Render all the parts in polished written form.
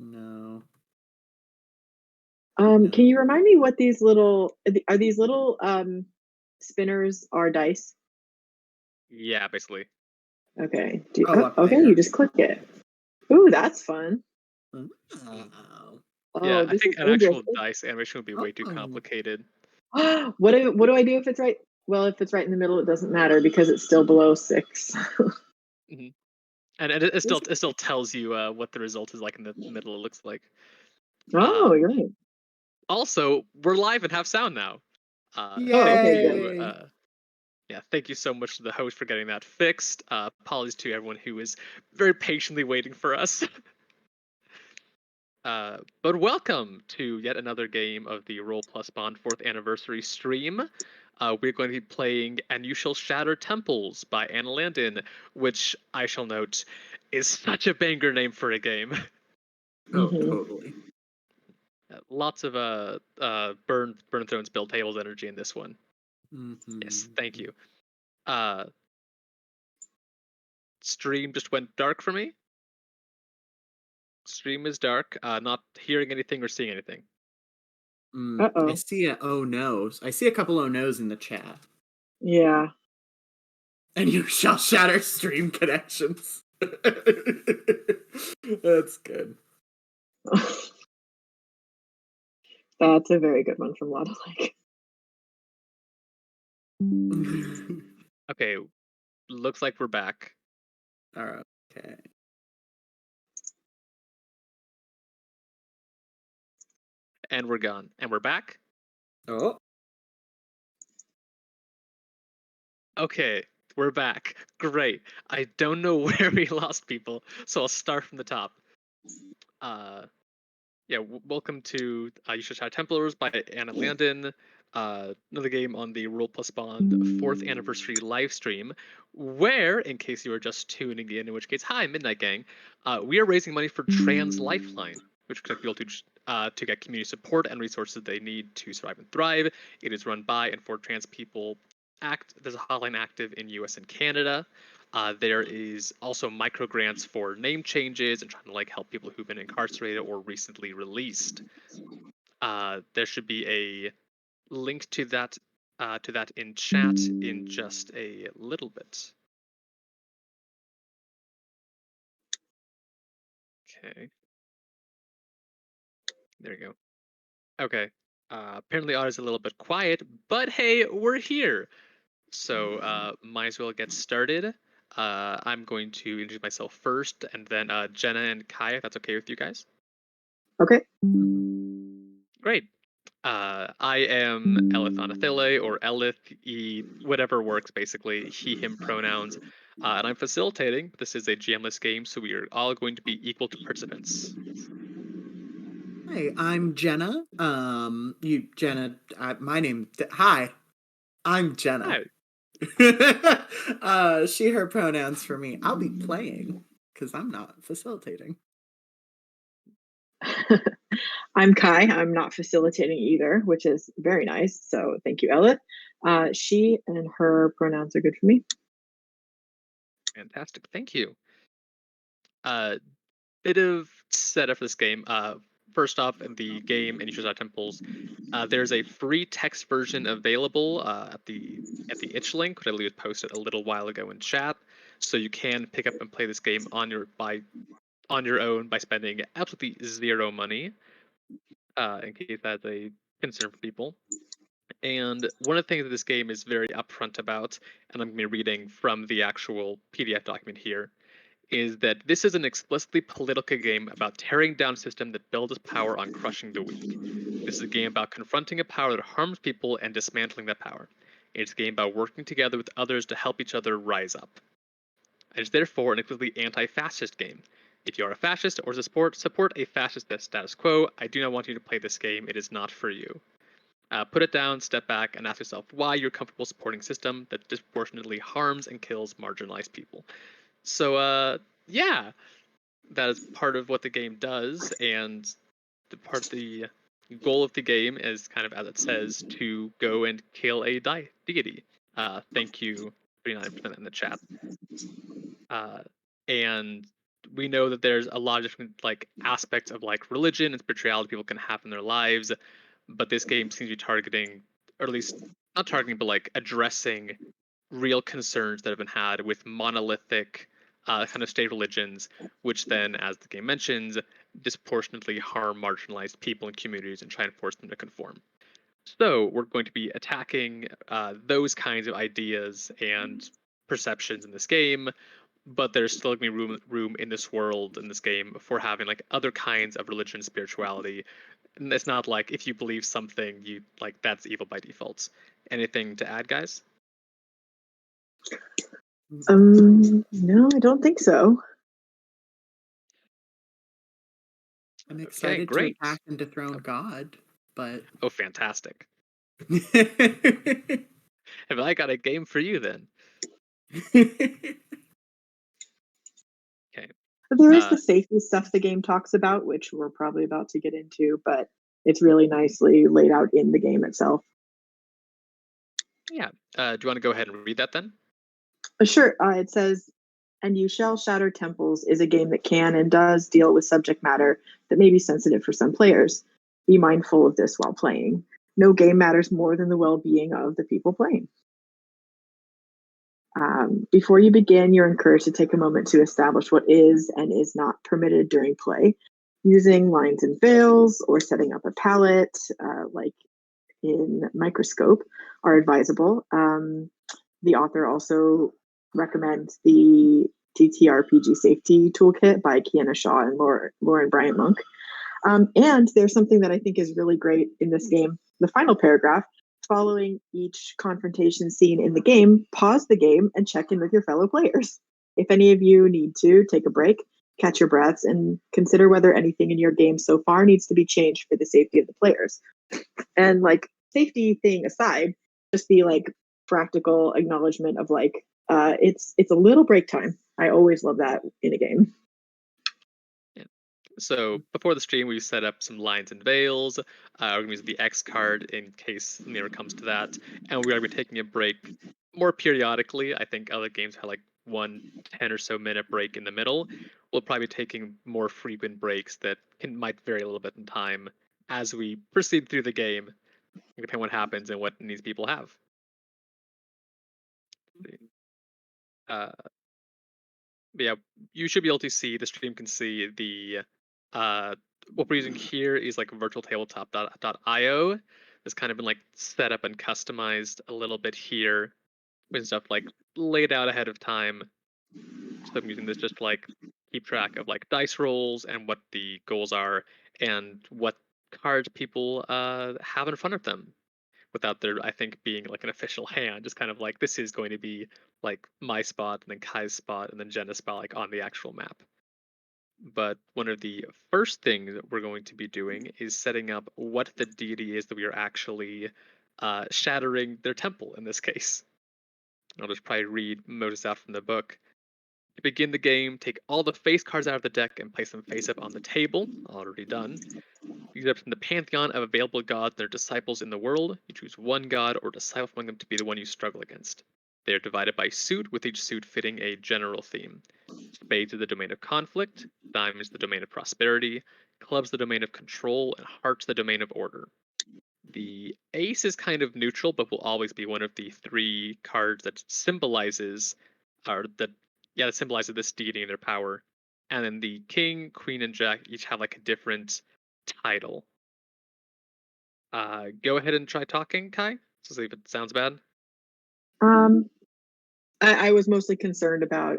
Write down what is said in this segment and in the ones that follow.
No. Can you remind me what these little are these little spinners are dice? Yeah, basically. Okay. Okay, you just click it. Ooh, that's fun. Oh. Yeah, Oh, I this think is an actual interesting. dice animation would be way too complicated. What do I do if it's right? Well, if it's right in the middle, it doesn't matter because it's still below 6. Mm-hmm. And it still tells you what the result is like in the middle. It looks like. Oh, you're right. Also, we're live and have sound now. Yay! Thank you so much to the host for getting that fixed. Apologies to everyone who is very patiently waiting for us. But welcome to yet another game of the Roll Plus Bond 4th anniversary stream. We're going to be playing And You Shall Shatter Temples by Anna Landon, which I shall note is such a banger name for a game. Oh, totally. Lots of Burn Thrones build tables energy in this one. Mm-hmm. Yes, thank you. Stream just went dark for me. Stream is dark. Not hearing anything or seeing anything. I see a oh no's. I see a couple oh no's in the chat. Yeah. And you shall shatter stream connections. That's good. That's a very good one from Lotta Like. Okay, looks like we're back. Alright, okay. And we're gone. And we're back? Oh. Okay, we're back. Great. I don't know where we lost people, so I'll start from the top. Welcome to You Should Shatter Templars by Anna Landon. Another game on the Roll Plus Bond 4th anniversary live stream, where, in case you were just tuning in which case, hi, Midnight Gang, we are raising money for Trans Lifeline, which connects people to get community support and resources they need to survive and thrive. It is run by and for trans people. There's a hotline active in US and Canada. There is also micro grants for name changes and trying to help people who've been incarcerated or recently released. There should be a link to that in chat in just a little bit. Okay. There you go. Okay. Apparently audio's a little bit quiet, but hey, we're here. So might as well get started. I'm going to introduce myself first, and then Jenna and Kai, if that's okay with you guys. Okay. Great. I am Elith Anathile, or Elith, whatever works, basically, he, him pronouns. And I'm facilitating. This is a GM-less game, so we are all going to be equal to participants. Hey, I'm Jenna. Jenna, my name, hi, I'm Jenna. Hi. She, her pronouns for me. I'll be playing, because I'm not facilitating. I'm Kai. I'm not facilitating either, which is very nice. So thank you, Ella. She and her pronouns are good for me. Fantastic. Thank you. Bit of setup for this game. First off, in the game, and you choose our temples, there's a free text version available at the itch link, which I believe was posted a little while ago in chat. So you can pick up and play this game on your own by spending absolutely zero money. In case that's a concern for people. And one of the things that this game is very upfront about, and I'm going to be reading from the actual PDF document here, is that this is an explicitly political game about tearing down a system that builds its power on crushing the weak. This is a game about confronting a power that harms people and dismantling that power. It's a game about working together with others to help each other rise up. It is therefore an explicitly anti-fascist game. If you are a fascist or support a fascist status quo, I do not want you to play this game. It is not for you. Put it down, step back, and ask yourself why you're comfortable supporting a system that disproportionately harms and kills marginalized people. So, yeah, that is part of what the game does, and the goal of the game is kind of, as it says, to go and kill a deity. Thank you, 39% in the chat. And we know that there's a lot of different like aspects of like religion and spirituality people can have in their lives, but this game seems to be targeting, or at least not targeting, but like addressing real concerns that have been had with monolithic kind of state religions, which then, as the game mentions, disproportionately harm marginalized people and communities and try and force them to conform. So we're going to be attacking those kinds of ideas and perceptions in this game, but there's still gonna be room in this world in this game for having like other kinds of religion and spirituality. And it's not like if you believe something, you like that's evil by default. Anything to add, guys? No, I don't think so. I'm Okay, excited to great. attack and dethrone God, but Oh, fantastic. Have I got a game for you then? Okay. But there is Uh, the safety stuff the game talks about, which we're probably about to get into, but it's really nicely laid out in the game itself. yeah. Do you want to go ahead and read that then? Sure, it says, "And You Shall Shatter Temples" is a game that can and does deal with subject matter that may be sensitive for some players. Be mindful of this while playing. No game matters more than the well being of the people playing. Before you begin, you're encouraged to take a moment to establish what is and is not permitted during play. Using lines and veils or setting up a palette, like in Microscope, are advisable. The author also recommends the TTRPG Safety Toolkit by Kiana Shaw and Lauren Bryant Monk. And there's something that I think is really great in this game. The final paragraph, following each confrontation scene in the game, pause the game and check in with your fellow players. If any of you need to take a break, catch your breaths, and consider whether anything in your game so far needs to be changed for the safety of the players. And like safety thing aside, just the like practical acknowledgement of like it's a little break time. I always love that in a game. Yeah. So before the stream, we set up some lines and veils. We're gonna use the X card in case it never comes to that, and we're gonna be taking a break more periodically. I think other games have like 1 10 or so minute break in the middle. We'll probably be taking more frequent breaks that might vary a little bit in time as we proceed through the game, depending on what happens and what needs people have. Uh, but yeah, you should be able to see the stream can see the what we're using here is like virtual tabletop.io. It's kind of been like set up and customized a little bit here with stuff like laid out ahead of time. So I'm using this just to like keep track of like dice rolls and what the goals are and what cards people have in front of them without there I think being like an official hand, just kind of like this is going to be like my spot and then Kai's spot and then Jenna's spot like on the actual map. But one of the first things that we're going to be doing is setting up what the deity is that we are actually shattering their temple in this case. I'll just probably read most out from the book. To begin the game, take all the face cards out of the deck and place them face up on the table. Already done. You get from the pantheon of available gods and their disciples in the world. You choose one god or disciple among them to be the one you struggle against. They are divided by suit, with each suit fitting a general theme. Spades is the domain of conflict, diamonds the domain of prosperity, clubs the domain of control, and hearts the domain of order. The ace is kind of neutral, but will always be one of the three cards that symbolizes, or that symbolizes this deity and their power. And then the king, queen, and jack each have like a different title. Go ahead and try talking, Kai. To see if it sounds bad. Um, I was mostly concerned about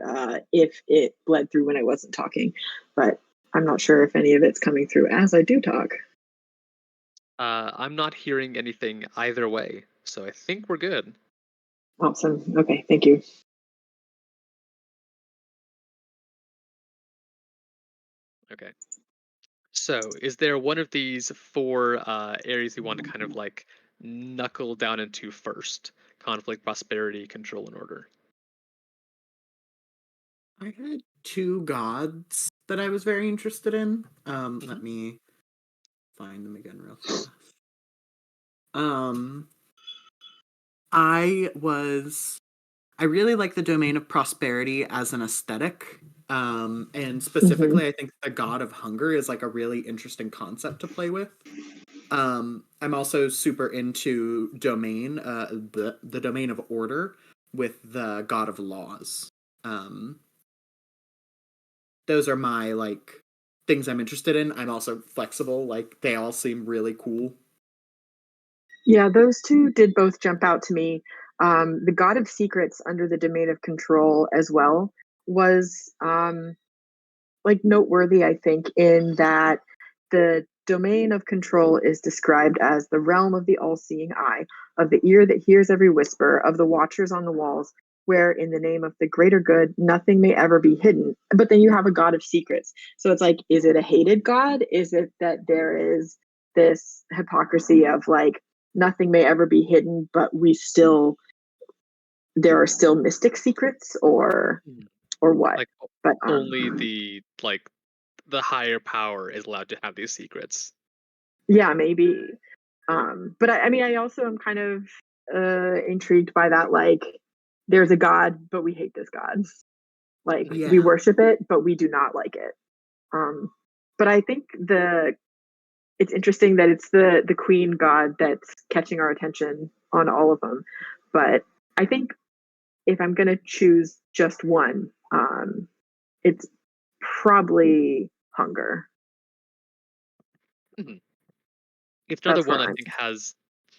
if it bled through when I wasn't talking, but I'm not sure if any of it's coming through as I do talk. I'm not hearing anything either way, so I think we're good. Awesome. Okay, thank you. Okay. So, is there one of these four areas you want to kind of like knuckle down into first? Conflict, prosperity, control, and order. I had two gods that I was very interested in. Let me find them again real fast. Um, I really like the domain of prosperity as an aesthetic. And specifically, I think the god of hunger is like a really interesting concept to play with. I'm also super into domain, the domain of order with the god of laws. Um, those are my like things I'm interested in. I'm also flexible. Like they all seem really cool. Yeah, those two did both jump out to me. The God of Secrets under the domain of control as well was like noteworthy, I think, in that the domain of control is described as the realm of the all-seeing eye, of the ear that hears every whisper, of the watchers on the walls, where in the name of the greater good nothing may ever be hidden. But then you have a God of secrets. So it's like, is it a hated God? Is it that there is this hypocrisy of like nothing may ever be hidden, but there are still mystic secrets, or what? Like But only the higher power is allowed to have these secrets. yeah, maybe. But I mean, I also am kind of intrigued by that. Like, there's a God, but we hate this God. Like, we Yeah. worship it, but we do not like it. Um, but I think it's interesting that it's the Queen God that's catching our attention on all of them. But I think if I'm gonna choose just one, it's probably hunger. Mhm. It's another That's one where I I'm. think has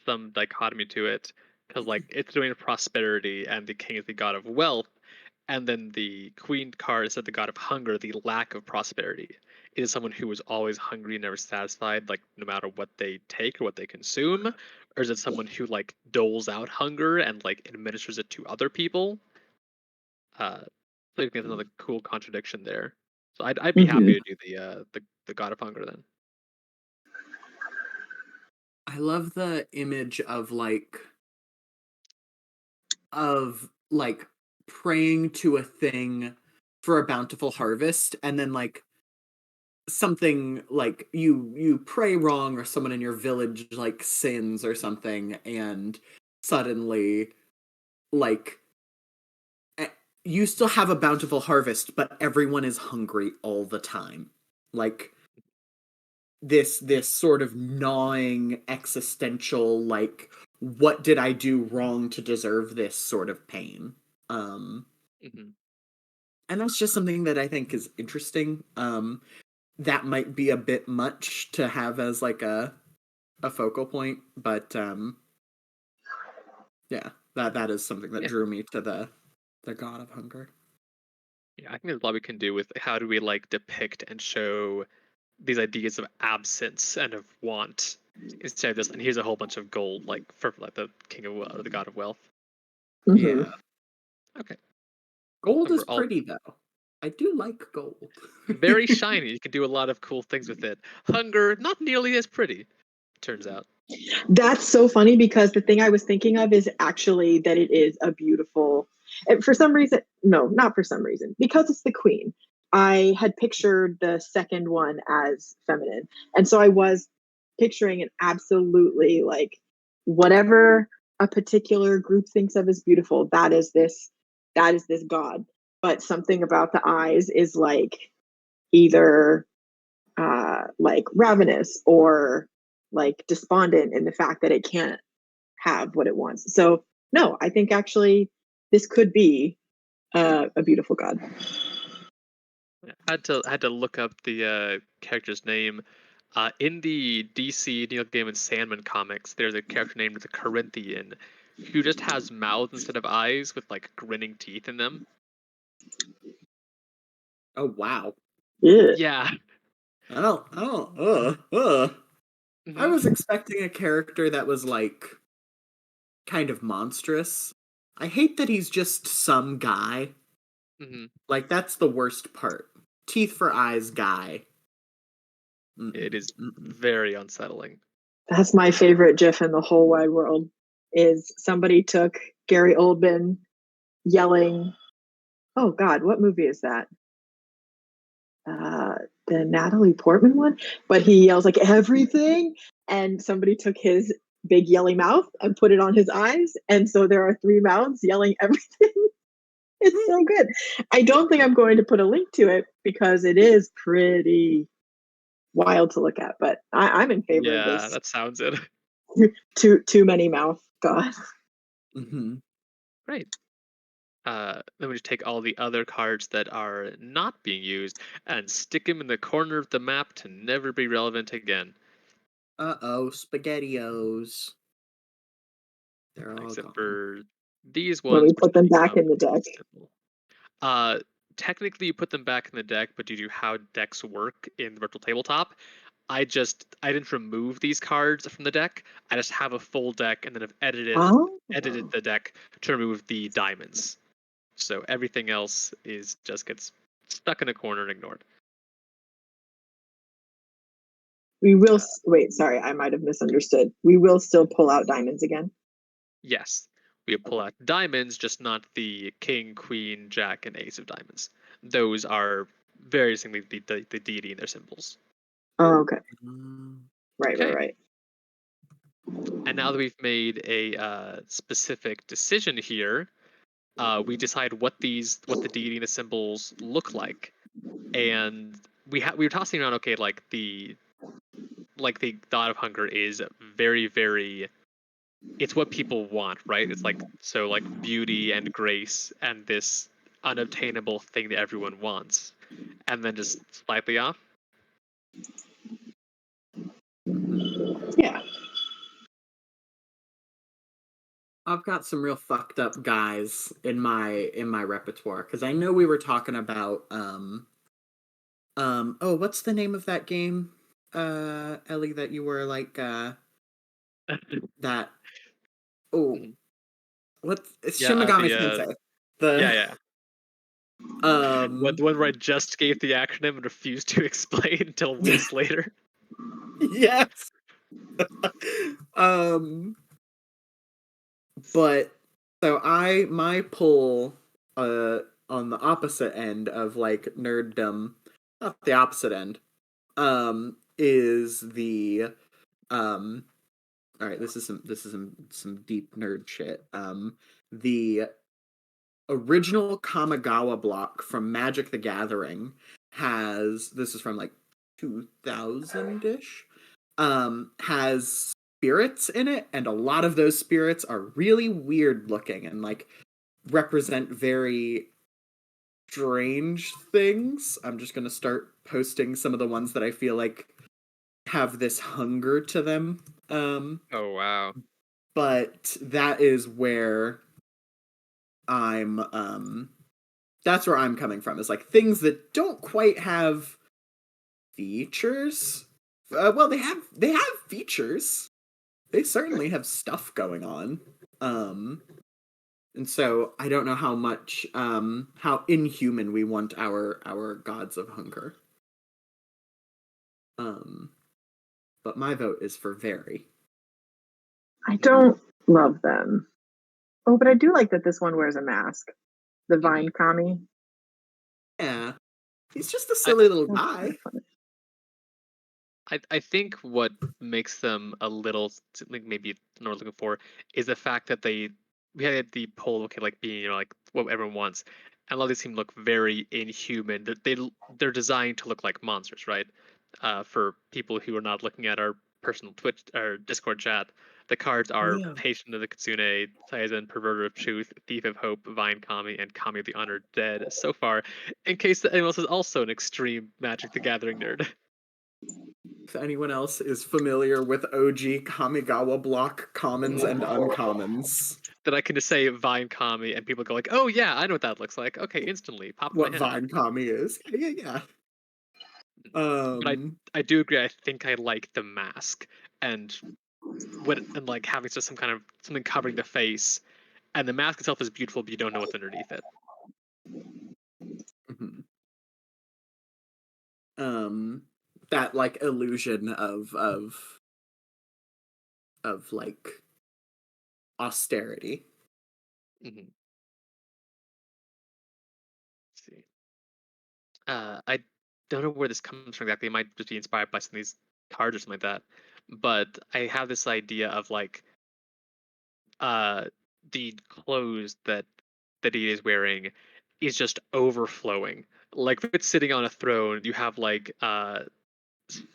some dichotomy to it because like it's doing prosperity and the king is the god of wealth, and then the queen card is the god of hunger, the lack of prosperity. It is someone who is always hungry and never satisfied, like no matter what they take or what they consume, or is it someone who like doles out hunger and like administers it to other people? So I think there's another cool contradiction there. So I'd be happy Mhm. to do the god of hunger then. I love the image of like praying to a thing for a bountiful harvest and then like something like you pray wrong or someone in your village like sins or something and suddenly like eh, you still have a bountiful harvest but everyone is hungry all the time like this sort of gnawing existential like what did I do wrong to deserve this sort of pain. Hmm. And that's just something that I think is interesting. That might be a bit much to have as like a focal point, but yeah, that is something that Yeah. drew me to the god of hunger. Yeah, I think there's a lot we can do with how do we like depict and show these ideas of absence and of want instead of just and here's a whole bunch of gold like for like the king of or the god of wealth. Mhm. Yeah, Okay, cool. gold And we're is all pretty though. I do like gold. very shiny. You can do a lot of cool things with it. Hunger, not nearly as pretty, turns out. That's so funny because the thing I was thinking of is actually that it is a beautiful. And for some reason, no, not for some reason, because it's the queen. I had pictured the second one as feminine, and so I was picturing an absolutely like whatever a particular group thinks of as beautiful. That is this god. But something about the eyes is like either like ravenous or like despondent in the fact that it can't have what it wants. So no, I think actually this could be a beautiful god. I had to look up the character's name. In the DC Neil Gaiman Sandman comics, there's a character named the Corinthian who just has mouths instead of eyes with like grinning teeth in them. Oh wow. Yeah. Yeah. I Hmm. was expecting a character that was like kind of monstrous. I hate that he's just some guy. Hmm. Like that's the worst part. Teeth for eyes guy. It Mm-mm, is mm-mm. very unsettling. That's my favorite GIF in the whole wide world. Is somebody took Gary Oldman yelling, "Oh God, what movie is that? Uh, the Natalie Portman one." But he yells like everything, and somebody took his big yelly mouth and put it on his eyes, and so there are three mouths yelling everything. It's so good. I don't think I'm going to put a link to it because it is pretty wild to look at, but I'm in favor of Yeah, this. that sounds it. Too many mouth. God. Hmm. Great. Then we just take all the other cards that are not being used and stick them in the corner of the map to never be relevant again. Uh-oh, SpaghettiOs. They're all Except gone. for these When we ones, which put them make back up in the deck. symbol. Uh, Technically, you put them back in the deck, but due to how decks work in the virtual tabletop, I didn't remove these cards from the deck. I just have a full deck and then have Oh. edited the deck to remove the diamonds. So everything else is just gets stuck in a corner and ignored. We will Uh, wait, sorry, I might have misunderstood. We will still pull out diamonds again. yes, we pull out diamonds, just not the king, queen, jack, and ace of diamonds. Those are very distinctly the deity and their symbols. Oh, okay. Mm. Right, right, Okay, right. and now that we've made a specific decision here, we decide what the deity and the symbols look like, and we were tossing around. Okay, like the god of hunger is very very. It's what people want, right? It's like so like beauty and grace and this unobtainable thing that everyone wants, and then just slightly off. Mhm. Yeah. I've got some real fucked up guys in my repertoire because I know we were talking about oh, what's the name of that game, Ellie, that you were like that, oh, what's it's Yeah, Shin Megami Tensei. yeah, The yeah. What um the one where I just gave the acronym and refused to explain until weeks later. yes. um but so my pull on the opposite end of like nerddom, not the opposite end, is the um all right, this is some deep nerd shit. The original Kamigawa block from Magic the Gathering has, this is from like 2000ish, has spirits in it, and a lot of those spirits are really weird looking and like represent very strange things. I'm just gonna start posting some of the ones that I feel like have this hunger to them. Oh wow. But that is where I'm that's where I'm coming from. Is like things that don't quite have features. Well, they have features. They certainly have stuff going on. Um and so I don't know how much how inhuman we want our gods of hunger. Um but my vote is for very. I don't love them. Oh, but I do like that this one wears a mask. The Mhm. Vine Kami. Yeah. He's just a I silly little That's kind guy. of fun. I think what makes them a little like maybe not what we're looking for is the fact that we had the poll, okay, like being, like what everyone wants, and a lot of these seem to look very inhuman. That they're designed to look like monsters, right? For people who are not looking at our personal Twitch or Discord chat, the cards are Yeah. Patient of the Kitsune, Saizen, Perverter of Truth, Thief of Hope, Vine Kami, and Kami of the Honored Dead. So far, in case that anyone else is also an extreme Magic the Gathering nerd. If anyone else is familiar with OG Kamigawa block commons and uncommons, That I can just say Vine Kami and people go like, "Oh yeah, I know what that looks like." Okay, instantly pop in my what head. Vine Kami is. Yeah, yeah, yeah. But I do agree. I think I like the mask and like having just some kind of something covering the face, and the mask itself is beautiful, but you don't know what's underneath it. Mhm. Um, that like illusion of like austerity. Hmm. See, I don't know where this comes from exactly. It might just be inspired by some of these cards or something like that. But I have this idea of like uh the clothes that he is wearing is just overflowing. Like if it's sitting on a throne, you have like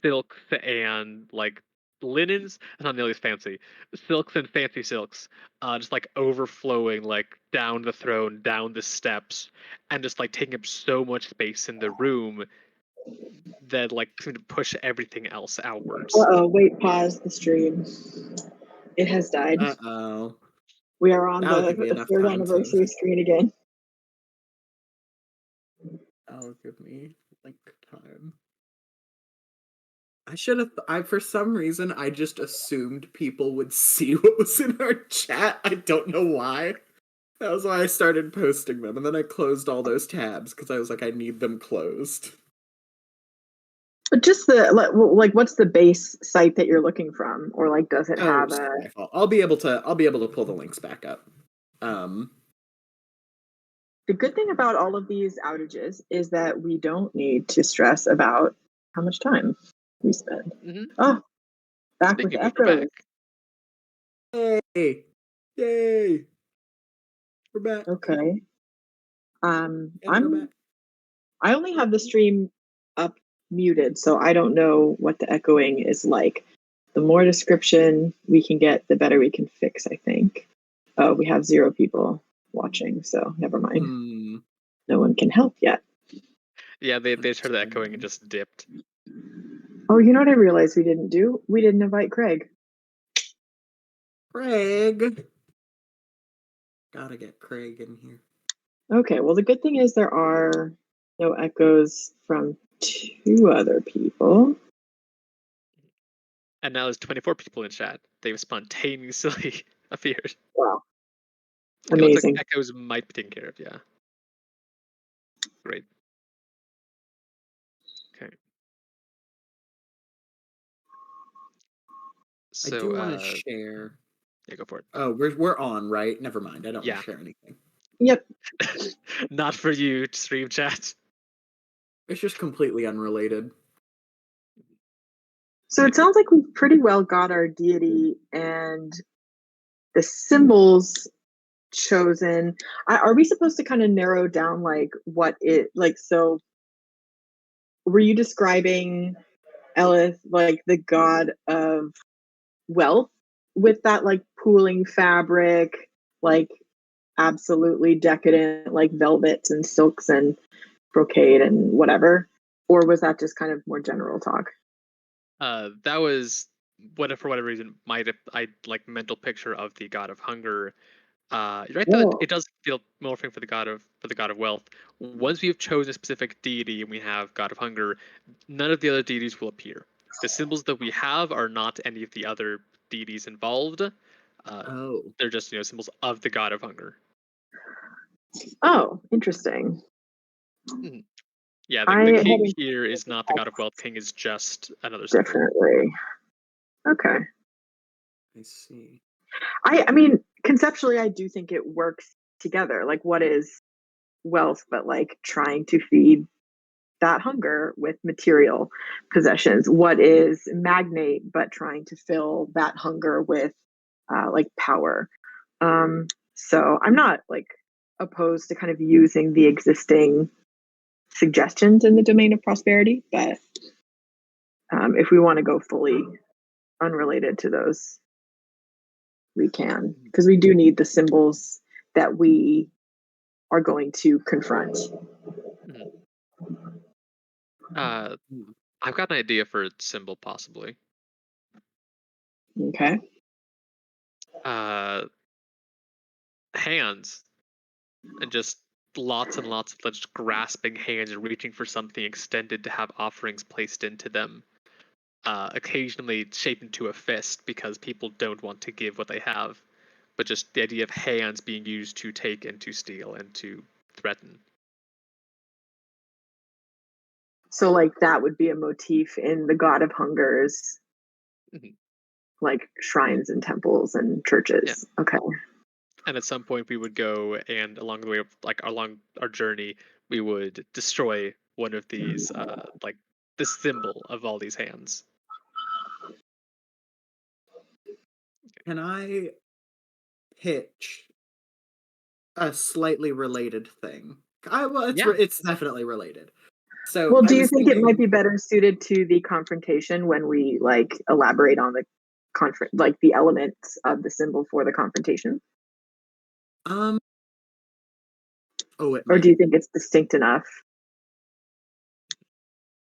silks and like linens. It's not nearly as fancy. Silks and fancy silks, just like overflowing like down the throne, down the steps, and just like taking up so much space in the room that like seem to push everything else outwards. Uh-oh, wait, pause the stream. It has died. Uh-oh. We are on That'll give me the enough third time to... anniversary screen again. That'll give me, like, time. I should have... for some reason, I just assumed people would see what was in our chat. I don't know why. That was why I started posting them, and then I closed all those tabs, because I was like, I need them closed. But just the like, what's the base site that you're looking from, or like, does it have a? My fault. I'll be able to pull the links back up. The good thing about all of these outages is that we don't need to stress about how much time we spend. Mm-hmm. Oh, back Speaking with the of which, we're echoes. back. Hey, yay! We're back. Okay. And we're back. I only have the stream up muted, so I don't know what the echoing is like. The more description we can get, the better we can fix, I think. Oh, we have 0 people watching, so never mind. No one can help yet. Yeah, they heard the echoing and just dipped. Oh, you know what I realized we didn't do? We didn't invite Craig. Craig! Gotta get Craig in here. Okay, well, the good thing is there are no echoes from 2 other people. And now there's 24 people in chat. They've spontaneously appeared. Wow. It looks like Amazing. echoes might be taken care of, yeah. Great. Okay. So, I do want to share. Yeah, go for it. Oh, we're on, right? Never mind. I don't want Yeah. to share anything. Yep. Not for you, stream chat. It's just completely unrelated. So it sounds like we've pretty well got our deity and the symbols chosen. Are we supposed to kind of narrow down like what it like? So were you describing Elith like the god of wealth with that like pooling fabric, like absolutely decadent, like velvets and silks and brocade and whatever? Or was that just kind of more general talk? That was for whatever reason my like mental picture of the god of hunger. You're right that Whoa. it does feel morphing for the god of wealth. Once we have chosen a specific deity and we have god of hunger, none of the other deities will appear. The symbols that we have are not any of the other deities involved. They're just symbols of the god of hunger. Oh, interesting. Mm-hmm. Yeah, the king here is not the god of wealth. King is just another symbol. Definitely. Okay. I see. I mean, conceptually, I do think it works together. Like, what is wealth but like trying to feed that hunger with material possessions? What is magnate but trying to fill that hunger with like power? So I'm not like opposed to kind of using the existing suggestions in the domain of prosperity, but if we want to go fully unrelated to those, we can, because we do need the symbols that we are going to confront. I've got an idea for a symbol, possibly. Okay. Hands, and just lots and lots of just grasping hands and reaching for something extended to have offerings placed into them. Occasionally shaped into a fist because people don't want to give what they have, but just the idea of hands being used to take and to steal and to threaten. So like that would be a motif in the God of Hunger's like shrines and temples and churches. Yeah. Okay. And at some point we would go, and along the way, like along our journey, we would destroy one of these, like the symbol of all these hands. Can I pitch a slightly related thing? Yeah. it's definitely related. So Well, I do you was think it might thinking, be better suited to the confrontation when we like elaborate on the like the elements of the symbol for the confrontation? um, oh, it Or do might. you think it's distinct enough?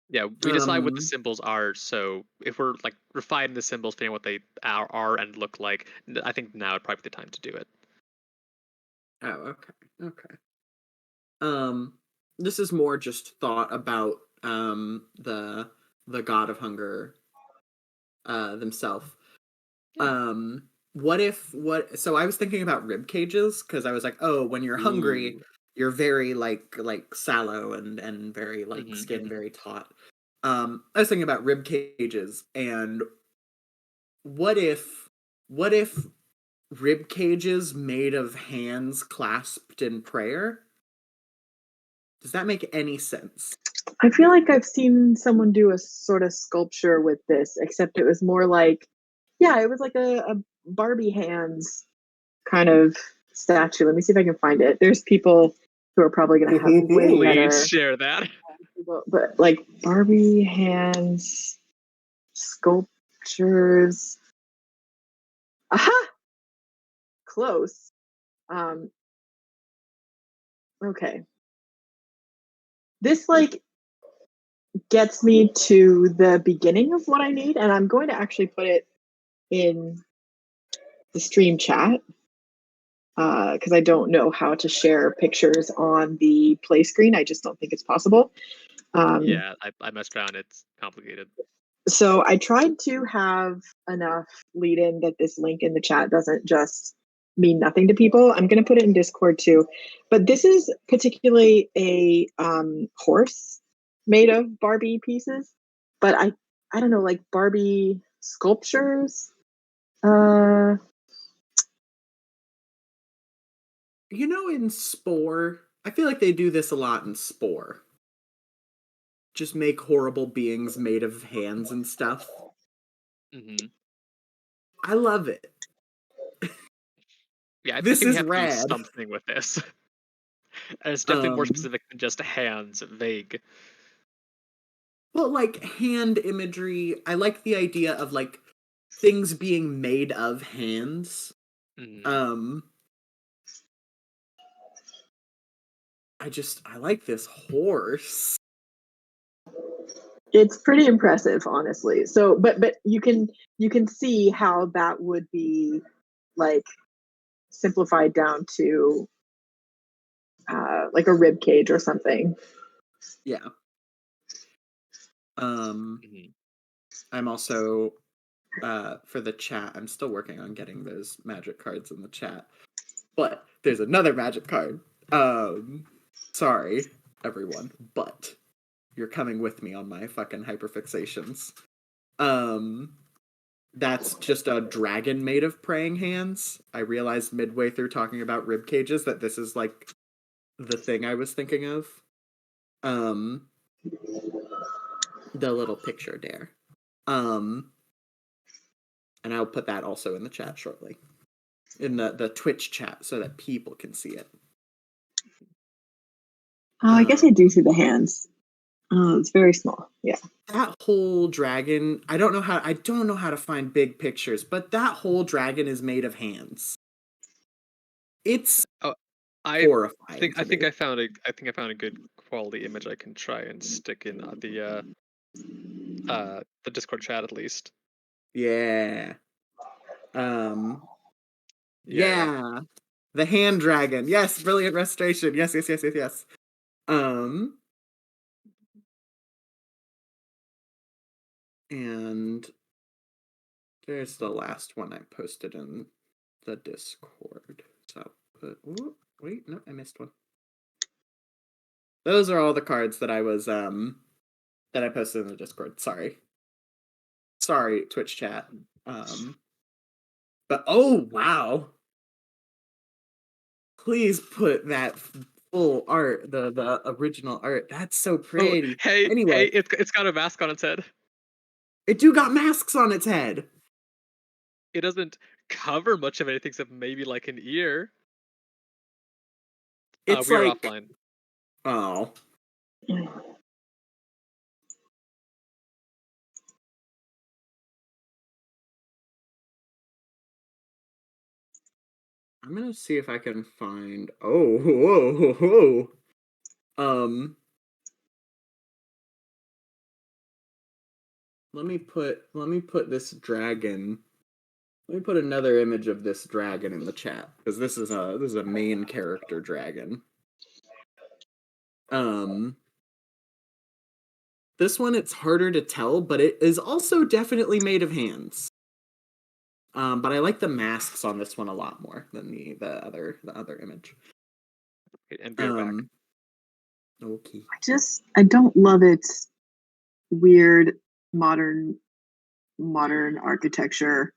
Yeah, we decide what the Um, symbols are. So if we're like refining the symbols, figuring what they are and look like, I think now would probably be the time to do it. oh, okay, okay. Um, this is more just thought about the god of hunger themselves. Yeah. What if what? So I was thinking about rib cages because I was like, oh, when you're hungry, Ooh. you're very like sallow and very like Hmm. skin very taut. I was thinking about rib cages and what if what if rib cages made of hands clasped in prayer? Does that make any sense? I feel like I've seen someone do a sort of sculpture with this, except it was more like, yeah, it was like a Barbie hands kind of statue. Let me see if I can find it. There's people who are probably going to have way Please better, share that. but like Barbie hands sculptures. Aha, close. Um, okay, this like gets me to the beginning of what I need, and I'm going to actually put it in the stream chat because I don't know how to share pictures on the play screen. I just don't think it's possible. Um, Yeah, I messed around. It's complicated. so I tried to have enough lead in that this link in the chat doesn't just mean nothing to people. I'm going to put it in Discord too. But this is particularly a horse made of Barbie pieces. But I don't know, like Barbie sculptures. Uh, You know, in Spore, I feel like they do this a lot in Spore. Just make horrible beings made of hands and stuff. Hmm. I love it. Yeah, I This think we is have to do rad. something with this. And it's definitely more Um, specific than just hands, vague. well, like hand imagery, I like the idea of like things being made of hands. Hmm. Um, I like this horse. it's pretty impressive, honestly. So, but you can see how that would be like simplified down to like a rib cage or something. Yeah. Um, Hmm. I'm also for the chat, I'm still working on getting those magic cards in the chat. But there's another magic card. Sorry, everyone, but you're coming with me on my fucking hyperfixations. Um, that's just a dragon made of praying hands. I realized midway through talking about rib cages that this is like the thing I was thinking of. Um, the little picture there. Um, and I'll put that also in the chat shortly. In the Twitch chat so that people can see it. Oh, I guess I do see the hands. Oh, it's very small. Yeah. That whole dragon, I don't know how to find big pictures, but that whole dragon is made of hands. It's Oh, I horrifying I to think me. I found a good quality image I can try and stick in the Discord chat at least. Yeah. Um Yeah. yeah. The hand dragon. Yes, brilliant restoration. Yes, yes, yes, yes, yes. Um and there's the last one I posted in the Discord. So wait, no, I missed one. Those are all the cards that I was that I posted in the Discord. Sorry, Twitch chat. But oh wow, please put that full art, the original art. That's so Oh, pretty. hey, Anyway, it's got a mask on its head. it do got masks on its head. It doesn't cover much of anything except maybe like an ear. It's We are like offline. Oh. I'm gonna see if I can find. Oh, whoa, whoa, whoa. Let me put this dragon. Let me put another image of this dragon in the chat because this is a main character dragon. Um, this one it's harder to tell, but it is also definitely made of hands. But I like the masks on this one a lot more than the other image. And we are back. Okay. I don't love its weird modern architecture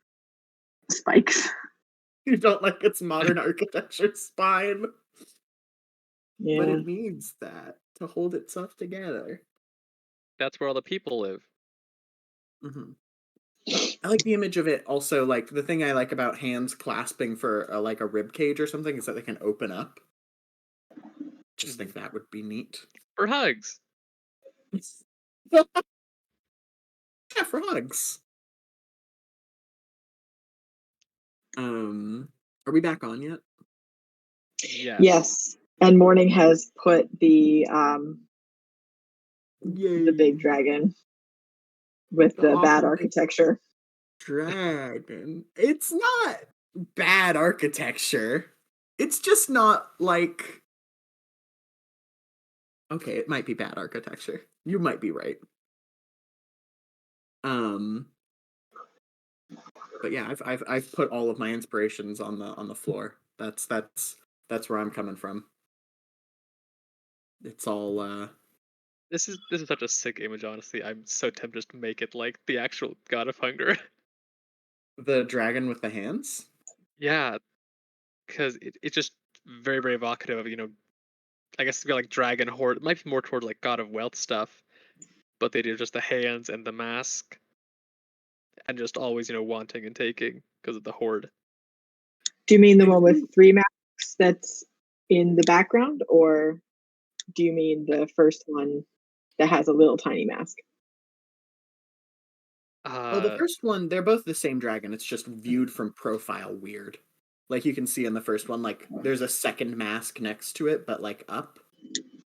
spikes. You don't like its modern architecture spine, but Yeah. it needs that to hold itself together. That's where all the people live. Mm-hmm. I like the image of it also, like, the thing I like about hands clasping for, like, a rib cage or something is that they can open up. Just think that would be neat. For hugs. Yeah, for hugs. Are we back on yet? Yes. And Morning has put the Yay. big dragon with The the bad awful big architecture. dragon. It's not bad architecture. It's just not like. Okay, it might be bad architecture. You might be right. But yeah, I've put all of my inspirations on the floor. That's where I'm coming from. It's all This is such a sick image, honestly. I'm so tempted to make it like the actual God of Hunger. the dragon with the hands. Yeah, because it's just very, very evocative of, I guess it's got like dragon horde. It might be more toward like God of Wealth stuff, but they do just the hands and the mask, and just always, wanting and taking because of the horde. Do you mean the I one with think 3 masks that's in the background, or do you mean the first one that has a little tiny mask? Oh, the first one, they're both the same dragon. It's just viewed from profile weird. Like you can see in the first one, like there's a second mask next to it, but like up.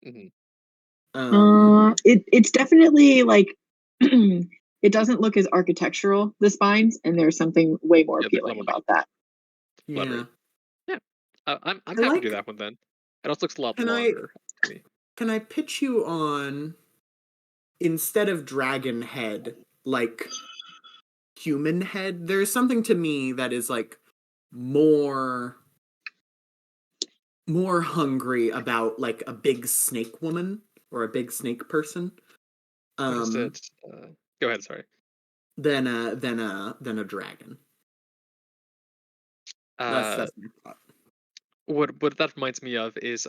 Mhm. It's definitely like it doesn't look as architectural, the spines, and there's something way more Yeah, there's a appealing lot more like about that. Yeah. fluttering. Yeah, I'm I happy to do like. that one then. It also looks a lot Can I longer to me. can I pitch you on instead of dragon head, like human head? There's something to me that is like more more hungry about like a big snake woman or a big snake person What is um it? Go ahead. Sorry. than a dragon. That's Uh, that's my thought. what that reminds me of is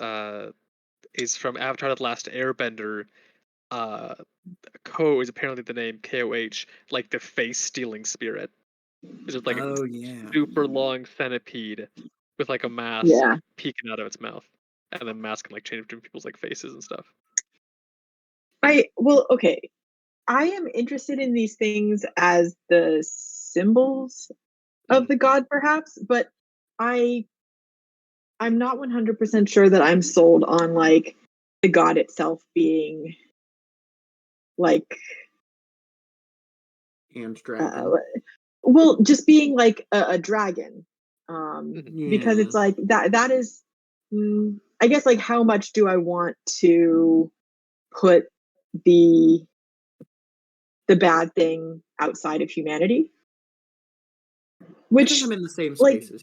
from Avatar: The Last Airbender. Uh, Ko is apparently the name KOH, like the face stealing spirit. It's just like a Oh yeah. super long centipede with like a Yeah. mask peeking out of its mouth, and then mask can like change between people's like faces and stuff. Okay. I am interested in these things as the symbols of the god, perhaps, but I I'm not 100% sure that I'm sold on like the god itself being like And uh, dragon. well, just being like a dragon, because Yeah. it's like that is, I guess, like how much do I want to put the bad thing outside of humanity? I think Which, I'm in the same like, spaces.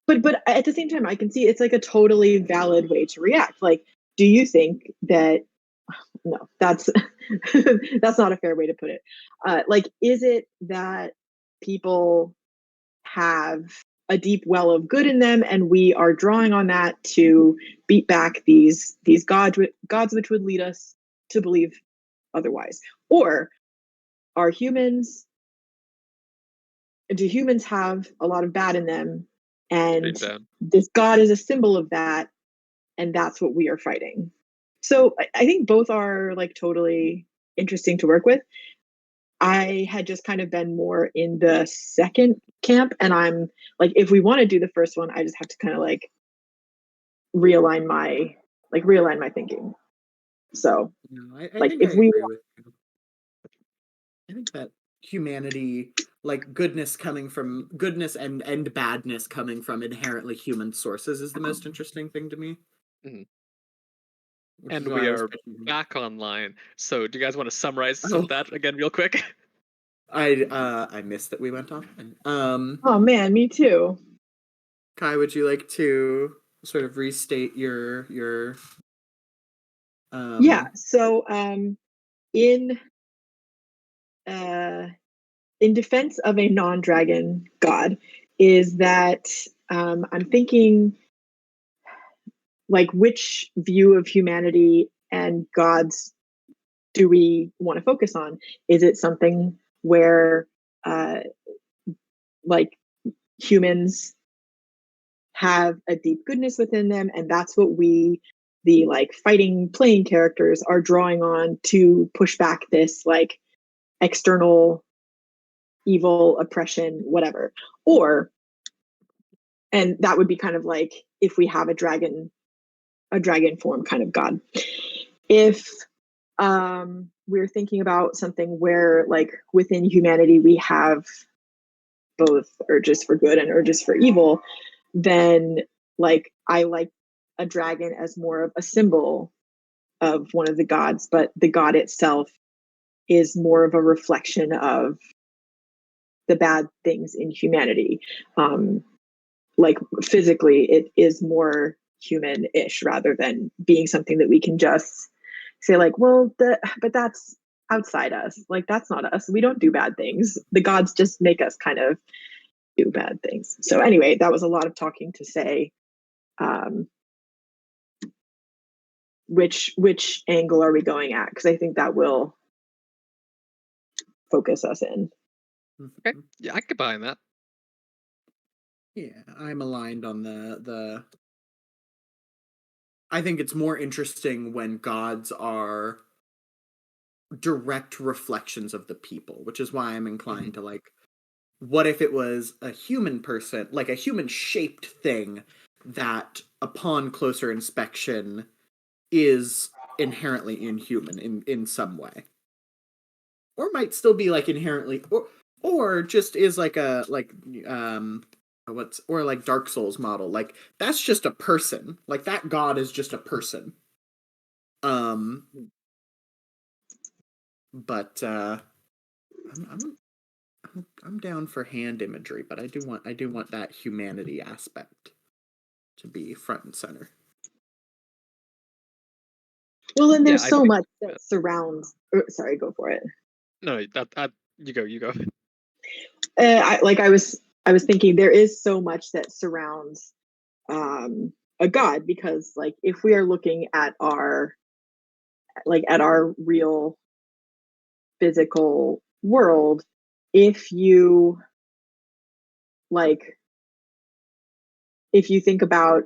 but at the same time, I can see it's like a totally valid way to react. Like, do you think that? No, that's that's not a fair way to put it. Like, is it that people have a deep well of good in them, and we are drawing on that to beat back these gods which would lead us to believe otherwise? Or are humans do humans have a lot of bad in them, and Being down. this god is a symbol of that, and that's what we are fighting? So I think both are like totally interesting to work with. I had just kind of been more in the second camp, and I'm like, if we want to do the first one, I just have to kind of like realign my thinking. So No, I like think I if we agree with you. I think that humanity, like goodness and badness coming from inherently human sources, is the most interesting thing to me. Mhm. Which And is why we I was are pitching. back online. So do you guys want to summarize some of Oh, that again real quick? I missed that we went off. Oh man, me too. Kai, would you like to sort of restate your Yeah. um So in uh in defense of a non-dragon god is that I'm thinking like which view of humanity and gods do we want to focus on? Is it something where uh, like humans have a deep goodness within them, and that's what we, the like fighting playing characters, are drawing on to push back this like external evil oppression, whatever? Or, and that would be kind of like if we have a dragon form kind of god. If we're thinking about something where like within humanity we have both urges for good and urges for evil, then like I like a dragon as more of a symbol of one of the gods, but the god itself is more of a reflection of the bad things in humanity. Like physically, it is more human-ish rather than being something that we can just say like, well, but that's outside us. Like that's not us. We don't do bad things. The gods just make us kind of do bad things. So anyway, that was a lot of talking to say um, which angle are we going at? Because I think that will focus us in. Okay. Yeah, I could buy that. yeah, I'm aligned on the I think it's more interesting when gods are direct reflections of the people, which is why I'm inclined to like, what if it was a human person, like a human shaped thing that upon closer inspection is inherently inhuman in some way, or might still be like inherently, or just is like a like what's or like Dark Souls model, like that's just a person, like that god is just a person. um but I'm down for hand imagery, but I do want that humanity aspect to be front and center. Well, then Yeah, there's I so think. much that surrounds. Sorry, go for it. No, that you go. You go. I was thinking there is so much that surrounds a god because like if we are looking at our real physical world, if you like if you think about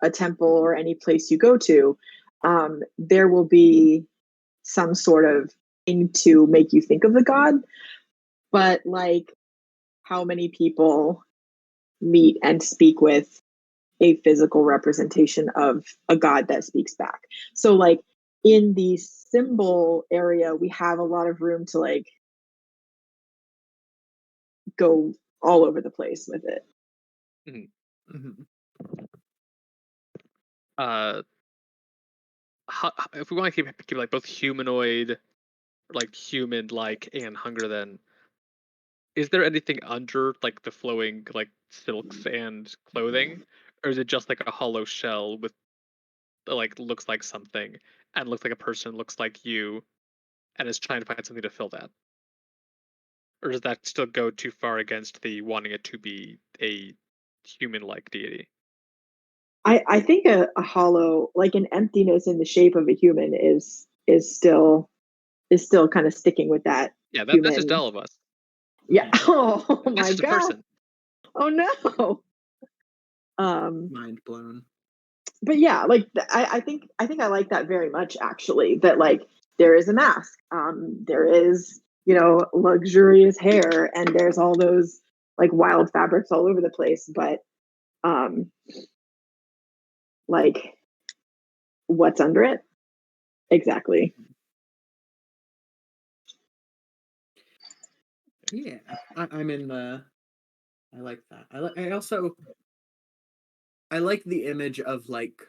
a temple or any place you go to, there will be some sort of thing to make you think of the god. But like, how many people meet and speak with a physical representation of a god that speaks back? So, like, in the symbol area, we have a lot of room to like go all over the place with it. Mhm. Mm-hmm. Uh, if we want to keep like both humanoid, like human like, and hunger, then is there anything under like the flowing like silks and clothing, or is it just like a hollow shell with like looks like something and looks like a person, looks like you, and is trying to find something to fill that? Or does that still go too far against the wanting it to be a human-like deity? I think a hollow, like an emptiness in the shape of a human, is still kind of sticking with that Yeah, that's just human. all of us. Yeah. Oh That's my just a god. person. Oh no. Um, Mind blown. but yeah, like I think I like that very much actually. That like there is a mask, there is luxurious hair, and there's all those like wild fabrics all over the place. But um, like what's under it exactly? Yeah, I'm in the. I like that. I also I like the image of like,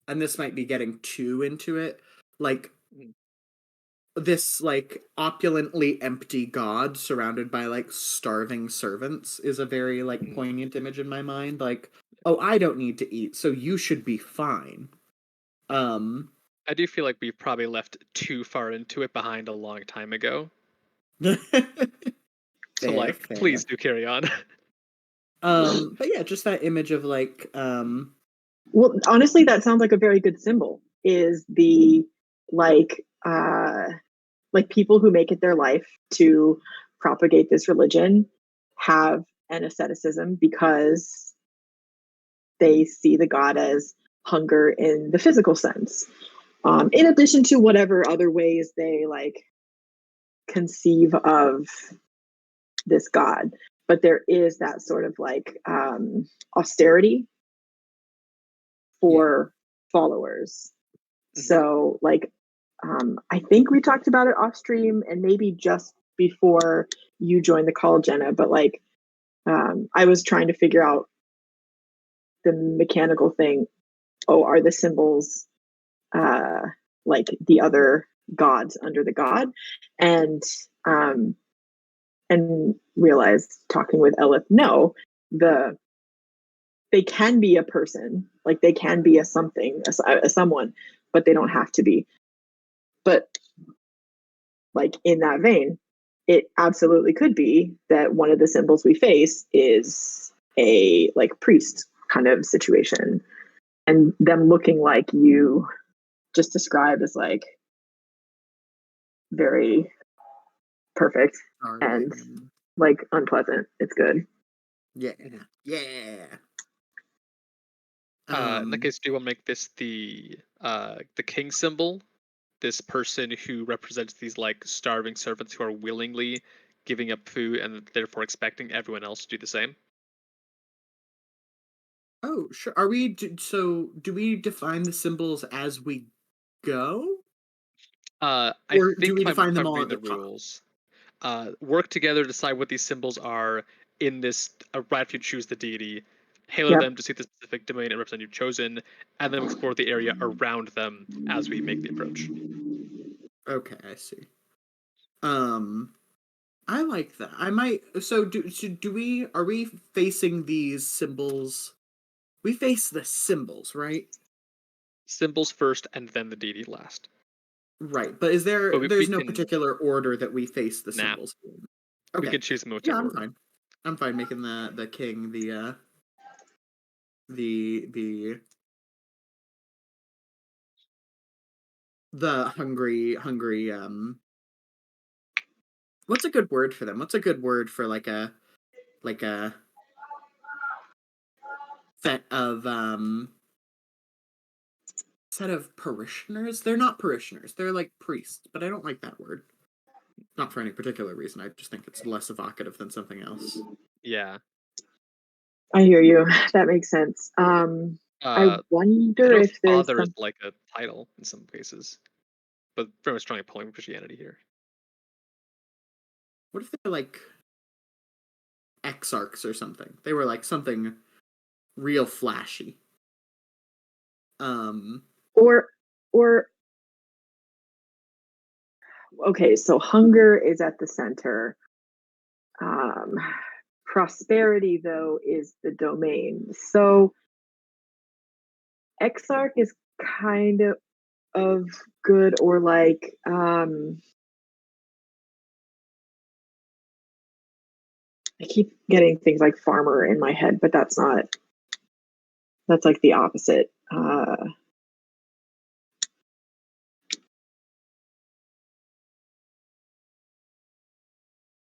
and this might be getting too into it, like Mm. this like opulently empty god surrounded by like starving servants is a very like Mm. poignant image in my mind. Like, oh, I don't need to eat, so you should be fine. Um, I do feel like we've probably left too far into it behind a long time ago. So fair, like, please fair. do carry on. But yeah, just that image of like, Well, honestly, that sounds like a very good symbol. Is the like uh like people who make it their life to propagate this religion have an asceticism because they see the god as hunger in the physical sense. In addition to whatever other ways they like conceive of this god, but there is that sort of like austerity yeah. for followers. Mhm. So like I think we talked about it off stream and maybe just before you joined the call, Jenna, but like I was trying to figure out the mechanical thing. Oh, are the symbols uh like the other gods under the god? And um and realized talking with Elif, no, the they can be a person, like they can be a something, a someone, but they don't have to be. But like in that vein, it absolutely could be that one of the symbols we face is a like priest kind of situation, and them looking like you just described as like very perfect and Starving. like unpleasant. It's good. Yeah, yeah. In that case, do you want to make this the king symbol? This person who represents these like starving servants who are willingly giving up food and therefore expecting everyone else to do the same. Oh, sure. Are we so? Do we define the symbols as we go, I or do think we if define them I'm all reading at the the top? rules, work together to decide what these symbols are in this. Right after you choose the deity, halo Yep. them to see the specific domain and represent you've chosen, and then explore the area around them as we make the approach. Okay, I see. Um, I like that. I might. So do we? Are we facing these symbols? We face the symbols, right? Symbols first, and then the deity last. Right. But is But there? we There's no can particular order that we face the now symbols in. we Okay. can choose them in Yeah, whichever I'm order. fine. I'm fine making the king the the hungry what's a good word for them? What's a good word for like a set of set of parishioners? They're not parishioners. They're like priests, but I don't like that word. Not for any particular reason. I just think it's less evocative than something else. Yeah. I hear you. That makes sense. I I wonder know if there's father is some. like a title in some cases, but very much strongly pulling Christianity here. What if they're like exarchs or something? They were like something real flashy. Um Or okay, so hunger is at the center. Um, prosperity, though, is the domain. So Exarch is kind of good, or like I keep getting things like farmer in my head, but that's not. That's like the opposite.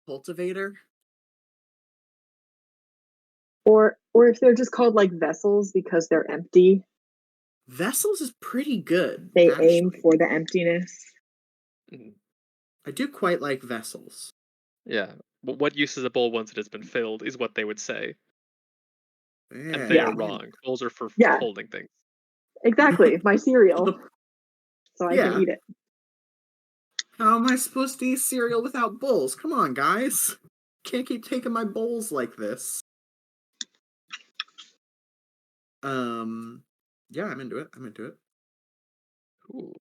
cultivator? Or if they're just called like vessels because they're empty, Vessels is pretty good, they aim actually. for the emptiness. Mhm. I do quite like vessels. Yeah. What use is a bowl once it has been filled is what they would say, and they Yeah. are wrong. Bowls are for Yeah, holding things. exactly. My cereal, so I can Yeah. eat it. How am I supposed to eat cereal without bowls? Come on, guys. Can't keep taking my bowls like this. Um, yeah, I'm into it. I'm into it. Cool.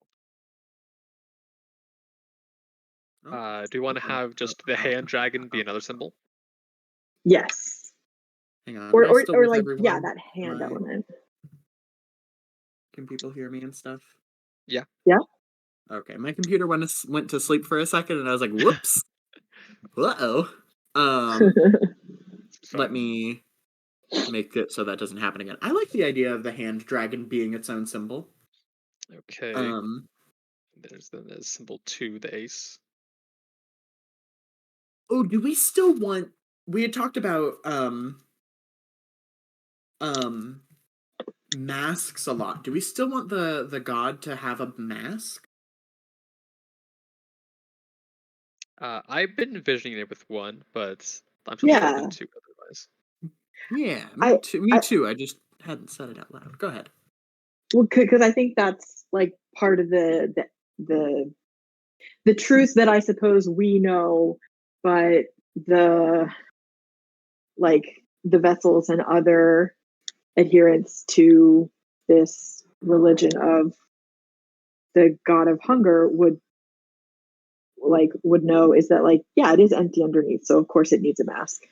Oh, Do you want to oh, have oh, just the oh, hand dragon be oh. another symbol? Yes. Hang on. Am Or I or still or with like, yeah, everyone? that Am hand I? element. Can people hear me and stuff? Yeah. Yeah. Okay, my computer went to sleep for a second, and I was like, "Whoops, uh-oh." Um, It's let fine. me make it so that doesn't happen again. I like the idea of the hand dragon being its own symbol. Okay. Um, There's then the symbol 2, the ace. oh, do we still want? We had talked about um masks a lot. Do we still want the god to have a mask? I've been envisioning it with one, but I'm totally open Yeah. to otherwise. Yeah, me I too. Me I too. I just hadn't said it out loud. Go ahead. well, because I think that's like part of the the truth that I suppose we know, but the like the vessels and other adherents to this religion of the god of hunger would know is that, like, yeah, it is empty underneath, so of course it needs a mask.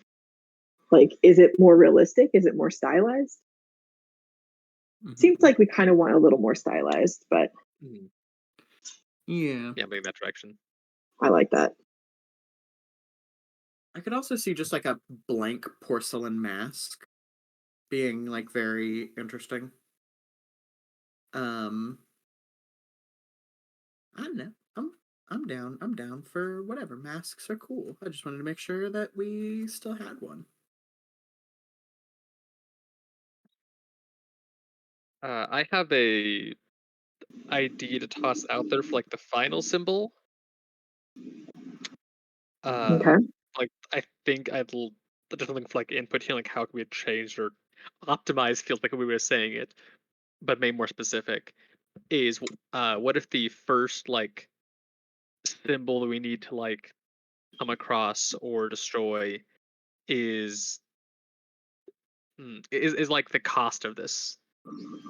Like, is it more realistic? Is it more stylized? Seems Hmm. like we kind of want a little more stylized, but Mhm. Yeah, Yeah, moving that direction. I like that. I could also see just like a blank porcelain mask being like very interesting. Um, I don't know. I'm down. I'm down for whatever. Masks are cool. I just wanted to make sure that we still had one. I have a idea to toss out there for like the final symbol. Uh, Okay. like I think just looking for like input here, like how can we change or optimize feels like we were saying it, but made more specific. Is what if the first like symbol that we need to like come across or destroy is is like the cost of this,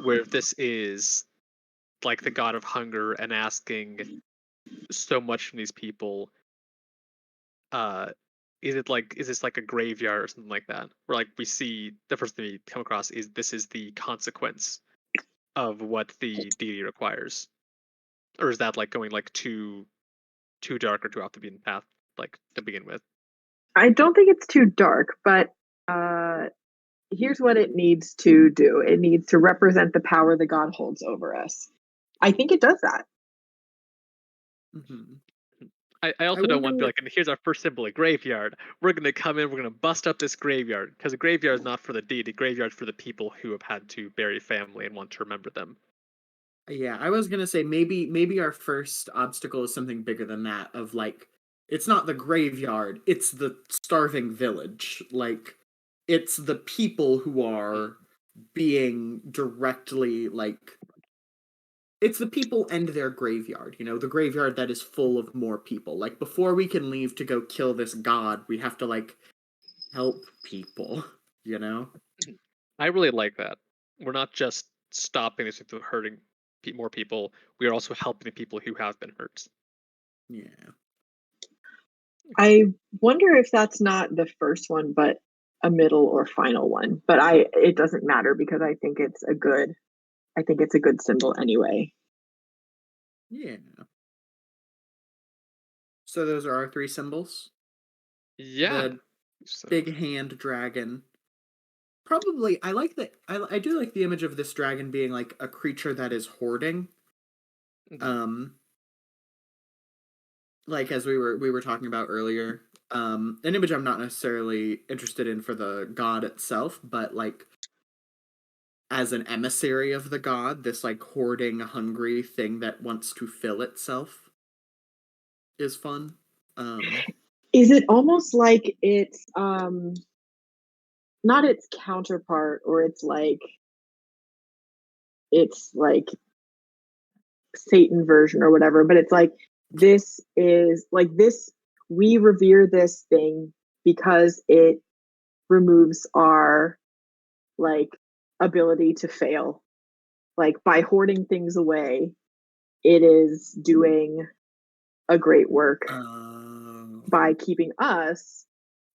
where if this is like the god of hunger and asking so much from these people, uh is this like a graveyard or something like that, where like we see the first thing we come across is this is the consequence of what the deity requires, or is that like going like too dark or too off the beaten path like to begin with? I don't think it's too dark, but uh, here's what it needs to do. It needs to represent the power that God holds over us. I think it does that. Hmm. I I also don't want to be wonder. like, and here's our first symbol, a graveyard. We're gonna come in, we're gonna bust up this graveyard because a graveyard is not for the deity. Graveyard's for the people who have had to bury family and want to remember them. Yeah, I was gonna say maybe our first obstacle is something bigger than that. Of like, it's not the graveyard; it's the starving village. Like, it's the people who Mm, are being directly like it's the people and their graveyard, the graveyard that is full of more people. Like before we can leave to go kill this god, we have to like help people, you know? mhm. I really like that. We're not just stopping this from hurting more people. We are also helping the people who have been hurt. Yeah. I wonder if that's not the first one, but a middle or final one. But it doesn't matter because I think it's a good symbol anyway. Yeah. So those are our three symbols. Yeah. The So big hand dragon. Probably I like that I do like the image of this dragon being like a creature that is hoarding. mhm, Um like as we were talking about earlier, An image I'm not necessarily interested in for the god itself, but like as an emissary of the god, this like hoarding, hungry thing that wants to fill itself is fun. Is it almost like it's not its counterpart, or it's like Satan version or whatever, but it's like this is like this, we revere this thing because it removes our like ability to fail. Like by hoarding things away, it is doing a great work by keeping us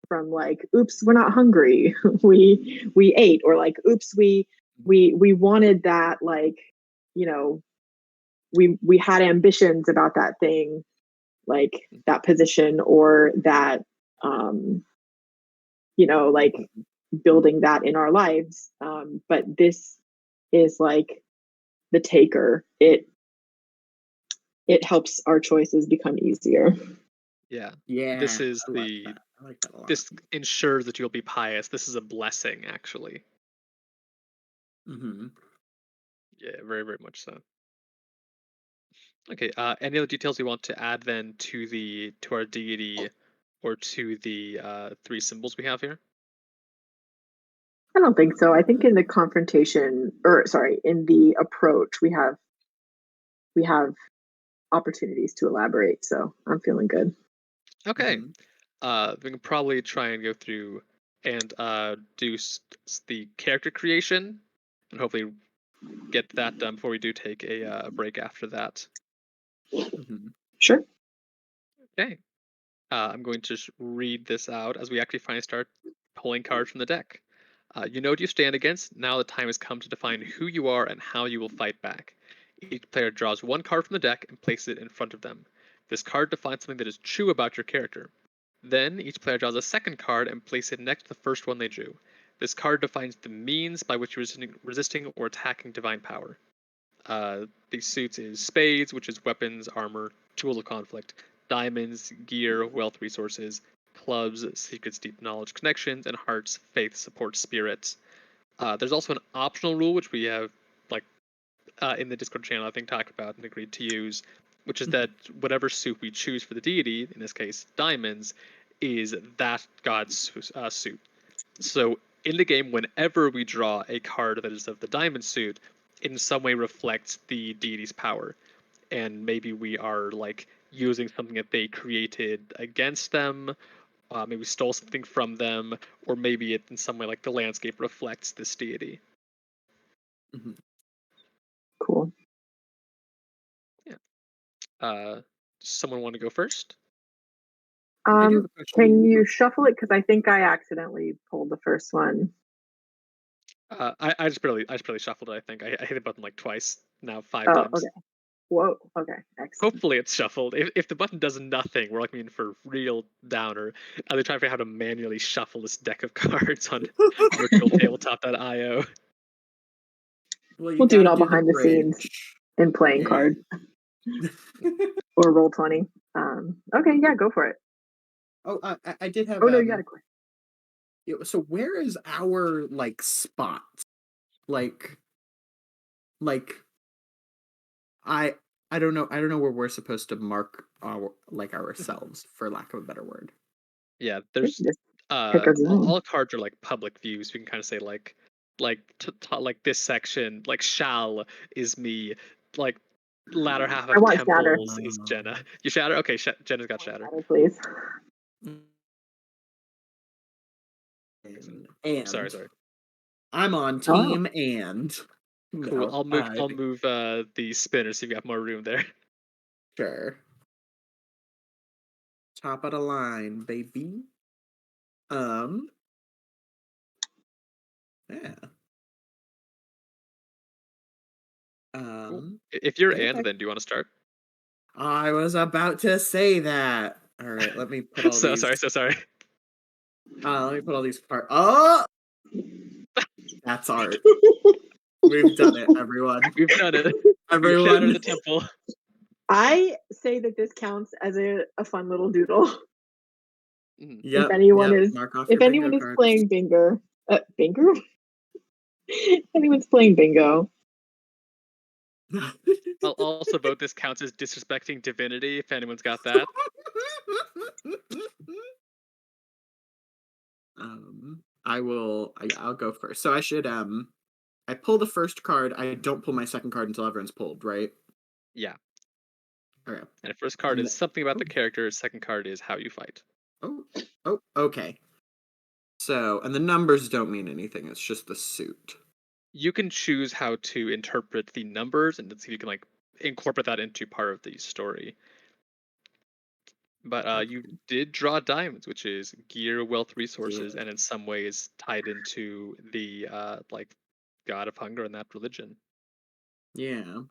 from like, oops, we're not hungry. we ate, or like, oops, we wanted that, like, you know, we had ambitions about that thing, like that position, or that like building that in our lives. But this is like the taker. It helps our choices become easier. Yeah. Yeah, This is I like that a lot. This ensures that you'll be pious. This is a blessing, actually. Mm-hmm. Yeah, very, very much so. Okay. Any other details you want to add then to our deity, or to the three symbols we have here? I don't think so. I think in the confrontation, or sorry, in the approach, we have opportunities to elaborate. So I'm feeling good. Okay. Mm-hmm. We can probably try and go through and do the character creation, and hopefully get that done before we do take a break after that. Mm-hmm. Sure. Okay. I'm going to read this out as we actually finally start pulling cards from the deck. You know what you stand against. Now the time has come to define who you are and how you will fight back. Each player draws one card from the deck and places it in front of them. This card defines something that is true about your character. Then each player draws a second card and places it next to the first one they drew. This card defines the means by which you're resisting or attacking divine power. The suits is spades, which is weapons, armor, tools of conflict, diamonds, gear, wealth resources, clubs, secrets, deep knowledge, connections, and hearts, faith, support, spirits. There's also an optional rule which we have like in the Discord channel, I think, talked about and agreed to use, which is that whatever suit we choose for the deity, in this case diamonds, is that god's suit. So in the game, whenever we draw a card that is of the diamond suit, in some way reflects the deity's power, and maybe we are like using something that they created against them, maybe stole something from them, or maybe it in some way like the landscape reflects this deity. Mm-hmm. Cool. Yeah. Someone want to go first? I do have a question. Can you shuffle it? Because I think I accidentally pulled the first one. I just barely shuffled it. I think I hit the button like twice now, 5 Oh, times. okay. Whoa. Okay. Excellent. Hopefully it's shuffled. If the button does nothing, we're like in for real downer. They try to figure out how to manually shuffle this deck of cards on virtualtabletop.io. Well, you We'll do it gotta all do the behind the scenes bridge. in playing Yeah. card or roll 20. Okay, yeah, go for it. Oh, I did have. Oh no, you got a question. So where is our like spot? Like, I I don't know. I don't know where we're supposed to mark our like ourselves, for lack of a better word. Yeah, there's Just pick a zone. all cards are like public views. We can kind of say like like this section like shall is me, like latter half I of want Shatter. temples is Jenna. You shatter? Okay, Jenna's got shatter. Shatter, please. Sorry. And I'm on Oh, team and. Cool. No, I'll move the spinner so you've got more room there. sure. Top of the line, baby. Yeah. Cool. If you're I then do you want to start? I was about to say that. All right, let me put all So these. sorry. Let me put all these parts. Oh, that's art. We've done it, everyone. We've done it. We Everyone. shattered the temple. I say that this counts as a fun little doodle. Mhm. If Yep, anyone yep. is Mark off if your bingo anyone is cards. playing bingo, anyone's playing bingo. I'll also vote this counts as disrespecting divinity if anyone's got that. I'll go first. So I should I pull the first card. I don't pull my second card until everyone's pulled, right? Yeah. Okay. And the first card And is something about oh, the character. Second card is how you fight. oh, okay. So, and the numbers don't mean anything. It's just the suit. You can choose how to interpret the numbers and see if you can like incorporate that into part of the story. But you Okay. did draw diamonds, which is gear, wealth, resources, Yeah. and in some ways tied into the like god of hunger and that religion. Yeah.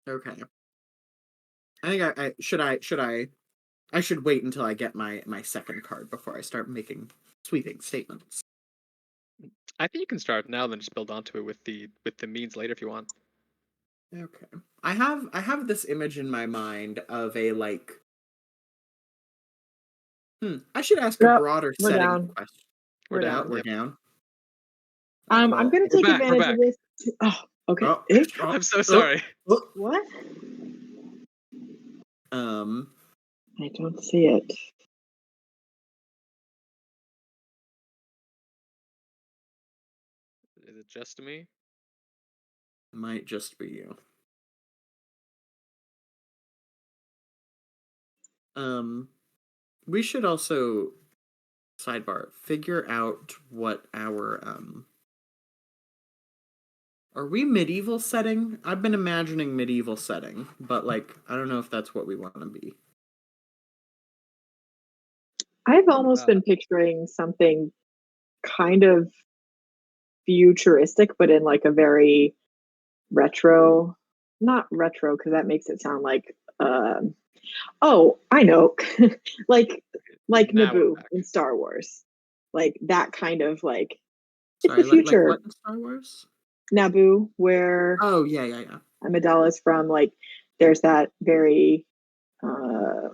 Okay. I think I should wait until I get my second card before I start making sweeping statements. I think you can start now, then just build onto it with the means later if you want. Okay. I have this image in my mind of a like I should ask a Yep, broader we're setting down. question. We're We're down. Oh, down. we're Yep. down. All right, I'm well, gonna We're take back. We're advantage of back. this. Oh, okay. oh, Eh? oh, I'm so oh, sorry. oh. What? Um I don't see it. Is it just me? might just be you. Um we should also sidebar figure out what our are we medieval setting? I've been imagining medieval setting, but like I don't know if that's what we want to be. I've almost Uh, been picturing something kind of futuristic, but in like a very retro, not retro, because that makes it sound like, oh, I know, like like now we're Naboo back. in Star Wars, like that kind of like it's the Sorry, like future. what in Star Wars? Naboo, where Oh yeah, yeah, yeah. Amidala's from, like there's that very uh,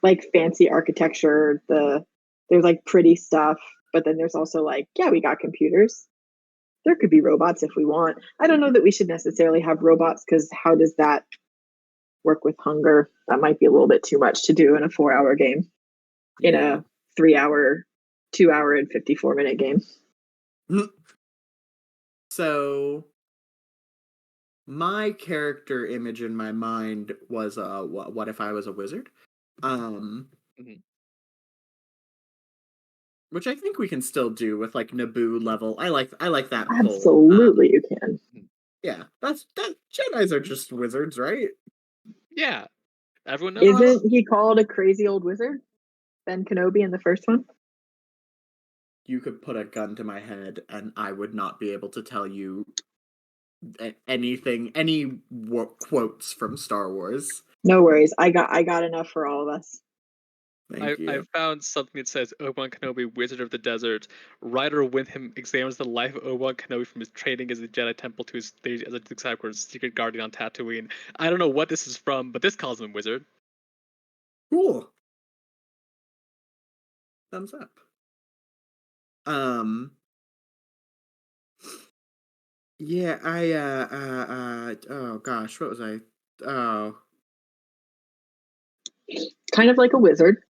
like fancy architecture. There's like pretty stuff, but then there's also like, yeah, we got computers. There could be robots if we want. I don't know that we should necessarily have robots because how does that work with hunger? That might be a little bit too much to do in a 4 hour game, in Yeah. a 3 hour, 2 hour and 54 minute game. So my character image in my mind was what if I was a wizard? Um Mhm. which I think we can still do with like Naboo level. I like that pull. Absolutely, you can. Mhm. Yeah. That Jedi's are just wizards, right? Yeah, everyone knows this. Isn't he called a crazy old wizard? Ben Kenobi in the first one? You could put a gun to my head and I would not be able to tell you anything, any quotes from Star Wars. No worries. I got enough for all of us. Thank I you. found something that says Obi-Wan Kenobi, Wizard of the Desert. Writer Wyndham examines the life of Obi-Wan Kenobi from his training as a Jedi Temple to his stage as a Luke Skywalker's secret guardian on Tatooine. I don't know what this is from, but this calls him Wizard. Cool. Thumbs up. Um. Yeah, oh gosh, what was I? Oh, Kind of like a wizard,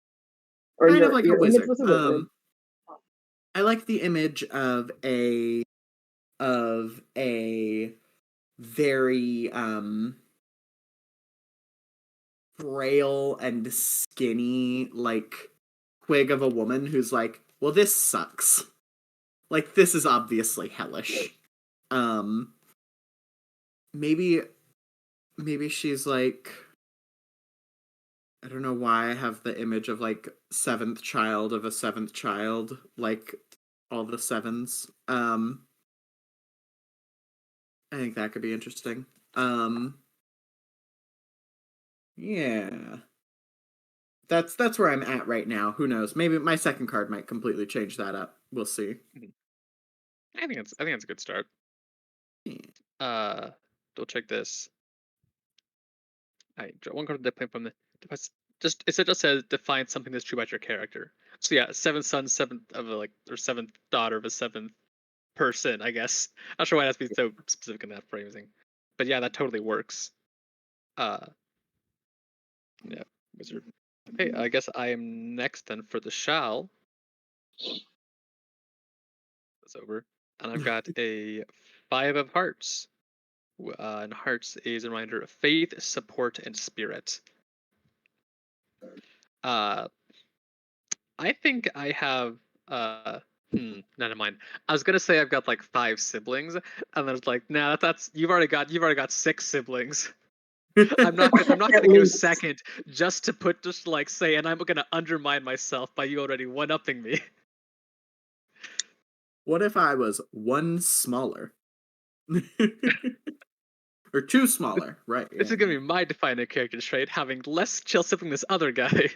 or kind of your like a your image wizard. was a wizard. I like the image of a very frail and skinny like twig of a woman who's like, well, this sucks. Like this is obviously hellish. Um, maybe maybe she's like I don't know why I have the image of like seventh child of a seventh child, like all the sevens. I think that could be interesting. Um, yeah. That's where I'm at right now. Who knows? Maybe my second card might completely change that up. We'll see. Mhm. I think it's a good start. Yeah. Uh, don't check this. I draw one card of the plane from the device. it just says define something that's true about your character. So yeah, seventh son, seventh daughter of a seventh person, I guess. Not sure why it has to be so specific in that phrasing. But yeah, that totally works. Uh yeah, wizard. Okay, I guess I am next then for the shall. That's over. And I've got a 5 of hearts. And hearts is a reminder of faith, support, and spirit. Uh I think I have never mind. I was gonna say I've got like 5 siblings, and then it's like, nah, that's you've already got 6 siblings. I'm not At gonna go least. second just to like say, and I'm gonna undermine myself by you already one-upping me. What if I was one smaller? Or two smaller, right? This Yeah, is gonna yeah. be my defining character trait, having less chill sibling than this other guy.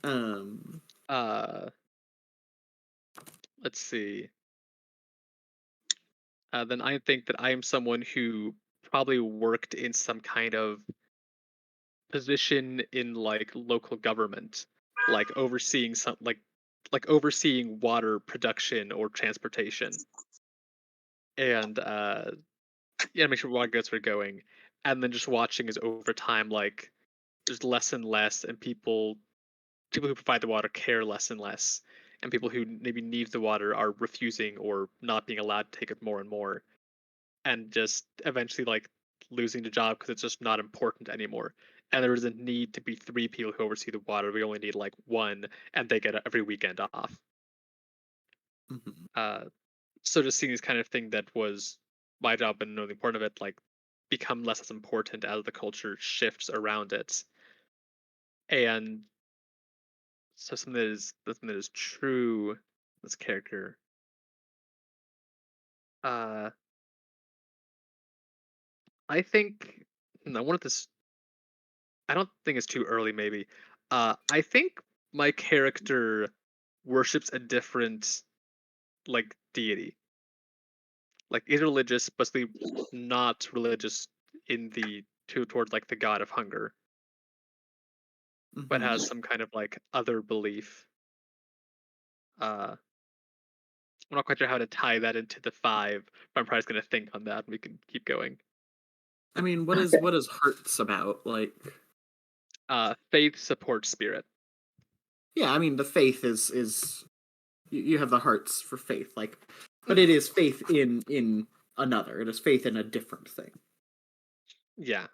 Um, Uh, let's see. Then I think that I am someone who probably worked in some kind of position in like local government, like overseeing like overseeing water production or transportation, and yeah, make sure water gets where going, and then just watching as over time like there's less and less, and people who provide the water care less and less, and people who maybe need the water are refusing or not being allowed to take it more and more, and just eventually like losing the job because it's just not important anymore. And there is a need to be 3 people who oversee the water. We only need like one, and they get every weekend off. mhm. Uh, so just seeing this kind of thing that was my job and knowing the importance of it, like become less as important as the culture shifts around it. And so something that is true. This character. Uh, I think I wanted this. I don't think it's too early, maybe. I think my character worships a different like deity. Like is religious, but not religious in the towards like the god of hunger, but Mhm. has some kind of like other belief. I'm not quite sure how to tie that into the 5, but I'm probably just gonna think on that and we can keep going. I mean, Okay. what is Hearts about? Like, Faith, support, spirit. yeah, I mean, the faith is you have the hearts for faith, like, but it is faith in another. It is faith in a different thing. Yeah,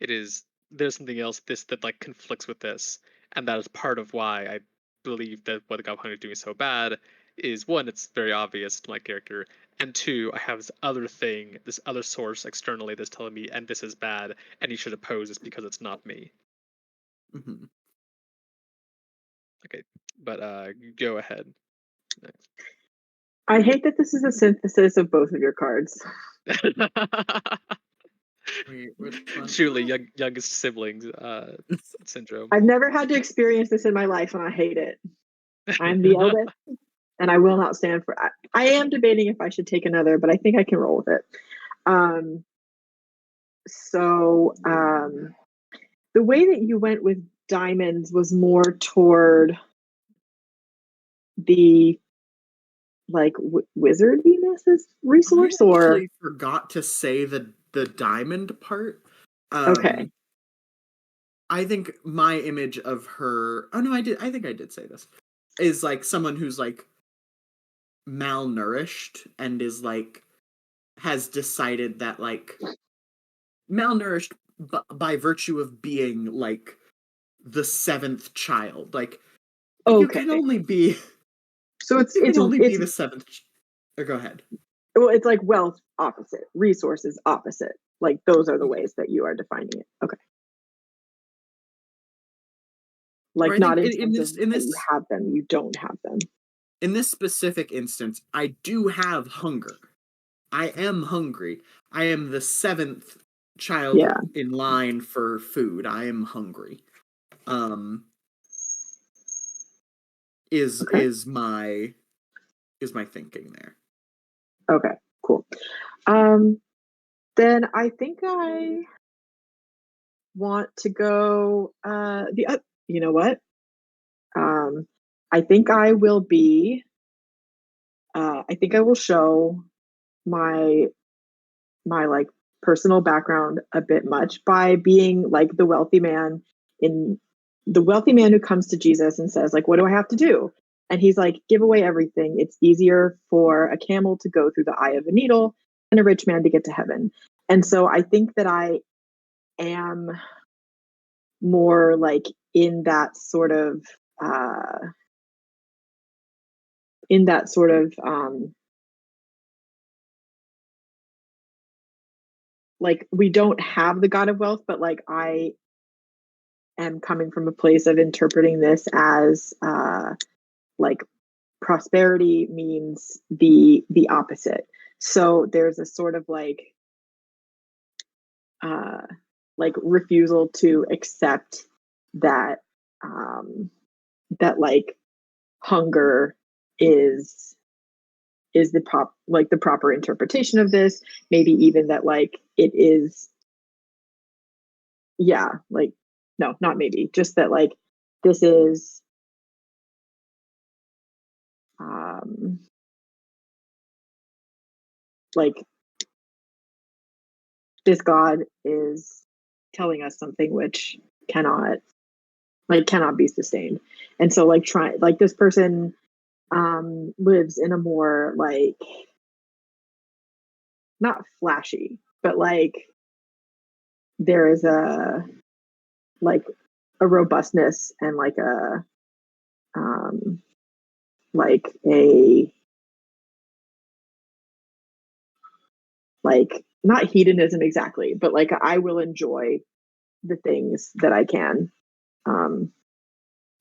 it is. There's something else that like conflicts with this, and that is part of why I believe that what the god of hunger is doing so bad is, one, it's very obvious to my character, and two, I have this other thing, this other source externally that's telling me, and this is bad, and you should oppose this because it's not me. Hmm. Okay, but go ahead. I hate that this is a synthesis of both of your cards. Wait, which one? Surely, youngest siblings syndrome. I've never had to experience this in my life, and I hate it. I'm the eldest, and I will not stand for. I am debating if I should take another, but I think I can roll with it. Um, so the way that you went with diamonds was more toward the like wizardiness I resource, or actually forgot to say the diamond part. okay, Um, I think my image of her. Oh no, I did. I think I did say this. Is like someone who's like malnourished and is like has decided that like malnourished by virtue of being like the seventh child. Like you can okay. only be So it's you can it's only be it's the seventh. Or go ahead. well, it's like wealth opposite, resources opposite. Like those are the ways that you are defining it. Okay. Or Like I think not in terms of in that you this have them, you don't have them. in this specific instance, I do have hunger. I am hungry. I am the seventh child Yeah. in line for food. I am hungry. Um, is Okay. is my is my thinking there? Okay. Cool. Um, Then I think I want to go you know what? I think I will be I think I will show my like personal background a bit much by being like in the wealthy man who comes to Jesus and says like, what do I have to do? And he's like, give away everything. It's easier for a camel to go through the eye of a needle than a rich man to get to heaven. And so I think that I am more like in that sort of uh in that sort of like we don't have the god of wealth, but like I am coming from a place of interpreting this as like prosperity means the opposite. So there's a sort of uh like refusal to accept that that like hunger is the proper interpretation of this, maybe even that like it is, yeah, like no, not maybe, just that like this is um like this god is telling us something which cannot cannot be sustained. And so like try like this person lives in a more like not flashy, but like there is like a robustness and um like a like not hedonism exactly, but like I will enjoy the things that I can, um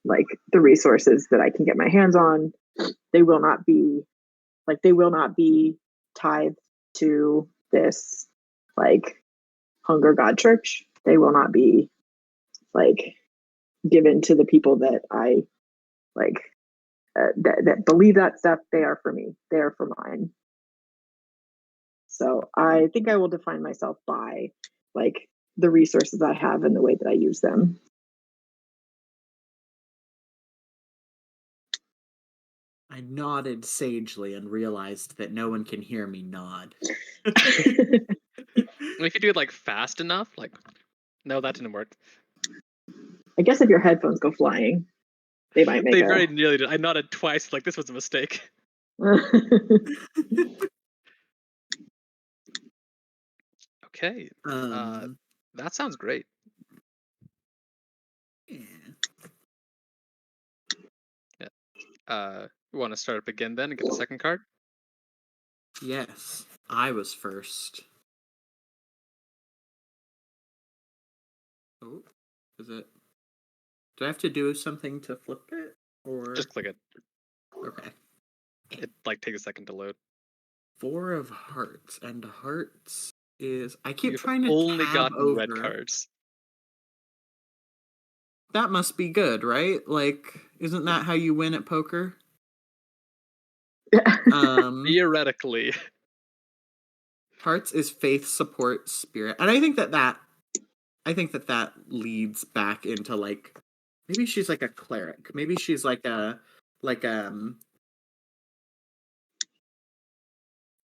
like the resources that I can get my hands on. They will not be they will not be tied to this like hunger god church. They will not be like given to the people that I like that believe that stuff. They are for me. They are for mine. So I think I will define myself by like the resources I have and the way that I use them. I nodded sagely and realized that no one can hear me nod. If you do it like fast enough, like no, that didn't work. I guess if your headphones go flying, they might make They a. very nearly did. I nodded twice, like this was a mistake. Okay, um, that sounds great. yeah. Yeah. You want to start up again then and get the second card? Yes, I was first. Oh, is it? Do I have to do something to flip it, or Just click it. okay? It like takes a second to load. 4 of hearts, and hearts is I keep You've trying to only tab gotten red over. cards. That must be good, right? Like, isn't that how you win at poker? Theoretically. Hearts is faith, support, spirit, and I think that leads back into like maybe she's like a cleric. Maybe she's like a like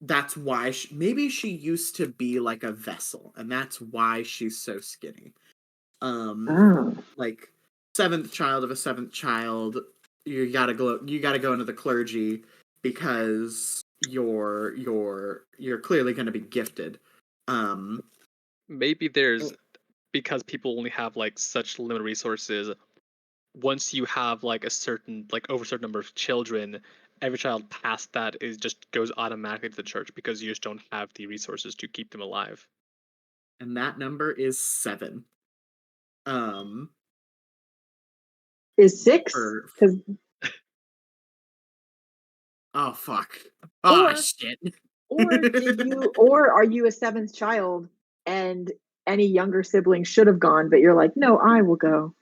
that's why maybe she used to be like a vessel, and that's why she's so skinny. Oh. Like seventh child of a seventh child, you gotta go into the clergy because you're clearly going to be gifted. Maybe there's because people only have like such limited resources. Once you have like a certain like over a certain number of children, every child past that is just goes automatically to the church because you just don't have the resources to keep them alive. And that number is 7. Um Is 6? for Because oh fuck. Ah or shit. or are you a seventh child and any younger sibling should have gone, but you're like, no, I will go.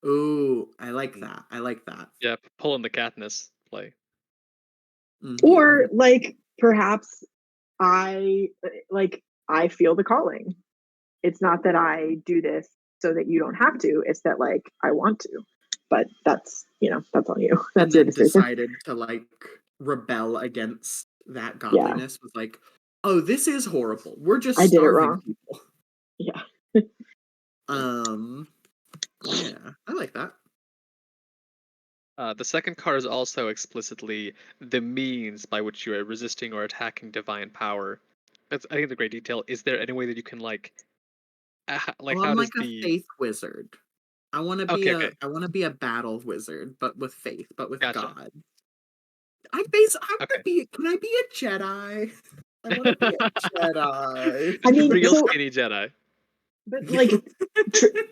Ooh, I like that. I like that. Yeah, pulling the Katniss play. Or Mm-hmm. like perhaps I I feel the calling. It's not that I do this so that you don't have to. It's that like I want to. But that's that's on you. And That's your then decision. decided to like rebel against that Yeah, godliness, was like, oh, this is horrible. We're just I did it starving wrong. people. Yeah. Um, yeah, I like that. The second card is also explicitly the means by which you are resisting or attacking divine power. That's, I think, the great detail. Is there any way that you can like Oh, how I'm does like a the faith wizard. okay, okay, I want to be a battle wizard, but with faith, but with gotcha. God. I want to Okay. be. Can I be a Jedi? I want to be a Jedi. I Just a mean, real so skinny Jedi. but like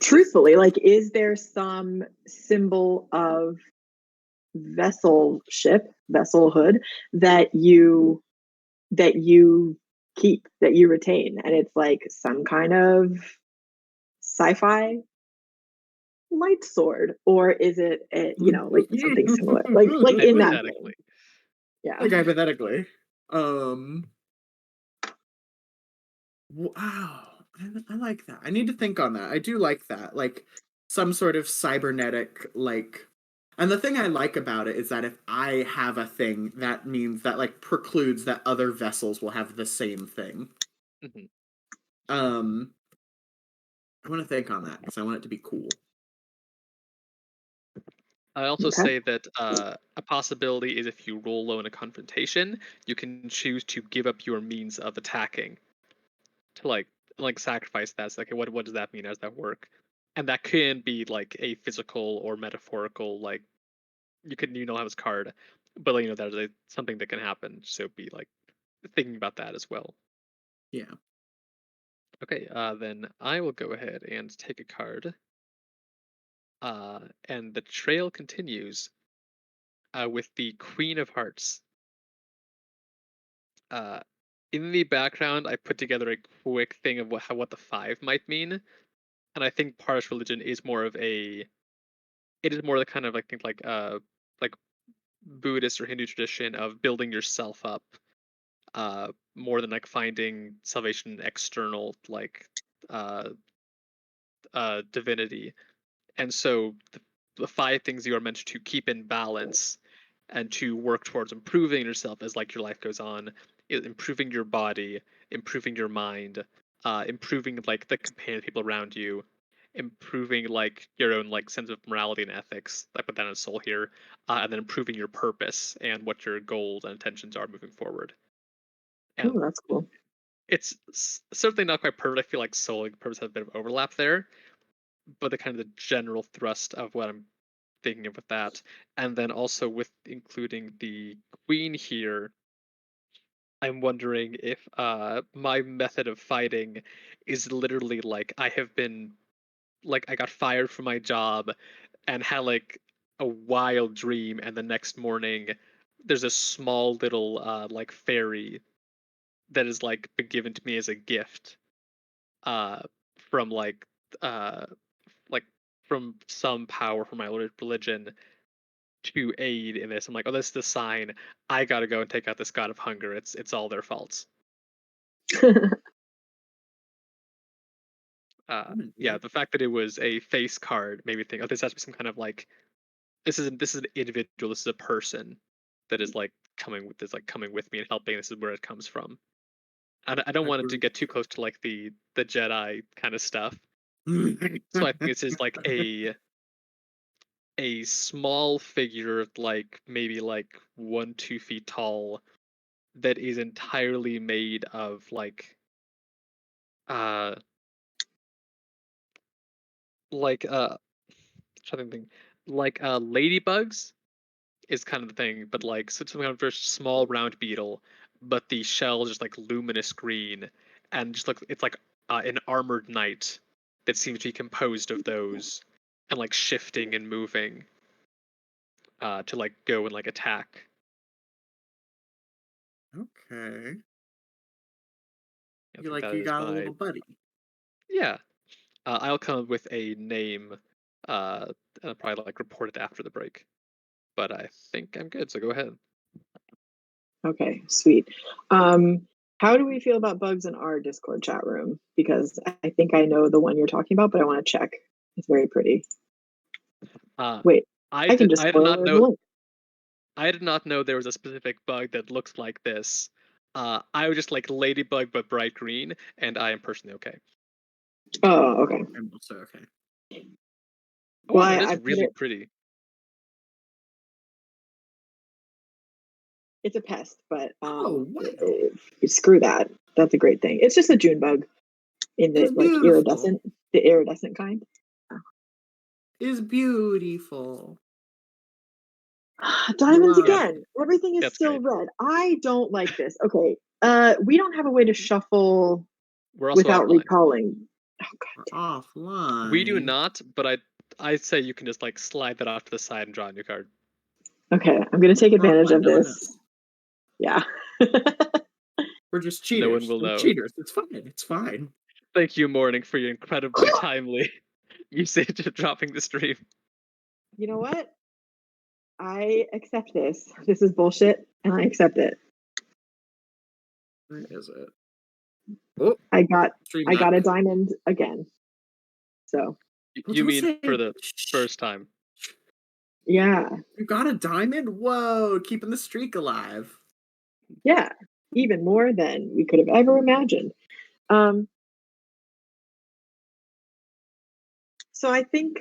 truthfully, like is there some symbol of vesselhood that you keep, that you retain, and it's like some kind of sci-fi light sword, or is it like something similar, like in that vein? Hypothetically. Yeah. Like hypothetically. Um. Wow. I like that. I need to think on that. I do like that. Like some sort of cybernetic, like. And the thing I like about it is that if I have a thing, that means that like precludes that other vessels will have the same thing. Mhm. Um, I want to think on that because I want it to be cool. I also Okay. say that a possibility is if you roll low in a confrontation, you can choose to give up your means of attacking to like sacrifice that. So, like, what does that mean? How does that work? And that can be like a physical or metaphorical. Like you know have his card, but like, that is something that can happen. So be like thinking about that as well. Yeah. Okay, then I will go ahead and take a card. And the trail continues with the Queen of Hearts. Uh, in the background, I put together a quick thing of what the five might mean, and I think Parish religion is more of a it is more the kind of like think like Buddhist or Hindu tradition of building yourself up, more than like finding salvation in external uh divinity. And so the five things you are meant to keep in balance and to work towards improving yourself as like your life goes on, improving your body, improving your mind, improving like the companion people around you, improving like your own like sense of morality and ethics. I put that in soul here, and then improving your purpose and what your goals and intentions are moving forward. Oh, And that's cool. it's certainly not quite perfect. I feel like soul and purpose have a bit of overlap there, but the kind of the general thrust of what I'm thinking of with that, and then also with including the queen here, I'm wondering if my method of fighting is literally like I have been like I got fired from my job and had like a wild dream, and the next morning there's a small little like fairy that is like been given to me as a gift uh from uh like from some power from my religion to aid in this. I'm like, oh, this is the sign. I gotta go and take out this god of hunger. It's all their faults. I'm into Yeah, it. the fact that it was a face card made me think, oh, this has to be some kind of like this is an individual. This is a person that is like coming with me and helping. This is where it comes from. I don't want it to Agreed. get too close to like the Jedi kind of stuff. So I think this is like a small figure, like maybe like 1 2 feet tall, that is entirely made of uh like trying to think like ladybugs is kind of the thing, but like so it's some kind of very small round beetle, but the shell is just like luminous green, and just like it's like an armored knight that seems to be composed of those, and like shifting and moving to like go and like attack. Okay. I You think like that you is got a my little buddy. yeah. I'll come up with a name, and I'll probably like report it after the break. But I think I'm good, so go ahead. Okay, sweet. Um, How do we feel about bugs in our Discord chat room? Because I think I know the one you're talking about, but I want to check. It's very pretty. Uh, Wait, I I can did. just I did not spoiler the know. link. I did not know there was a specific bug that looks like this. I was just like ladybug but bright green, and I am personally okay. Oh, okay. I'm also okay. Oh, Well, wow, that I is put really it. pretty. It's a pest, but Oh, wow. screw that. That's a great thing. It's just a June bug in the It's beautiful. the iridescent kind. It's beautiful. Diamonds Love again. Everything is That's still great. red. I don't like this. Okay. We don't have a way to shuffle We're also without offline. recalling. Oh We're god. offline. We do not, but I say you can just like slide that off to the side and draw a new card. Okay, I'm gonna take We're advantage offline. of No one this. knows. Yeah. We're just No one cheaters. will We're know. cheaters. It's fine. It's fine. Thank you, Morning, for your incredibly timely usage of dropping the stream. You know what? I accept this. This is bullshit, and I accept it. Where is it? Oh, I got stream I got a back. diamond again. So Well, You don't mean say for the shh. first time? yeah. You got a diamond? Whoa, keeping the streak alive. Yeah. Even more than we could have ever imagined. Um so I think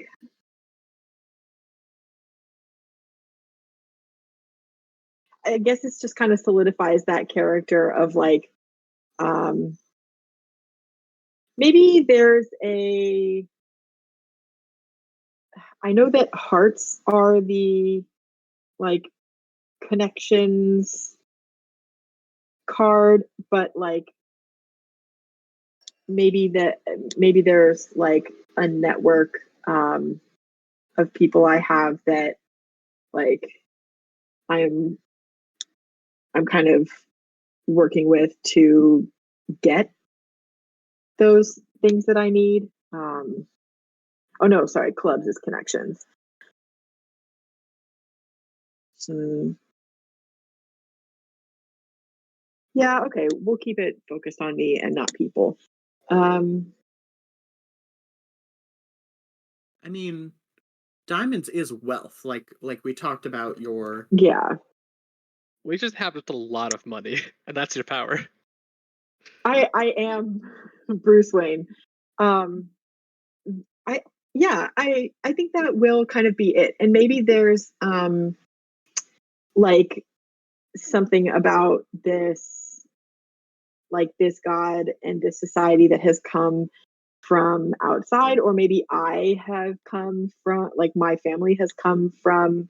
I guess this just kind of solidifies that character of like um maybe there's a I know that hearts are the like connections card, but like maybe there's like a network um of people I have that like I'm I'm kind of working with to get those things that I need. Oh no, sorry, clubs is connections. Mm, yeah, okay, we'll keep it focused on me and not people. Um, I mean, diamonds is wealth. Like we talked about your. yeah, We just have just a lot of money, and that's your power. I am Bruce Wayne. Um, I yeah, I think that will kind of be it, and maybe there's like something about this like this god and this society that has come from outside, or maybe I have come from like my family has come from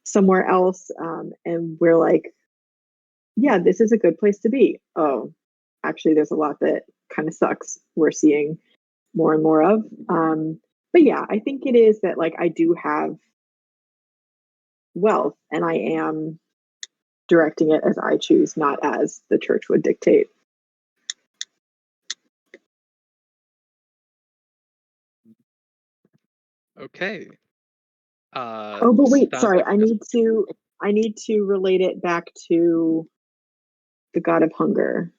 somewhere else, and we're like, yeah, this is a good place to be. Oh, actually there's a lot that kind of sucks we're seeing more and more of. But yeah, I think it is that like I do have wealth and I am directing it as I choose, not as the church would dictate. Okay. Oh, but wait, Sounds sorry. like yes. I need to relate it back to the god of hunger.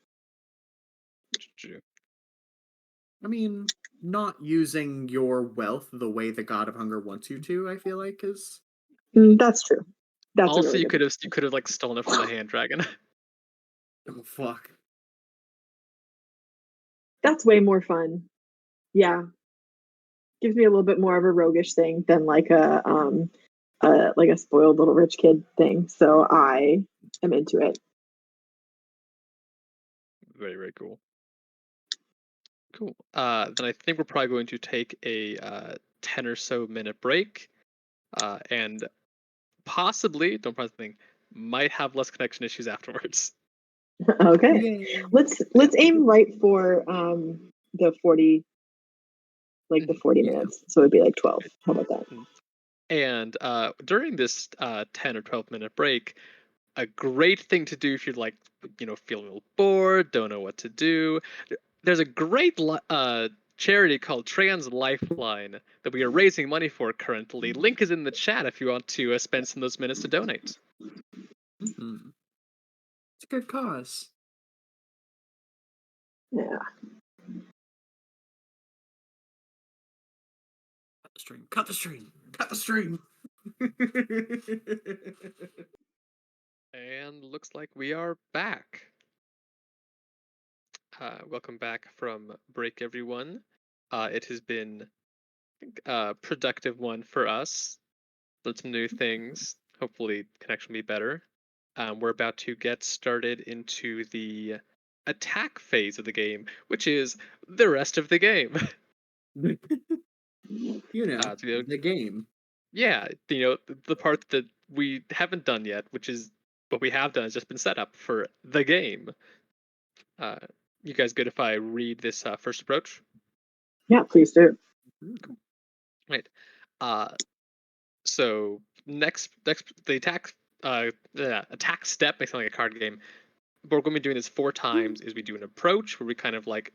I mean, not using your wealth the way the god of hunger wants you to, I feel like is. That's true. That's a Also, really you good could one. have like stolen it from the hand dragon. Oh fuck. That's way more fun. Yeah, gives me a little bit more of a roguish thing than like a spoiled little rich kid thing. So I am into it. Very, very cool. Cool. Then I think we're probably going to take a 10 or so minute break, and possibly, don't probably think, might have less connection issues afterwards. Okay, Yay. let's aim right for the 40 like the Mhm. 40 Yeah. minutes. So it'd be like 12. How about that? And during this 10 or 12-minute break, a great thing to do if you're like, feel a little bored, don't know what to do. There's a great charity called Trans Lifeline that we are raising money for currently. Link is in the chat if you want to spend some of those minutes to donate. Mm-hmm. It's a good cause. Yeah. Cut the string. Cut the string. Cut the string. And looks like we are back. Welcome back from break, everyone. It has been, I think, a productive one for us. Learned some new things. Hopefully, connection will be better. We're about to get started into the attack phase of the game, which is the rest of the game. You know, So, you know, the game. yeah, the part that we haven't done yet, which is what we have done, has just been set up for the game. Uh, you guys good if I read this first approach? Yeah, please do. Mhm. Right. Uh, so next the attack step makes it like a card game. But we're going to be doing this 4 times. Is we do an approach where we kind of like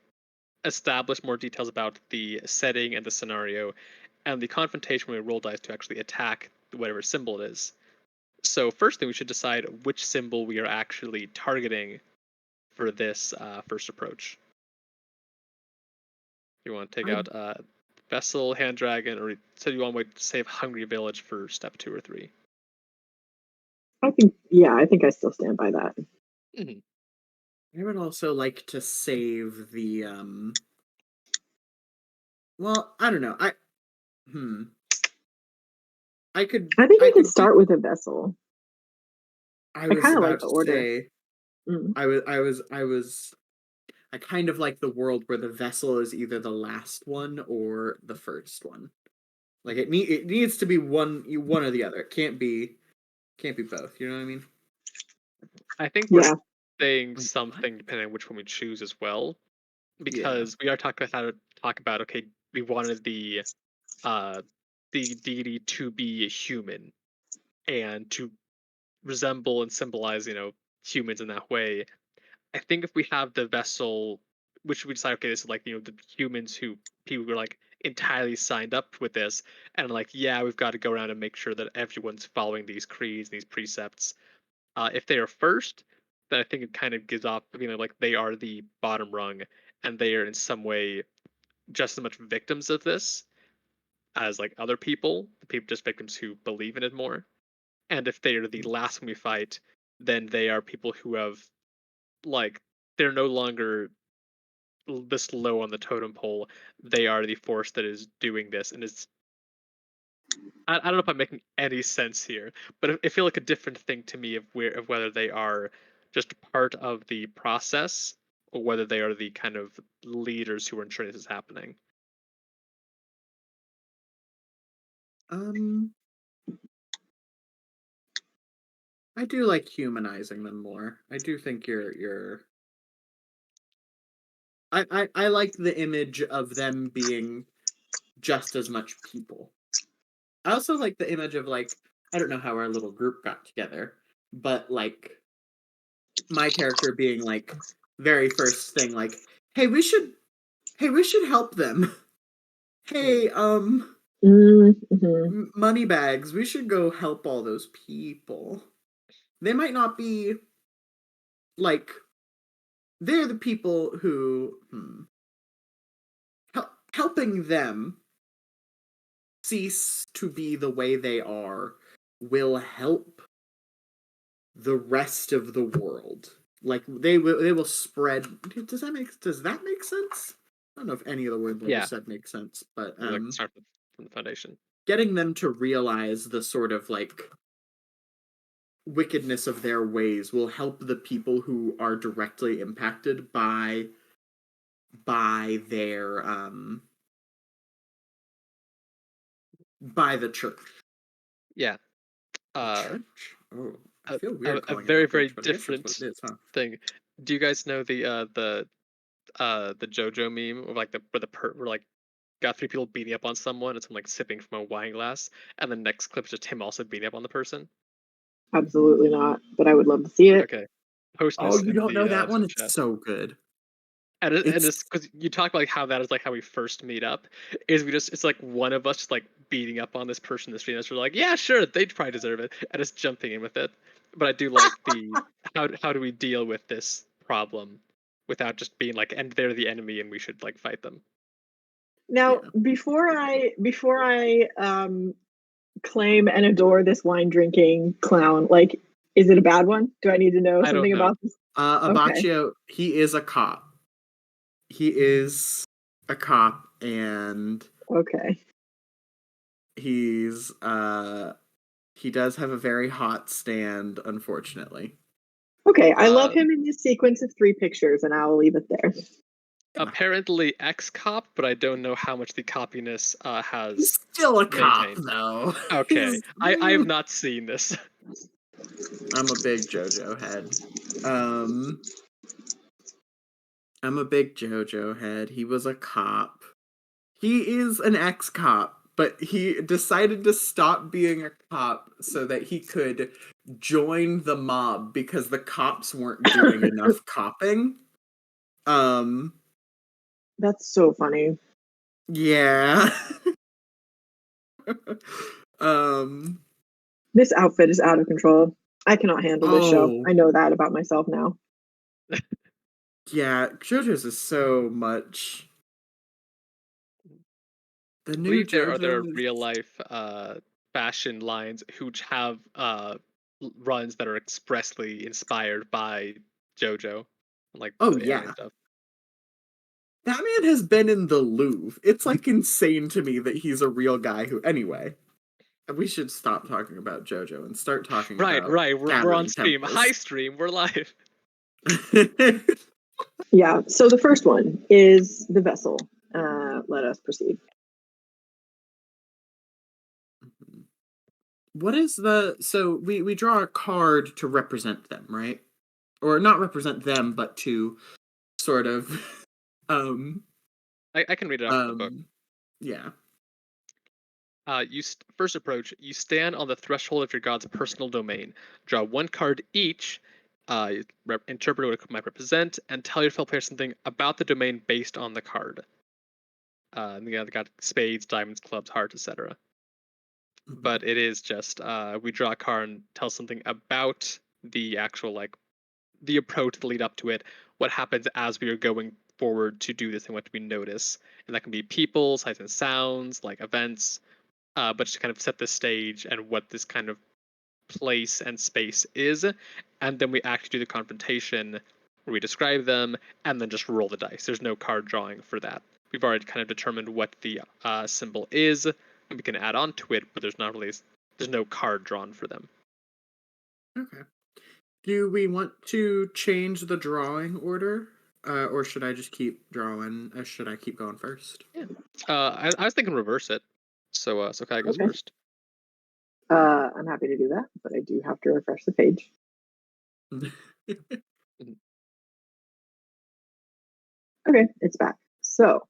establish more details about the setting and the scenario, and the confrontation where we roll dice to actually attack whatever symbol it is. So first thing we should decide which symbol we are actually targeting for this first approach. You want to take I out Vessel, Hand Dragon, or so you want to save Hungry Village for step 2 or 3? I think I still stand by that. Mm-hmm. I would also like to save the well, I don't know. Hmm. I could I think I we could could do start with a vessel. I I was kind of like about the to order. say Mm. I kind of like the world where the vessel is either the last one or the first one. Like it needs to be one or the other. It can't be both. You know what I mean? I think we're Yeah. saying Wait, what? something depending on which one we choose as well, Yeah. because we are talking about how to talk about, okay, we wanted uh the deity to be a human and to resemble and symbolize, humans in that way. I think if we have the vessel, which we decide, okay, this is like, the humans who people were like entirely signed up with this, and like, yeah, we've got to go around and make sure that everyone's following these creeds, these precepts. If they are first, then I think it kind of gives off, like they are the bottom rung, and they are in some way just as much victims of this as like other people, the people just victims who believe in it more. And if they are the last one we fight, then they are people who have like they're no longer this low on the totem pole. They are the force that is doing this, and it's I don't know if I'm making any sense here, but it feel like a different thing to me of whether they are just part of the process or whether they are the kind of leaders who are ensuring this is happening. Um, I do like humanizing them more. I do think you're. I like the image of them being just as much people. I also like the image of like I don't know how our little group got together, but like my character being like very first thing like, hey, we should help them. Hey, Mm-hmm. money bags, we should go help all those people. They might not be like they're the people who helping them cease to be the way they are will help the rest of the world. Like they will spread. Does that make sense? I don't know if any of the words I Yeah, just said make sense, but like start from the foundation. getting them to realize the sort of like wickedness of their ways will help the people who are directly impacted by their by the church. Yeah. The Uh, church? Oh, I a, feel a, weird a calling it very the very church, but I guess that's what different it is, huh? thing. Do you guys know the JoJo meme of like where like got 3 people beating up on someone and someone like sipping from a wine glass, and the next clip is just him also beating up on the person? Absolutely not. But I would love to see it. Okay, post Oh, this you in don't know the that one? It's chat. so good. And It's it's because you talk about like how that is like how we first meet up. Is we just it's like one of us just like beating up on this person in the street, and we're like, yeah, sure, they probably deserve it, and just jumping in with it. But I do like the how do we deal with this problem without just being like, and they're the enemy and we should like fight them. Now, Yeah. before I claim and adore this wine drinking clown, like, is it a bad one? Do I need to know I don't something know. about this? Okay. Abaccio, he is a cop. He is a cop, and Okay. he's he does have a very hot stand, unfortunately. Okay. I love Uh, him in this sequence of 3 pictures, and I'll leave it there. Apparently ex-cop, but I don't know how much the copiness He's has still a cop, maintained. though. Okay, He's, I have not seen this. I'm a big JoJo head. Um, I'm a big JoJo head. He was a cop. He is an ex-cop, but he decided to stop being a cop so that he could join the mob because the cops weren't doing enough copping. Um, That's so funny. yeah. um, This outfit is out of control. I cannot handle this show. oh, I know that about myself now. yeah, JoJo's is so much. The I new believe there are JoJo is... real life fashion lines which have runs that are expressly inspired by JoJo, like Oh, the anime yeah. stuff. That man has been in the Louvre. It's like insane to me that he's a real guy who... Anyway, we should stop talking about JoJo and start talking Right, about right. We're on gathering stream. Hi temples. stream. We're live. Yeah. So the first one is the vessel. Let us proceed. What is the... So we draw a card to represent them, right? Or not represent them, but to sort of I can read it off the book. yeah. First approach. You stand on the threshold of your god's personal domain. Draw one card each. Interpret what it might represent, and tell your fellow player something about the domain based on the card. And they got spades, diamonds, clubs, hearts, etc. But it is just we draw a card and tell something about the actual like the approach, the lead up to it, what happens as we are going forward to do this and what we notice, and that can be people, sights and sounds, like events, but just to kind of set the stage and what this kind of place and space is, and then we actually do the confrontation where we describe them and then just roll the dice. There's no card drawing for that. We've already kind of determined what the symbol is, and we can add on to it, but there's no card drawn for them. Okay. Do we want to change the drawing order? Or should I just keep drawing? Or should I keep going first? Yeah. I was thinking reverse it. So Kai goes Okay. first. I'm happy to do that, but I do have to refresh the page. Okay, it's back. So,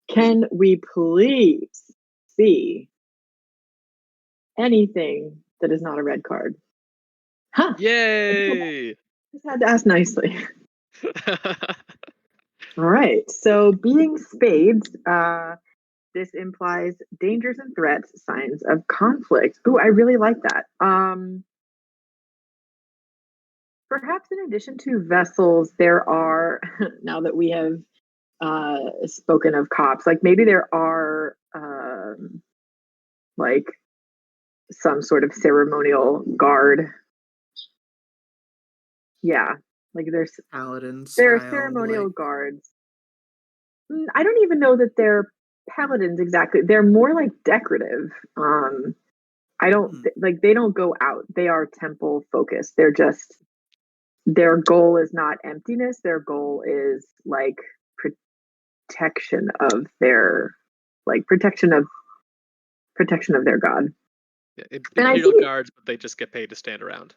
can we please see anything that is not a red card? Huh. Yay! Just had to ask nicely. All right. So, being spades, this implies dangers and threats, signs of conflict. Ooh, I really like that. Perhaps in addition to vessels, there are, now that we have spoken of cops, like maybe there are like some sort of ceremonial guard. Yeah, like Paladin there are style, ceremonial like... guards. I don't even know that they're paladins exactly. They're more like decorative. I don't like they don't go out. They are temple focused. They're just their goal is not emptiness. Their goal is like protection of their like protection of their god. Yeah, And I Imperial see, guards, but they just get paid to stand around.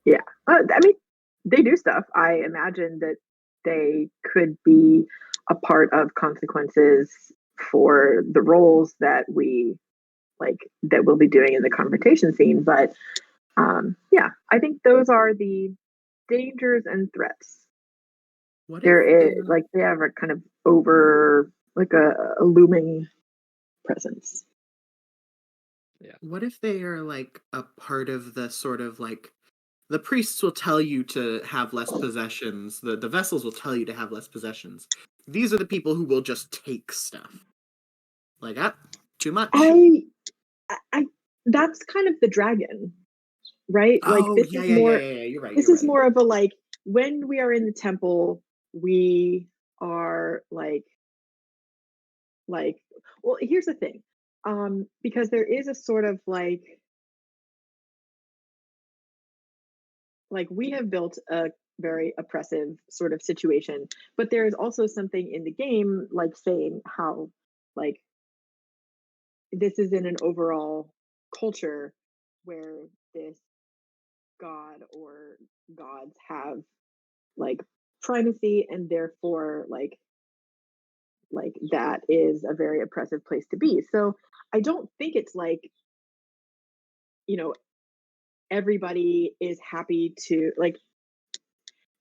yeah. I mean, they do stuff. I imagine that they could be a part of consequences for the roles that we like that we'll be doing in the confrontation scene. But yeah, I think those are the dangers and threats. What if There is they're... like they have a kind of over like a looming presence. Yeah. What if they are like a part of the sort of like the priests will tell you to have less possessions. The vessels will tell you to have less possessions. These are the people who will just take stuff. Like, too much. I that's kind of the dragon, right? Like Oh, this yeah, is yeah, yeah, more yeah, yeah. You're right. this You're is right. more of a like when we are in the temple, we are like well, here's the thing. Because there is a sort of like we have built a very oppressive sort of situation, but there is also something in the game like saying how like this is in an overall culture where this god or gods have like primacy and therefore like that is a very oppressive place to be. So I don't think it's like, you know, everybody is happy to like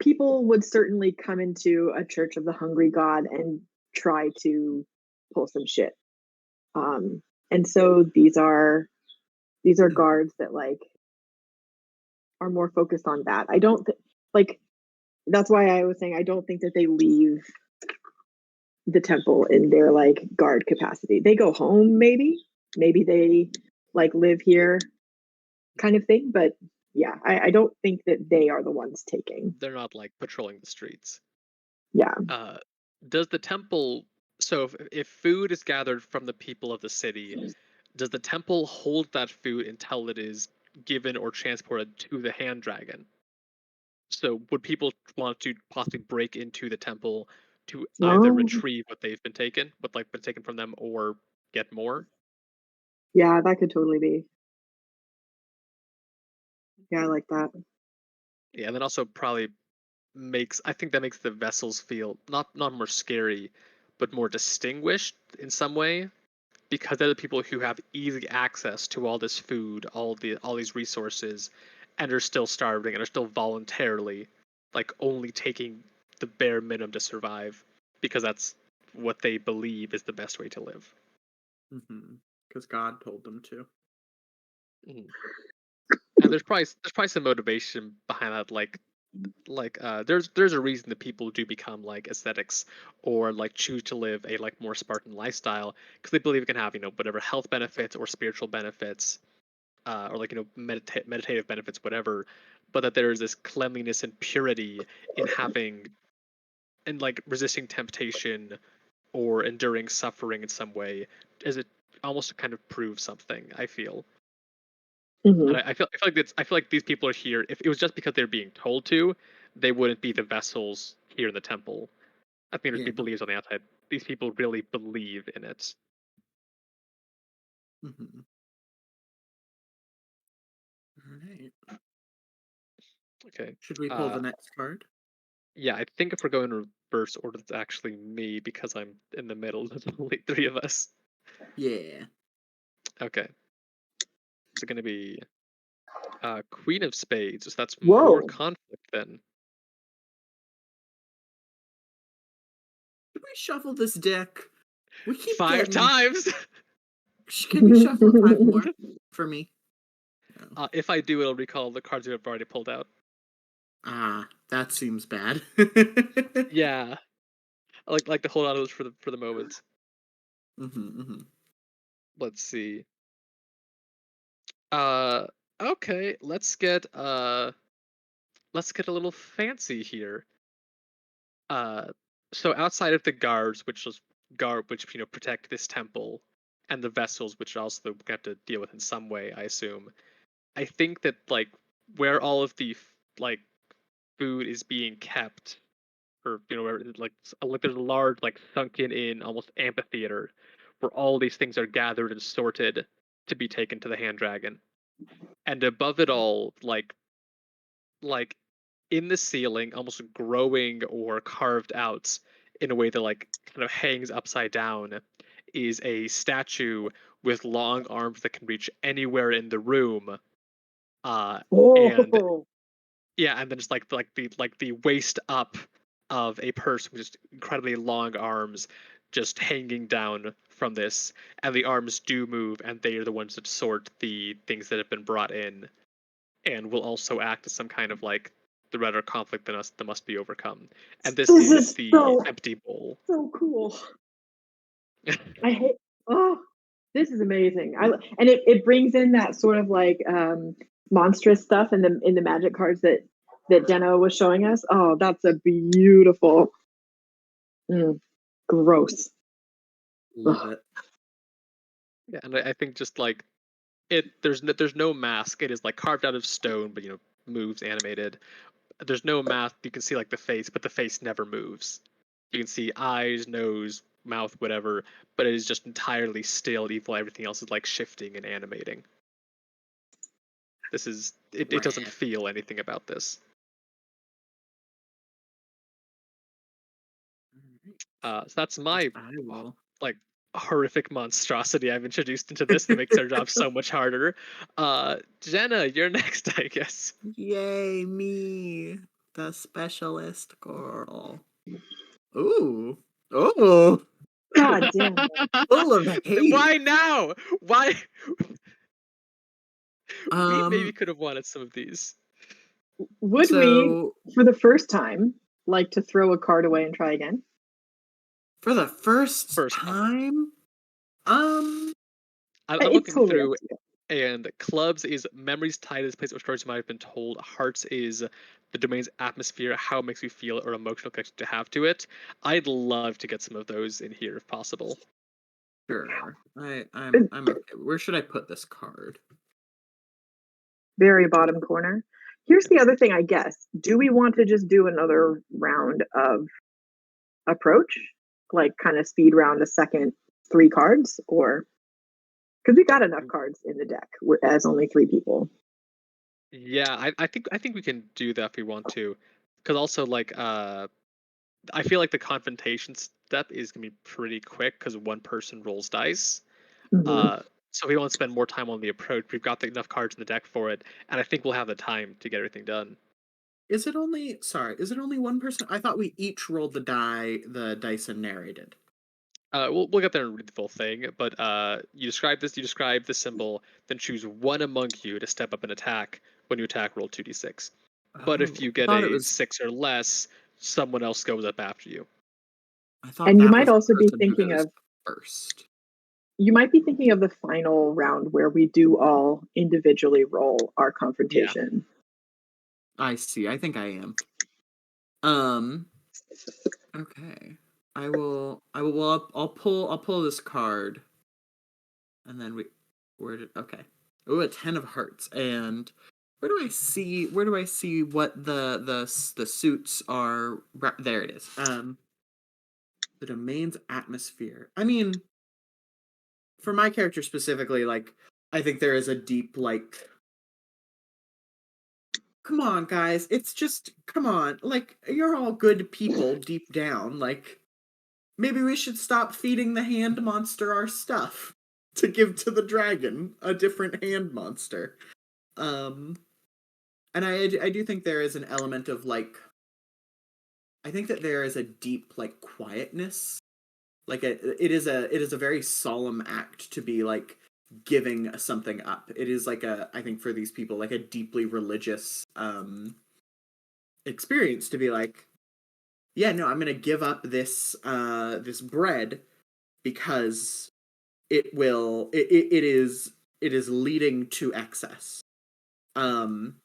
people would certainly come into a church of the hungry god and try to pull some shit. And so these are guards that like are more focused on that. I don't like that's why I was saying I don't think that they leave the temple in their like guard capacity. They go home maybe they like live here kind of thing, but yeah, I don't think that they are the ones taking. They're not like patrolling the streets. Yeah. Uh, does the temple? So if food is gathered from the people of the city, does the temple hold that food until it is given or transported to the hand dragon? So would people want to possibly break into the temple to either Oh, retrieve what like been taken from them, or get more? yeah, that could totally be. Yeah, I like that. Yeah, and then also probably I think that makes the vessels feel not more scary, but more distinguished in some way, because they're the people who have easy access to all this food, all these resources, and are still starving and are still voluntarily like only taking the bare minimum to survive, because that's what they believe is the best way to live. Because God told them to. Mhm. And there's probably some motivation behind that, there's a reason that people do become like ascetics or like choose to live a like more Spartan lifestyle, because they believe it can have whatever health benefits or spiritual benefits, or like meditative benefits, whatever, but that there is this cleanliness and purity in having and like resisting temptation or enduring suffering in some way, as it almost to kind of prove something, I feel. Hmm. And I feel like these people are here. If it was just because they're being told to, they wouldn't be the vessels here in the temple. I think there's Yeah. people leaves on the outside. These people really believe in it. Mm-hmm. All right. Okay. Should we pull the Uh, next card? yeah, I think if we're going in reverse order, it's actually me because I'm in the middle. There's only three of us. Yeah. Okay. It's going to be Queen of Spades. So that's more Whoa. conflict then. Should we shuffle this deck? We keep Five getting. times. Can you shuffle 5 more for me? No. If I do, it'll recall the cards you have already pulled out. That seems bad. Yeah, I like to hold on to those for the moment. Mm-hmm. Let's see. Uh, okay, let's get a little fancy here. Uh, so outside of the guards, which protect this temple, and the vessels, which also we have to deal with in some way, I assume. I think that like where all of the like food is being kept, or where like there's a large like sunken in almost amphitheater where all these things are gathered and sorted to be taken to the hand dragon. And above it all, like in the ceiling, almost growing or carved out in a way that like kind of hangs upside down, is a statue with long arms that can reach anywhere in the room. And Oh. yeah, and then just like the waist up of a person with just incredibly long arms just hanging down from this, and the arms do move, and they are the ones that sort the things that have been brought in. and will also act as some kind of like threat or conflict that must be overcome. And this This is is the so empty bowl. so cool. I hate. Oh, this is amazing. And it brings in that sort of like monstrous stuff in the magic cards that Deno was showing us. Oh, that's a beautiful. Gross. Love Ugh. it. Yeah, and I think just like there's no mask. It is like carved out of stone, but moves animated. There's no mask. You can see like the face, but the face never moves. You can see eyes, nose, mouth, whatever, but it is just entirely still. Even everything else is like shifting and animating. This is it doesn't Rad. feel anything about this. So that's my I will. like horrific monstrosity I've introduced into this that makes our job so much harder. Jenna, you're next, I guess. Yay, me, the specialist girl. Ooh. Oh, God damn. full of hate. Why now? Why? We maybe Um, could have wanted some of these. Would we, so for the first time, like to throw a card away and try again? for the first First time. time, um, I'm It's looking totally up through, to you. and clubs is memories tied to this place where stories might have been told. Hearts is the domain's atmosphere, how it makes me feel, or emotional connection to have to it. I'd love to get some of those in here if possible. sure. I'm okay. Where should I put this card? Very bottom corner. Here's the other thing, I guess. Do we want to just do another round of approach? Like kind of speed round a second 3 cards? Or because we got enough cards in the deck as only 3 people. Yeah, I think we can do that if we want to, because also like I feel like the confrontation step is gonna be pretty quick because one person rolls dice. Mhm. Uh, so we won't spend more time on the approach. We've got enough cards in the deck for it, and I think we'll have the time to get everything done. Is it only is it only one person? I thought we each rolled the dice and narrated. We'll get there and read the full thing, but you describe this. You describe the symbol, then choose one among you to step up and attack. When you attack, roll 2d6. But if Oh, you I get thought it a was 6 or less, someone else goes up after you. I thought And you that might was the also be person who thinking goes of first. the final round where we do all individually roll our Yeah. confrontation. I see. I think I am. Um, okay. Well, I'll pull this card. And then where did okay. Oh, a 10 of hearts. And where do I see what the suits are? There it is. The domain's atmosphere. I mean, for my character specifically, like I think there is a deep like come on guys, it's just come on. Like you're all good people deep down. Like maybe we should stop feeding the hand monster our stuff to give to the dragon a different hand monster. Um and I do think there is an element of like I think that there is a deep like quietness. Like it is a very solemn act to be like giving something up. It is like a I think for these people like a deeply religious experience to be like yeah, no, I'm going to give up this bread because it is leading to excess. Um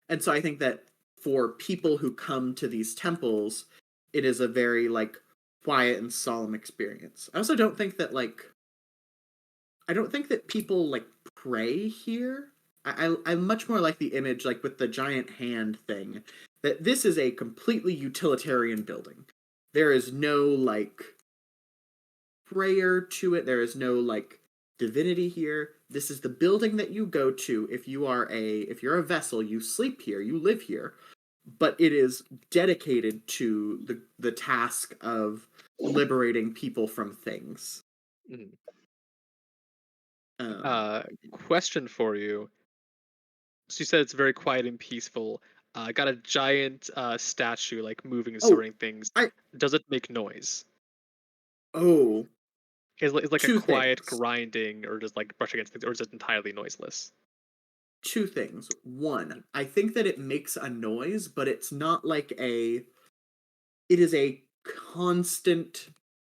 and so I think that for people who come to these temples, it is a very like quiet and solemn experience. I also don't think that like I don't think that people like pray here. I much more like the image like with the giant hand thing that this is a completely utilitarian building. There is no like prayer to it. There is no like divinity here. This is the building that you go to if you're a vessel, you sleep here, you live here. But it is dedicated to the task of liberating people from things. Mhm. Um, Question for you. So you said it's very quiet and peaceful. Got a giant statue like moving and oh, sorting things. I Does it make noise? oh, Is like a two quiet things. grinding or just like brush against things, or is it entirely noiseless? two things. One, I think that it makes a noise, but it's not like it is a constant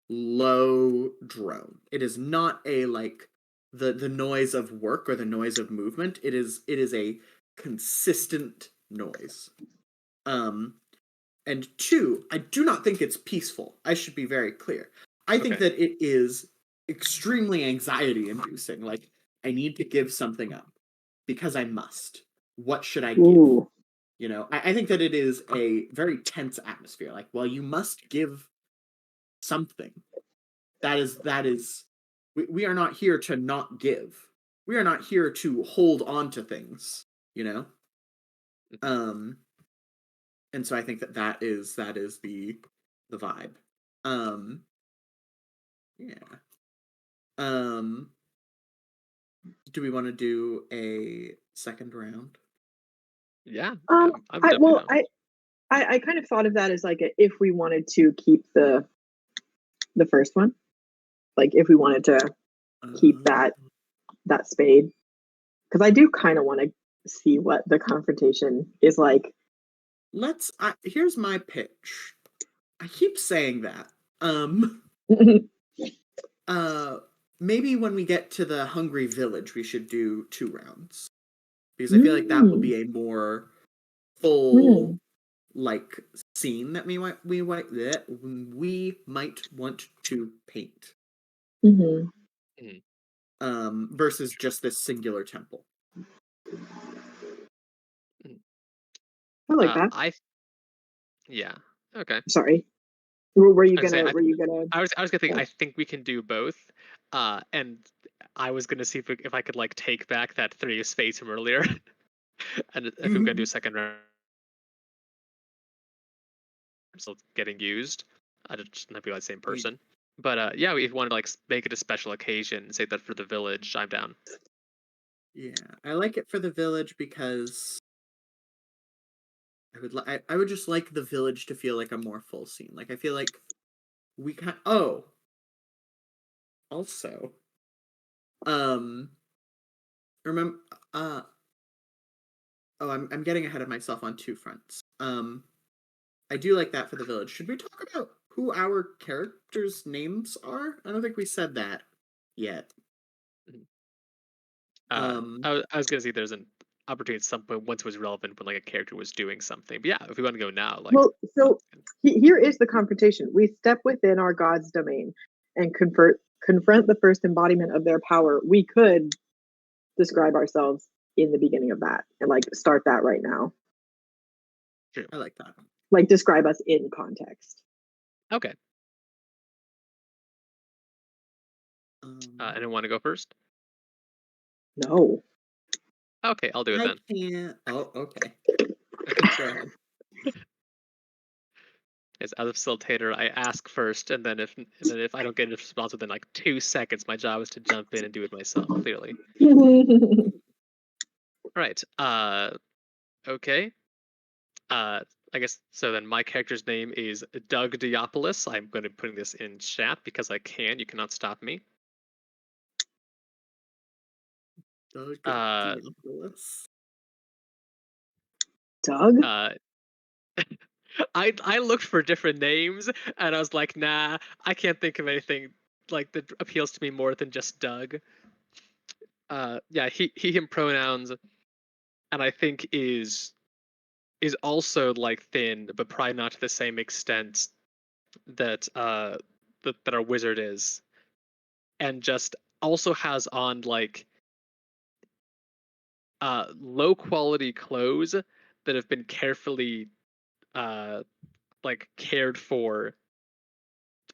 low drone. It is not a like the noise of work or the noise of movement. It is a consistent noise. Um and two, I do not think it's peaceful. I should be very clear. I think Okay. that it is extremely anxiety inducing. Like, I need to give something up because I must. What should I give? Ooh. You know, I think that it is a very tense atmosphere. Like, well, you must give something. That is we are not here to not give. We are not here to hold on to things, you know? Um and so I think that that is the vibe. Um yeah. Um do we want to do a second round? Yeah, Um, I'm I definitely well, down. I kind of thought of that as like if we wanted to keep the first one, like if we wanted to keep Uh, that spade, because I do kind of want to see what the confrontation is like. here's my pitch. I keep saying that. Um uh maybe when we get to the Hungry Village we should do 2 rounds. Because I feel like that will Mm, be a more full mm, like scene that we might want to paint hmm. Mhm. versus just this singular temple. Mhm. I like that. I Yeah. Okay. Sorry. Were you I was gonna gonna? say Were you gonna? I was gonna think Yeah. I think we can do both. And I was gonna see if I could like take back that three of spades from earlier, and if we were gonna do a second round, still getting used. I just not be the same Yeah, person. But yeah, if you wanted to like make it a special occasion, say that for the village, I'm down. yeah. I like it for the village because I would just like the village to feel like a more full scene. Like I feel like we can. Oh, also, um, remember, uh, oh, I'm getting ahead of myself on 2 fronts. I do like that for the village. Should we talk about who our characters' names are? I don't think we said that yet. Mhm. Um, I was gonna say there's an opportunity at some point once it was relevant when like a character was doing something. But yeah, if we want to go now, like Well, that's so good. here is the confrontation. We step within our god's domain and confront the first embodiment of their power. We could describe ourselves in the beginning of that and like start that right now. True. I like that. Like describe us in context. Okay. Um, Anyone want to go first? No. Okay, I'll do it I then. can't. Oh, okay. Go ahead. As a facilitator, I ask first, and then if I don't get a response within like 2 seconds, my job is to jump in and do it myself. Clearly. All right. Okay. Uh, I guess so. Then my character's name is Doug Diopoulos. I'm going to be putting this in chat because I can. You cannot stop me. Doug Uh, Diopoulos. Doug? uh, I looked for different names and I was like, nah, I can't think of anything like that appeals to me more than just Doug. Yeah, he him pronouns, and I think is also like thin, but probably not to the same extent that that our wizard is, and just also has on like low quality clothes that have been carefully uh like cared for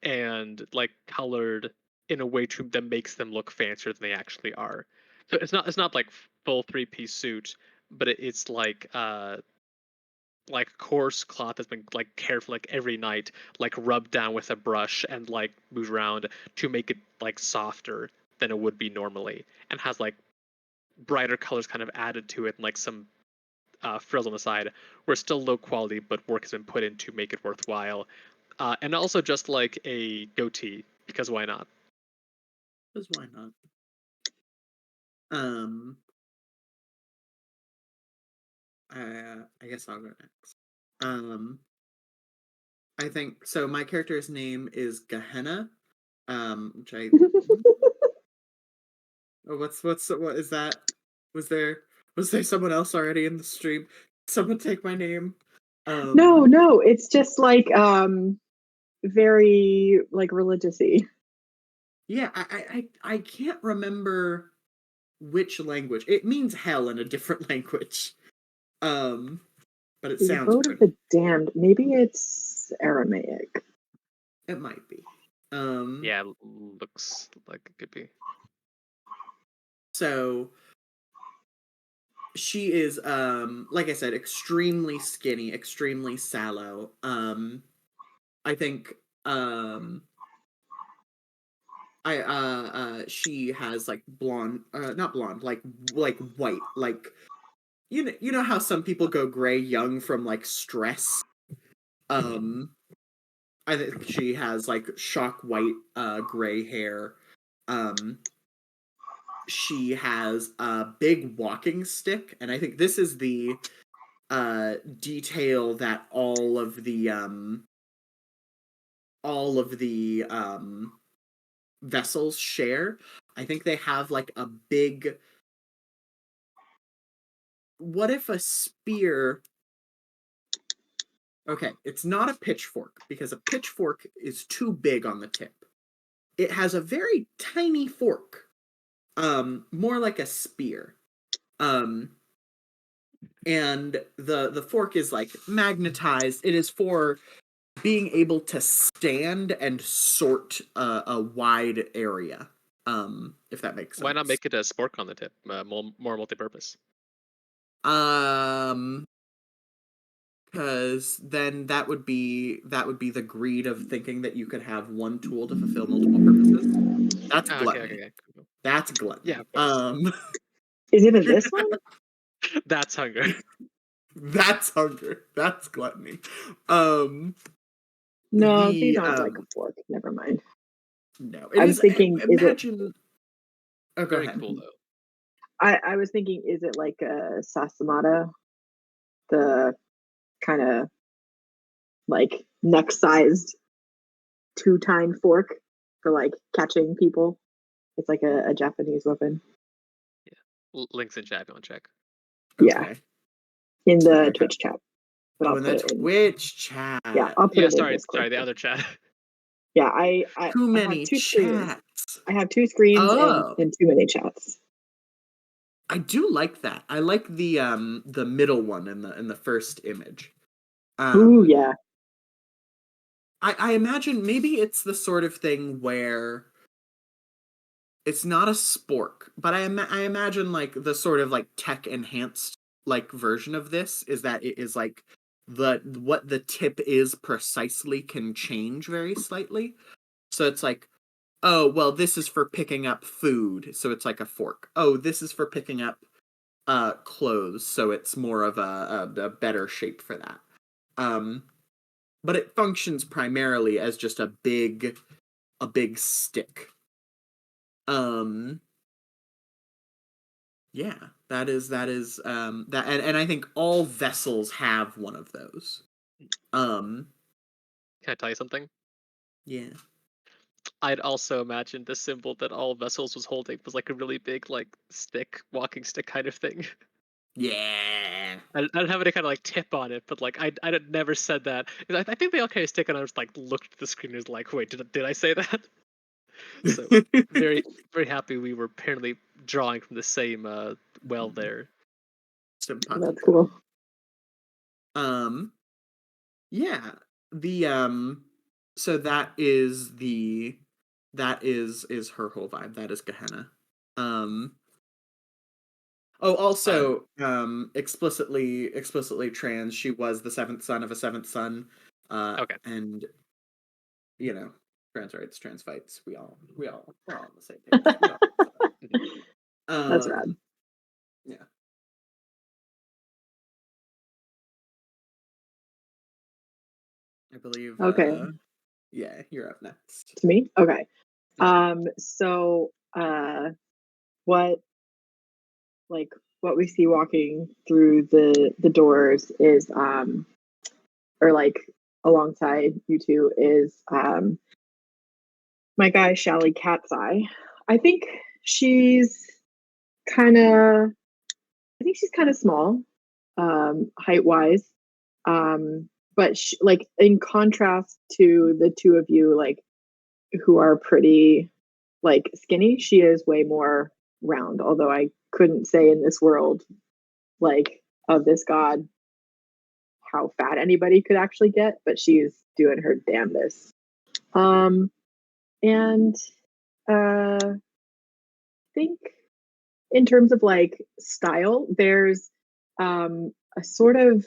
and like colored in a way that makes them look fancier than they actually are. So it's not like full 3-piece suit, but it's like coarse cloth that's been like careful like every night like rubbed down with a brush and like moved around to make it like softer than it would be normally, and has like brighter colors kind of added to it and like some frills on the side where it's still low quality but work has been put in to make it worthwhile, and also just like a goatee because why not. Because why not? Um, I guess I'll go next. I think so. My character's name is Gehenna. Which I oh, what is that? Was there was there someone else already in the stream? Someone take my name. No, it's just like very like religious-y. Yeah, I can't remember which language. It means hell in a different language. But it The sounds abode of pretty. the damned. Maybe it's Aramaic. It might be. Yeah, looks like it could be. So she is like I said, extremely skinny, extremely sallow. I think she has like blonde, not blonde, like white, like you know how some people go gray young from like stress. Um, I think she has like shock white, gray hair. Um, she has a big walking stick, and I think this is the detail that all of the vessels share. I think they have like a big. What if a spear? Okay, it's not a pitchfork because a pitchfork is too big on the tip. It has a very tiny fork, more like a spear. Um, and the fork is like magnetized. It is for being able to stand and sort a wide area. If that makes sense. Why not make it a spork on the tip? More multi-purpose. Because then that would be the greed of thinking that you could have one tool to fulfill multiple purposes. That's gluttony. Okay. Cool. That's gluttony. Yeah, of course. Is it in this one? That's hunger. That's hunger. That's gluttony. No, they don't like a fork. Never mind. No, I was thinking, imagine. Oh, go Very ahead. cool though. I was thinking, is it like a sasamata, the kind of like neck-sized two-tine fork for like catching people? It's like a Japanese weapon. Yeah, links in chat if you want to check. Yeah, Okay. in the Twitch chat. But Oh, I'll in put the it Twitch chat. Yeah, I'll put it in Discord. Sorry, the other chat. Yeah, I Too I have many two screens. chats. I have two screens Oh. and too many chats. I do like that. I like the middle one in the first image. Ooh, yeah. I imagine maybe it's the sort of thing where it's not a spork, but I imagine like the sort of like tech enhanced like version of this is that it is like what the tip is precisely can change very slightly. So it's like, oh, well, this is for picking up food, so it's like a fork. Oh, this is for picking up clothes, so it's more of a better shape for that. But it functions primarily as just a big stick. Yeah, that is that and I think all vessels have one of those. Can I tell you something? Yeah. I'd also imagine the symbol that all vessels was holding was like a really big like stick, walking stick kind of thing. Yeah. I don't have any kind of like tip on it, but like I never said that. I think they all carry a stick, and I was like looked at the screen and was like, wait, did I say that? So very happy we were apparently drawing from the same well there. That's cool. Yeah. The so that is her whole vibe. That is Gehenna. Oh, also, explicitly trans. She was the seventh son of a seventh son. Okay. And you know, trans rights, trans fights. We're all on the same page. That's rad. Yeah. I believe. Okay. Yeah, you're up next. To me? Okay. Yeah. So what like what we see walking through the doors is or like alongside you two is my guy Shally Cat's Eye. I think she's kind of I think she's kind of small, height wise. But like in contrast to the two of you, like who are pretty like skinny, she is way more round. Although I couldn't say in this world, like of this god, how fat anybody could actually get, but she's doing her damnedest. And I think in terms of like style, there's a sort of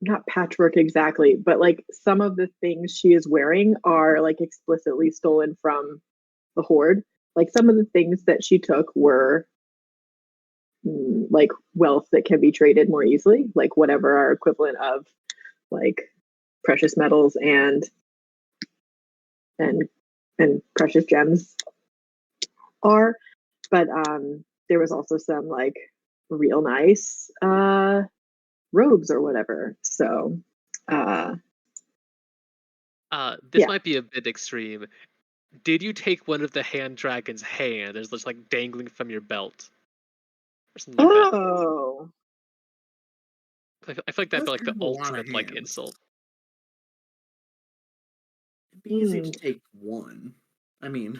not patchwork exactly, but like some of the things she is wearing are like explicitly stolen from the Horde. Like some of the things that she took were like wealth that can be traded more easily, like whatever our equivalent of like precious metals and and precious gems are. But there was also some like real nice robes or whatever. So This might be a bit extreme. Did you take one of the hand dragon's hand that's just like dangling from your belt? Or something like that. Oh. I feel like that'd Those be like the have a lot of ultimate like hands. insult. It'd be easy to take one. I mean,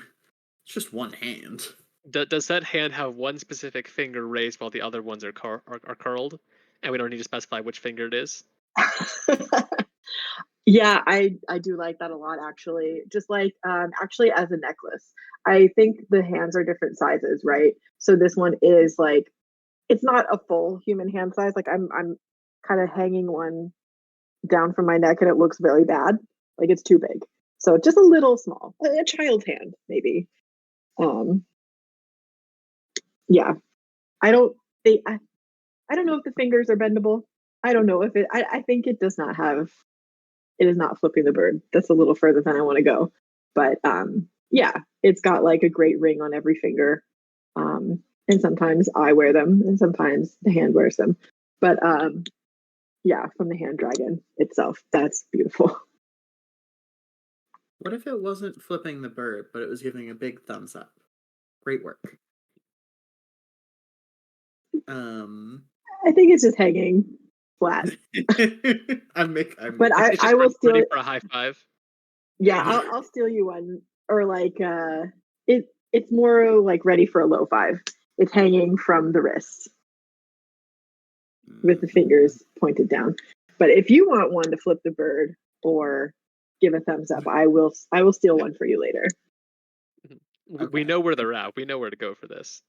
it's just one hand. Does that hand have one specific finger raised while the other ones are curled? And we don't need to specify which finger it is? Yeah, I do like that a lot actually. Just like actually as a necklace. I think the hands are different sizes, right? So this one is like it's not a full human hand size. Like I'm kind of hanging one down from my neck and it looks very bad. Like it's too big. So just a little small. A child's hand maybe. Um yeah. I don't think I don't know if the fingers are bendable. I don't know if I think it does not have it is not flipping the bird. That's a little further than I want to go. But yeah, it's got like a great ring on every finger. And sometimes I wear them and sometimes the hand wears them. But yeah, from the hand dragon itself, that's beautiful. What if it wasn't flipping the bird, but it was giving a big thumbs up? Great work. I think it's just hanging flat. But It's I just will ready steal for a high five. yeah, I'll steal you one. Or like it's more like ready for a low five. It's hanging from the wrist with the fingers pointed down. But if you want one to flip the bird or give a thumbs up, I will steal one for you later. We know where they're at. We know where to go for this.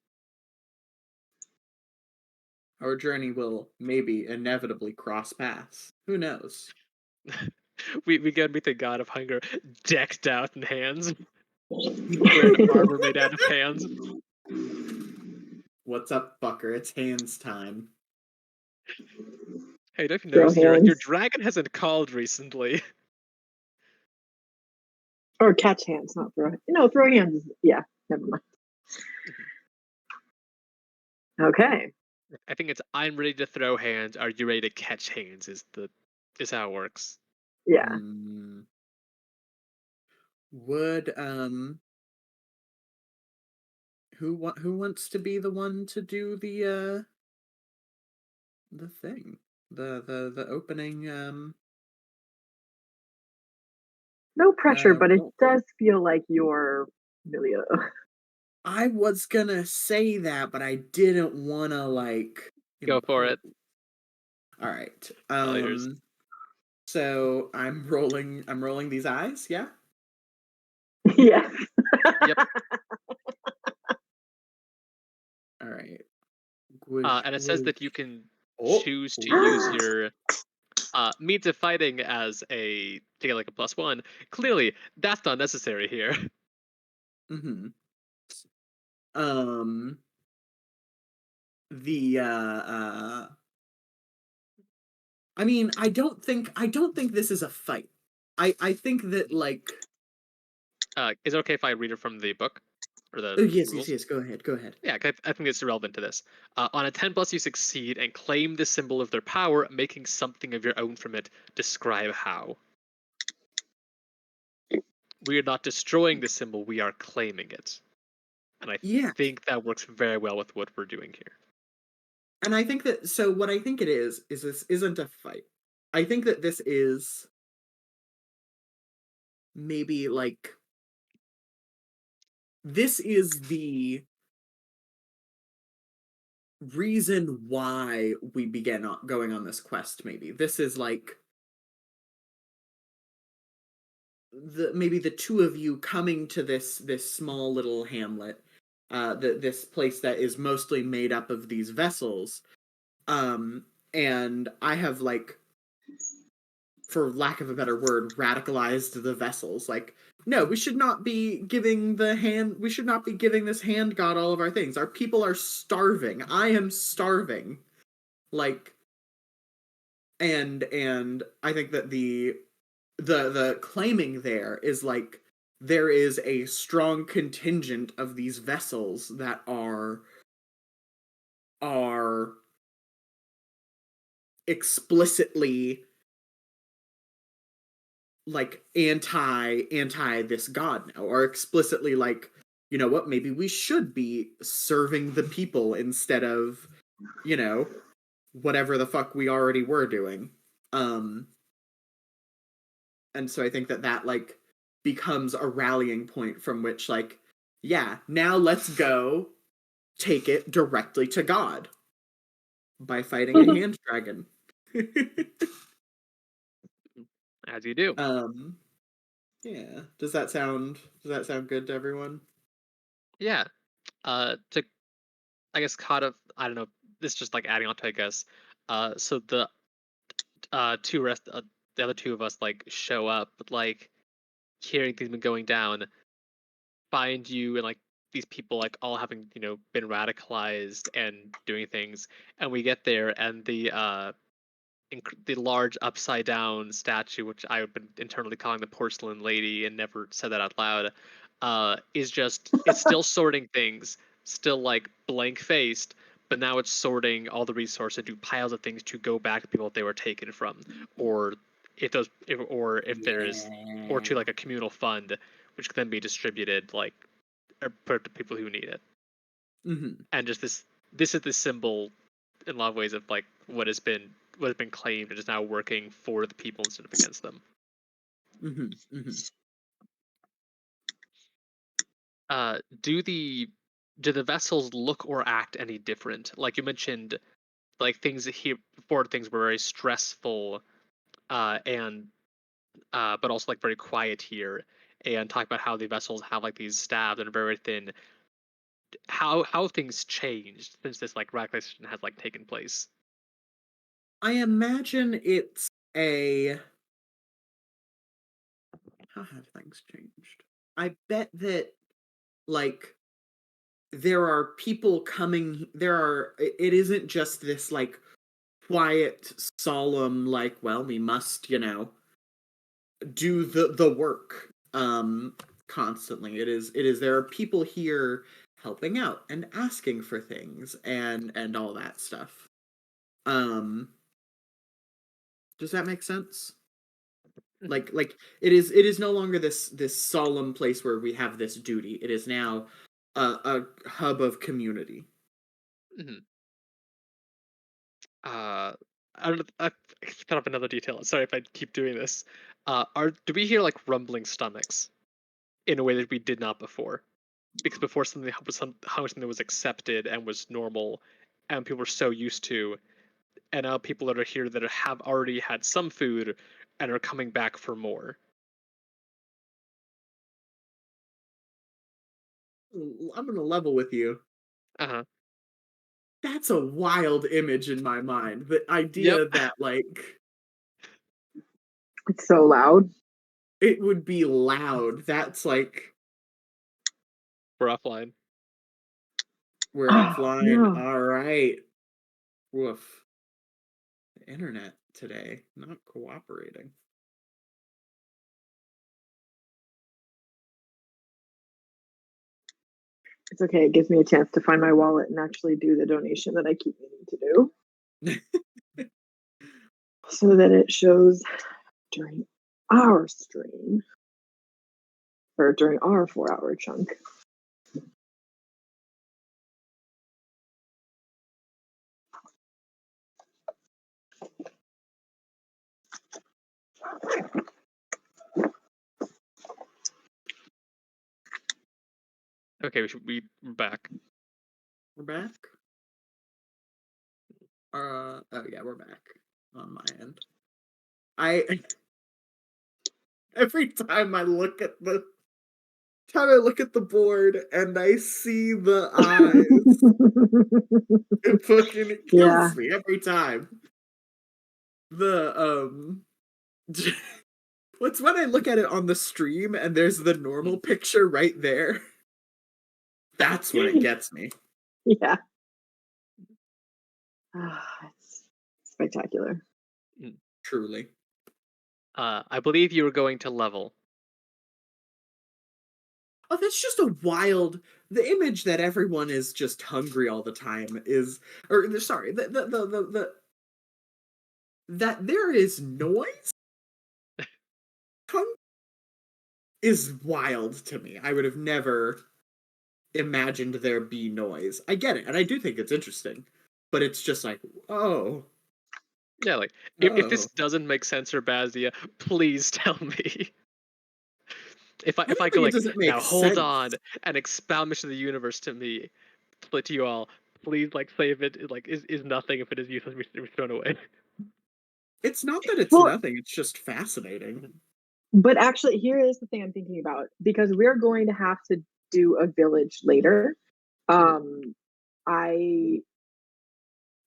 Our journey will maybe inevitably cross paths. Who knows? we gotta meet the god of hunger, decked out in hands, wearing armor made out of hands. What's up, fucker? It's hands time. Hey, don't you Throw notice your hands. dragon hasn't called recently? Or catch hands, not throw. No, throw hands is yeah, never mind. Okay. I think it's I'm ready to throw hands. Are you ready to catch hands? Is how it works. Yeah. Would who wants to be the one to do the thing, the opening No pressure, but it roll? does feel like you're Milio. I was gonna say that, but I didn't want to like Go for it. All right. All yours. So I'm rolling these eyes, yeah? Yes. Yep. All right. And it says that you can Oh. choose to use your means of fighting as to get like a +1. Clearly, that's not necessary here. Mm-hmm. The I mean, I don't think this is a fight. I think that like Is it okay if I read it from the book? or the Oh, yes, yes, rules. yes. Go ahead. Go ahead. Yeah, I think it's relevant to this. On a 10 plus, you succeed and claim the symbol of their power, making something of your own from it. Describe how. We are not destroying the symbol, we are claiming it. And I Yeah. think that works very well with what we're doing here. And I think that, so what I think it is this isn't a fight. I think that this is maybe like, this is the reason why we began going on this quest, maybe. This is like maybe the two of you coming to this small little hamlet, this place that is mostly made up of these vessels, and I have, like, for lack of a better word, radicalized the vessels. Like, no, we should not be giving this hand god all of our things. Our people are starving. I am starving. Like, and I think that the claiming there is like, there is a strong contingent of these vessels that are explicitly like anti this god now, or explicitly like, you know what, maybe we should be serving the people instead of, you know, whatever the fuck we already were doing. um and so I think that like becomes a rallying point from which, like, yeah, now let's go take it directly to God by fighting a hand dragon. As you do. um yeah, does that sound good to everyone? Yeah. To I guess kind of, I don't know. This is just like adding on to, I guess. So the other two of us like show up, but like hearing things been going down, find you and like these people like all having been radicalized and doing things, and we get there and the large upside down statue, which I've been internally calling the porcelain lady and never said that out loud, is just, it's still sorting things, still like blank faced, but now it's sorting all the resources into piles of things to go back to people that they were taken from, or if there's, or to Yeah. like a communal fund, which can then be distributed like or put to people who need it. Mm-hmm. And just this is the symbol in a lot of ways of like what has been claimed and is now working for the people instead of against them. Mm-hmm. Mm-hmm. Do the vessels look or act any different? Like you mentioned, like things here before, things were very stressful, and but also like very quiet here, and talk about how the vessels have like these staves and are very thin. How have things changed since this like radicalization has like taken place? I imagine it's a how have things changed? I bet that, like, there are people coming, it isn't just this like quiet, solemn, like, well, we must, do the work constantly. It is there are people here helping out and asking for things and all that stuff. um does that make sense? Hmm. Like it is no longer this solemn place where we have this duty. It is now a hub of community. Hmm. Uh, I don't know. I thought of another detail. Sorry if I keep doing this. Do we hear like rumbling stomachs in a way that we did not before? Because before how something was accepted and was normal, and people were so used to, and now people that are here that have already had some food and are coming back for more. I'm gonna level with you. Uh huh. That's a wild image in my mind. The Yep. idea that, like, It's so loud. it would be loud. That's like, We're offline. we're Oh offline. no. All right. Woof. The internet today not cooperating. It's okay. It gives me a chance to find my wallet and actually do the donation that I keep meaning to do. So that it shows during our stream or during our 4-hour chunk. Okay, we're back. We're back. Oh yeah, we're back on my end. Every time I look at the board and I see the eyes, it fucking Yeah. kills me every time. The what's when I look at it on the stream and there's the normal picture right there. That's when it gets me. Yeah. It's spectacular. Truly. I believe you were going to level. Oh, that's just a wild. The image that everyone is just hungry all the time is, or sorry, that there is noise is wild to me. I would have never imagined there be noise. I get it, and I do think it's interesting, but it's just like, oh, Yeah, like if this oh. doesn't make sense, Urbazia, please tell me. If I I don't go think it like, doesn't make now hold sense. on and expound mission of the universe to me, to you all, please like save it. Like is nothing if it is useless, we thrown away. It's not that it's Well, nothing, it's just fascinating. but actually, here is the thing I'm thinking about because we're going to have to do a village later. I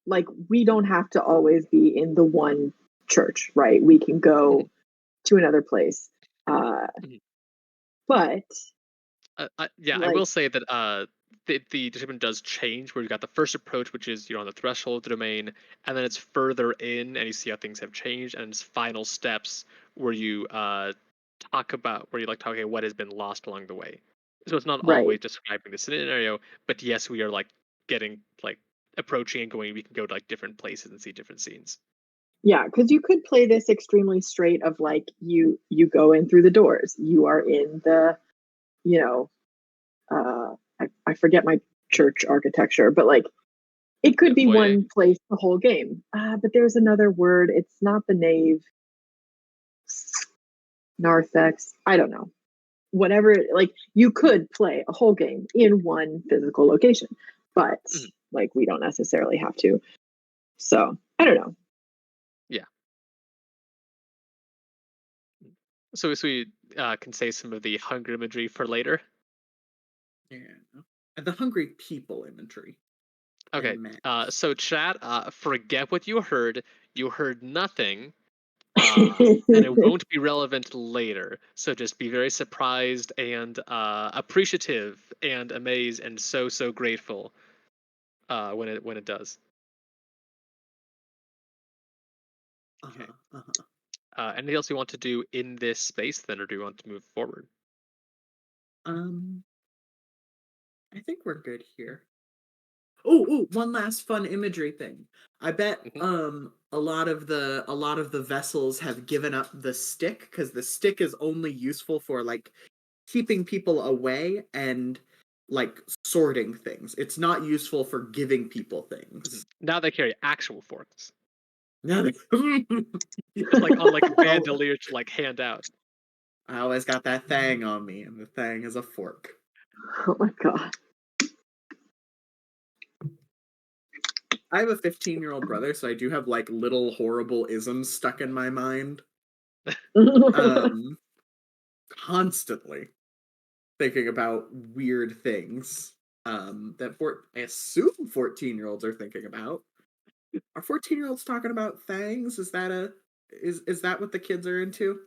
like we don't have to always be in the one church, right? We can go to another place. But Yeah, I like will say that the discipline does change. Where you got the first approach, which is you're on the threshold of the domain, and then it's further in, and you see how things have changed, and it's final steps where you talk about where you like talk, okay, what has been lost along the way. So it's not right. always describing the scenario, but yes, we are like getting like approaching and going. We can go to like different places and see different scenes. Yeah, because you could play this extremely straight of like you go in through the doors. You are in the, you know, I forget my church architecture, but like it could The be foyer. one place the whole game. But there's another word. It's not the nave. Narthex. I don't know. Whatever, like you could play a whole game in one physical location, but Mhm. like we don't necessarily have to. So I don't know. Yeah. So we can say some of the hunger imagery for later. Yeah. And the hungry people imagery. Okay. And man. So chat, forget what you heard. You heard nothing. And it won't be relevant later. So just be very surprised and appreciative and amazed and so grateful when it does. Uh-huh. Okay. Uh-huh. Anything else you want to do in this space then, or do you want to move forward? Um, I think we're good here. Oh, one last fun imagery thing. I bet Hmm. a lot of the vessels have given up the stick because the stick is only useful for like keeping people away and like sorting things. It's not useful for giving people things. Now they carry actual forks, Now they- just like on like a oh, bandolier to like hand out. I always got that thing on me, and the thing is a fork. Oh my god. I have a 15-year-old brother, so I do have like little horrible isms stuck in my mind. Um, constantly thinking about weird things. That I assume 14-year-olds are thinking about. Are 14-year-olds talking about things? Is that is that what the kids are into?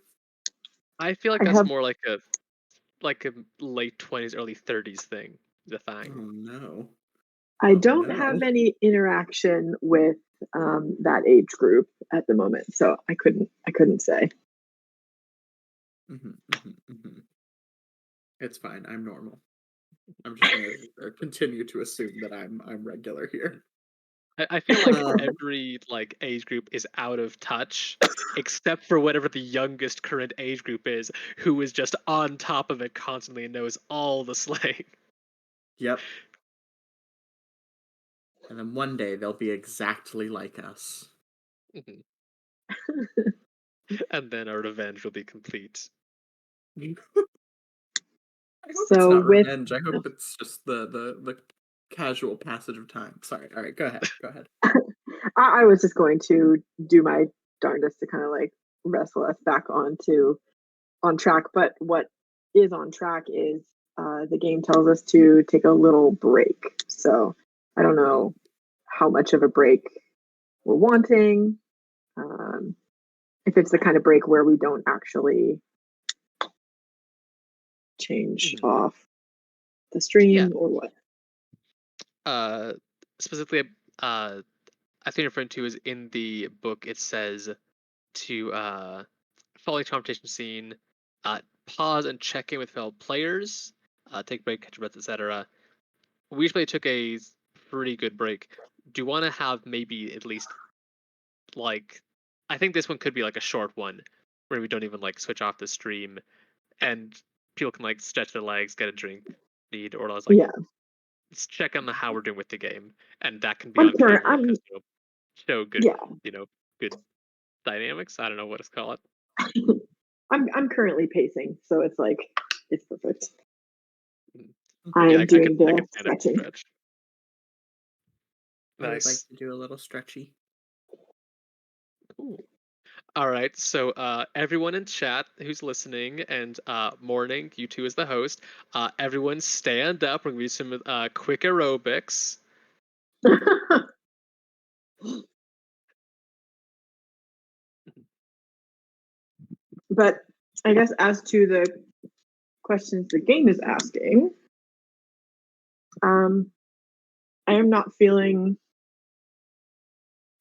I feel like I that's have more like a late 20s, early 30s thing. The thing. Oh no. I Oh don't no. have any interaction with that age group at the moment, so I couldn't say. It's fine. I'm normal. I'm just gonna continue to assume that I'm regular here. I feel like Um, every like age group is out of touch, except for whatever the youngest current age group is, who is just on top of it constantly and knows all the slang. yep. And then one day they'll be exactly like us. Mhm. And then our revenge will be complete. I hope it's So not with revenge. I hope it's just the casual passage of time. Sorry. All right, go ahead. Go ahead. I was just going to do my darndest to kind of like wrestle us back on track. But what is on track is the game tells us to take a little break. So I don't Ooh. know how much of a break we're wanting. Um, if it's the kind of break where we don't actually change Mhm. off the Yeah. stream or what. Uh, specifically, I think referring to is in the book. It says to follow the competition scene, pause and check in with fellow players, take a break, catch your breath, etc. We usually took a pretty good break. Do you want to have maybe at least like, I think this one could be like a short one where we don't even like switch off the stream and people can like stretch their legs, get a drink, need, or else like Yeah, let's check on how we're doing with the game, and that can be I'm on current. camera because show good, Yeah, good dynamics. I don't know what to call it. I'm currently pacing, so it's like it's perfect. Mm. I Yeah, am I could doing I the could stand up and stretching. stretch. I would like Nice. to do a little stretchy. Cool. All right, so everyone in chat who's listening and morning, you two as the host, everyone stand up. We're gonna do some quick aerobics. But I guess as to the questions the game is asking, um, I am not feeling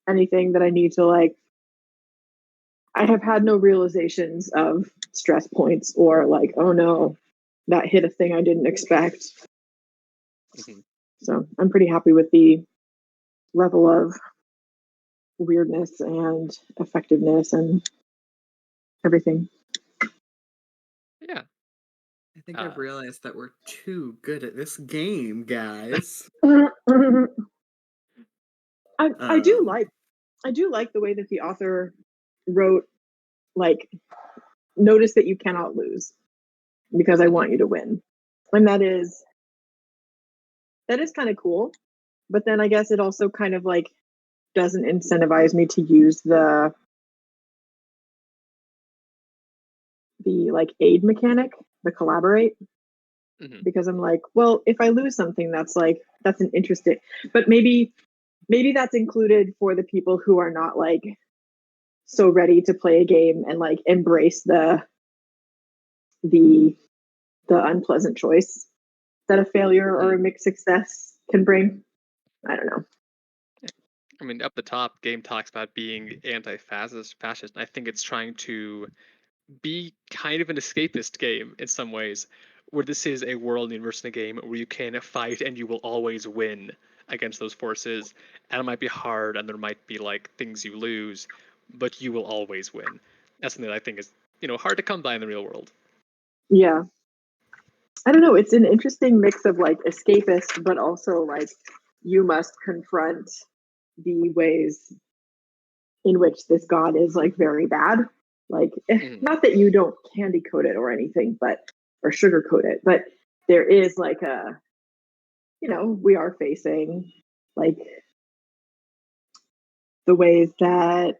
anything that I need to like. I have had no realizations of stress points or like, oh no, that hit a thing I didn't expect. Mhm. So I'm pretty happy with the level of weirdness and effectiveness and everything. Yeah. I think I've Uh, realized that we're too good at this game, guys. I do Um, like the way that the author wrote like notice that you cannot lose because I mhm. want you to win. And that is kind of cool. But then I guess it also kind of like doesn't incentivize me to use the like aid mechanic, the collaborate, Mhm. because I'm like, well, if I lose something, that's an interesting, but maybe that's included for the people who are not like so ready to play a game and like embrace the the unpleasant choice that a failure or Mhm. a mixed success can bring. I don't know. I mean, up the top, game talks about being anti-fascist. Fascist. I think it's trying to be kind of an escapist game in some ways, where this is a world university game where you can fight and you will always win against those forces, and it might be hard and there might be like things you lose, but you will always win. That's something that I think is hard to come by in the real world. Yeah, I don't know. It's an interesting mix of like escapist, but also like you must confront the ways in which this god is like very bad. Like, Mm, not that you don't candy coat it or anything, but or sugarcoat it, but there is like we are facing like the ways that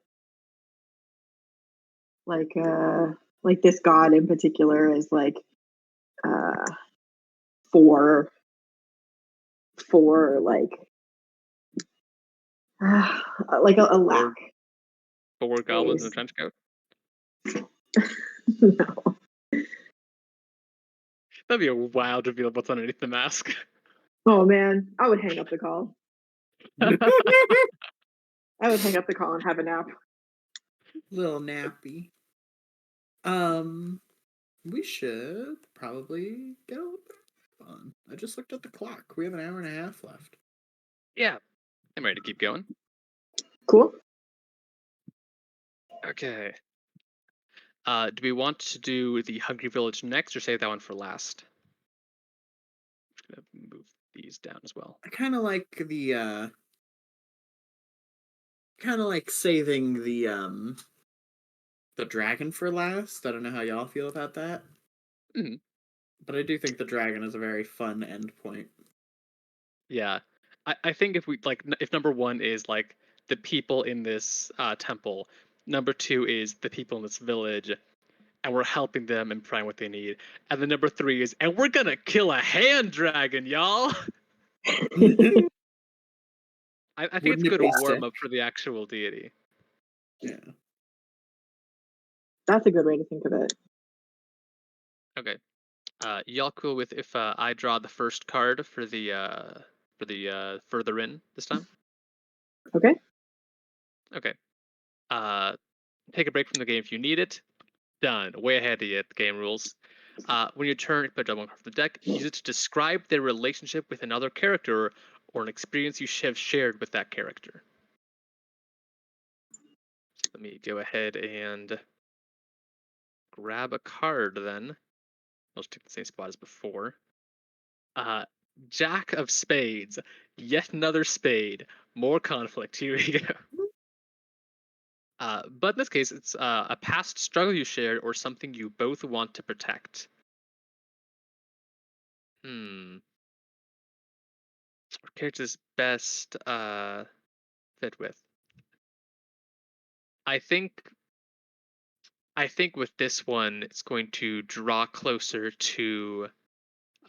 like uh like this god in particular is like uh for like like a lack four four goblins in a ways. trench coat. No. That'd be a wild reveal of what's underneath the mask. Oh man, I would hang up the call. I would hang up the call and have a nap. little nappy. Um, we should probably get a little bit on. I just looked at the clock. We have an hour and a half left. Yeah, I'm ready to keep going. Cool. Okay. Do we want to do the Hungry Village next, or save that one for last? I'm just gonna move these down as well. I kind of like saving the dragon for last. I don't know how y'all feel about that. Mhm. But I do think the dragon is a very fun endpoint. Yeah, I think if we like if number one is like the people in this temple, number two is the people in this village, and we're helping them and providing what they need, and then number three is and we're gonna kill a hand dragon, y'all. I think it's Wouldn't a it good be warm sick? up for the actual deity. Yeah. That's a good way to think of it. Okay, y'all cool with if I draw the first card for the further in this time? Okay. Okay. Uh, take a break from the game if you need it. Done. Way ahead of you at the game rules. When your turn, put down one card from the deck. Use it to describe their relationship with another character or an experience you have shared with that character. So let me go ahead and grab a card then. I'll just take the same spot as before. Uh, Jack of Spades. Yet another spade. More conflict. Here we go. But in this case, it's a past struggle you shared or something you both want to protect. Hmm. What character's best fit with? I think I think with this one, it's going to draw closer to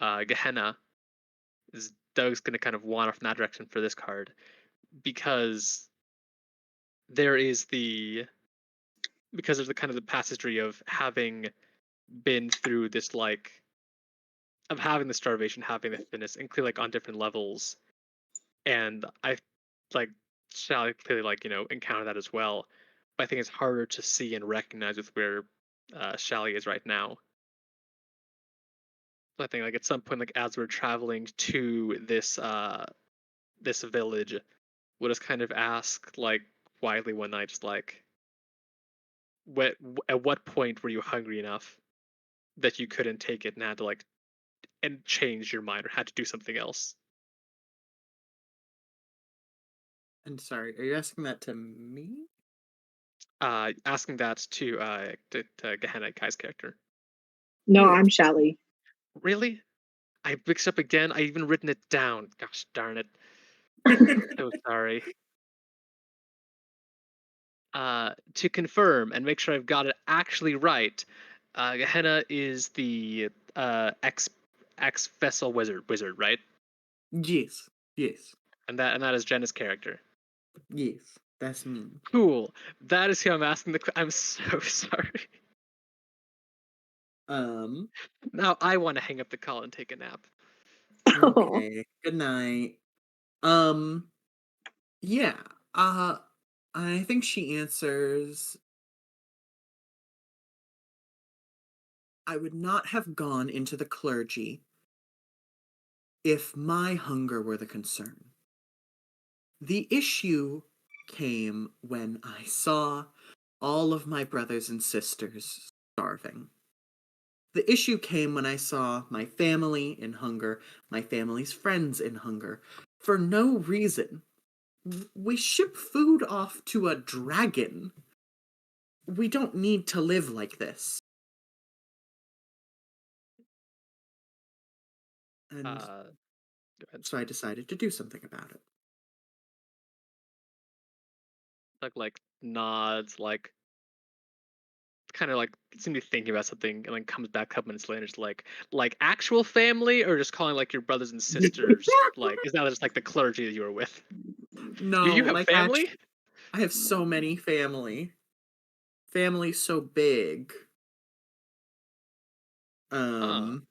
Gehenna. Is Doug's going to kind of wander from that direction for this card because there is the because there's the kind of the past history of having been through this like of having the starvation, having the thinness, and clearly like on different levels. And I like Sally clearly like encounter that as well. But I think it's harder to see and recognize with where Sally is right now. So I think like at some point, like as we're traveling to this village, we'll just kind of ask like quietly one night, just like, what at what point were you hungry enough that you couldn't take it and had to like and change your mind or had to do something else? And sorry, are you asking that to me? Asking that to Gehenna Kai's character. No, Oh, I'm Shally. Really? I mixed up again. I even written it down. Gosh darn it. So sorry. To confirm and make sure I've got it actually right, Gehenna is the ex vessel wizard, right? yes, yes, And that is Jenna's character. yes. That's me. Cool. That is who I'm asking I'm so sorry. Um. Now I want to hang up the call and take a nap. Okay. Good night. Um. Yeah. Uh. I think she answers. I would not have gone into the clergy if my hunger were the concern. The issue came when I saw all of my brothers and sisters starving. The issue came when I saw my family in hunger, my family's friends in hunger, for no reason. We ship food off to a dragon. We don't need to live like this. And Go ahead. so I decided to do something about it. Like nods, like kind of like seem to be thinking about something, and then comes back a couple minutes later, just like actual family, or just calling like your brothers and sisters. Like, is that just like the clergy that you were with? You No, have like family? actually, I have so many family. Family so big. Huh. Um,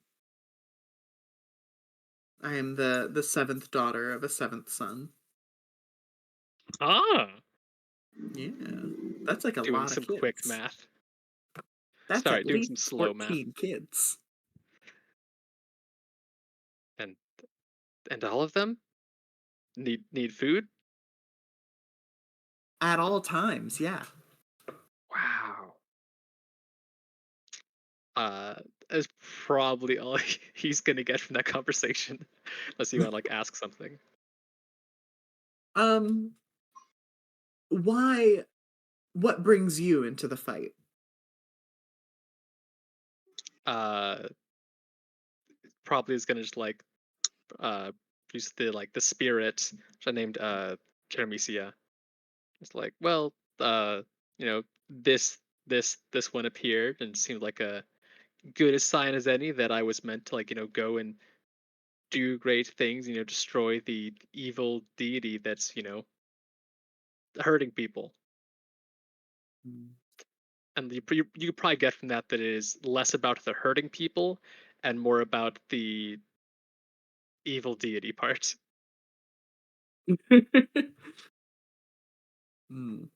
I am the seventh daughter of a seventh son. Ah. Yeah, that's like a Doing lot of some quick kids. math. That's Sorry, at doing some least slow math. 14 kids. And all of them need food? At all times, yeah. Wow. That's probably all he's gonna get from that conversation, unless you wanna, like, ask something. Um, why what brings you into the fight? Uh, Probably is gonna just, like, uh, use the spirit, which I named, Jeremisia. It's like, well, uh, you know, this one appeared and seemed like a good a sign as any that I was meant to, like, go and do great things, destroy the evil deity that's, hurting people. Mm. And you probably get from that that it is less about the hurting people and more about the evil deity part. Mm,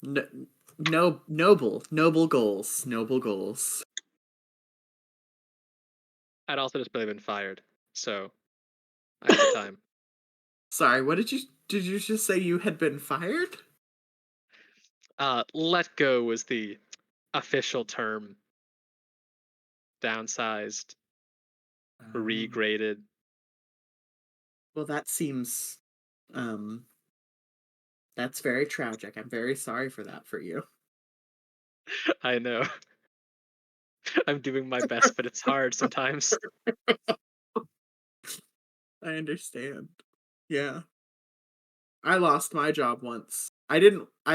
no, noble goals, noble goals. I'd also just been fired, so I had the time. Sorry, what did you just say you had been fired? Let go was the official term. Downsized, Oh, regraded. well, that seems, um, that's very tragic. I'm very sorry for that for you. I know. I'm doing my best, but it's hard sometimes. I understand. Yeah. I lost my job once. I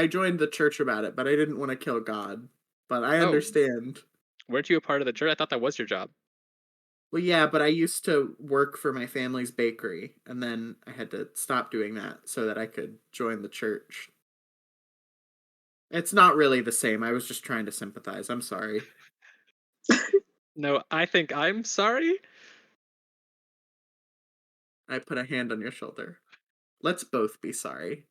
joined the church about it, but I didn't want to kill God. But I Oh, understand. weren't you a part of the church? I thought that was your job. Well, yeah, but I used to work for my family's bakery, and then I had to stop doing that so that I could join the church. It's not really the same. I was just trying to sympathize. I'm sorry. No, I think I'm sorry. I put a hand on your shoulder. Let's both be sorry.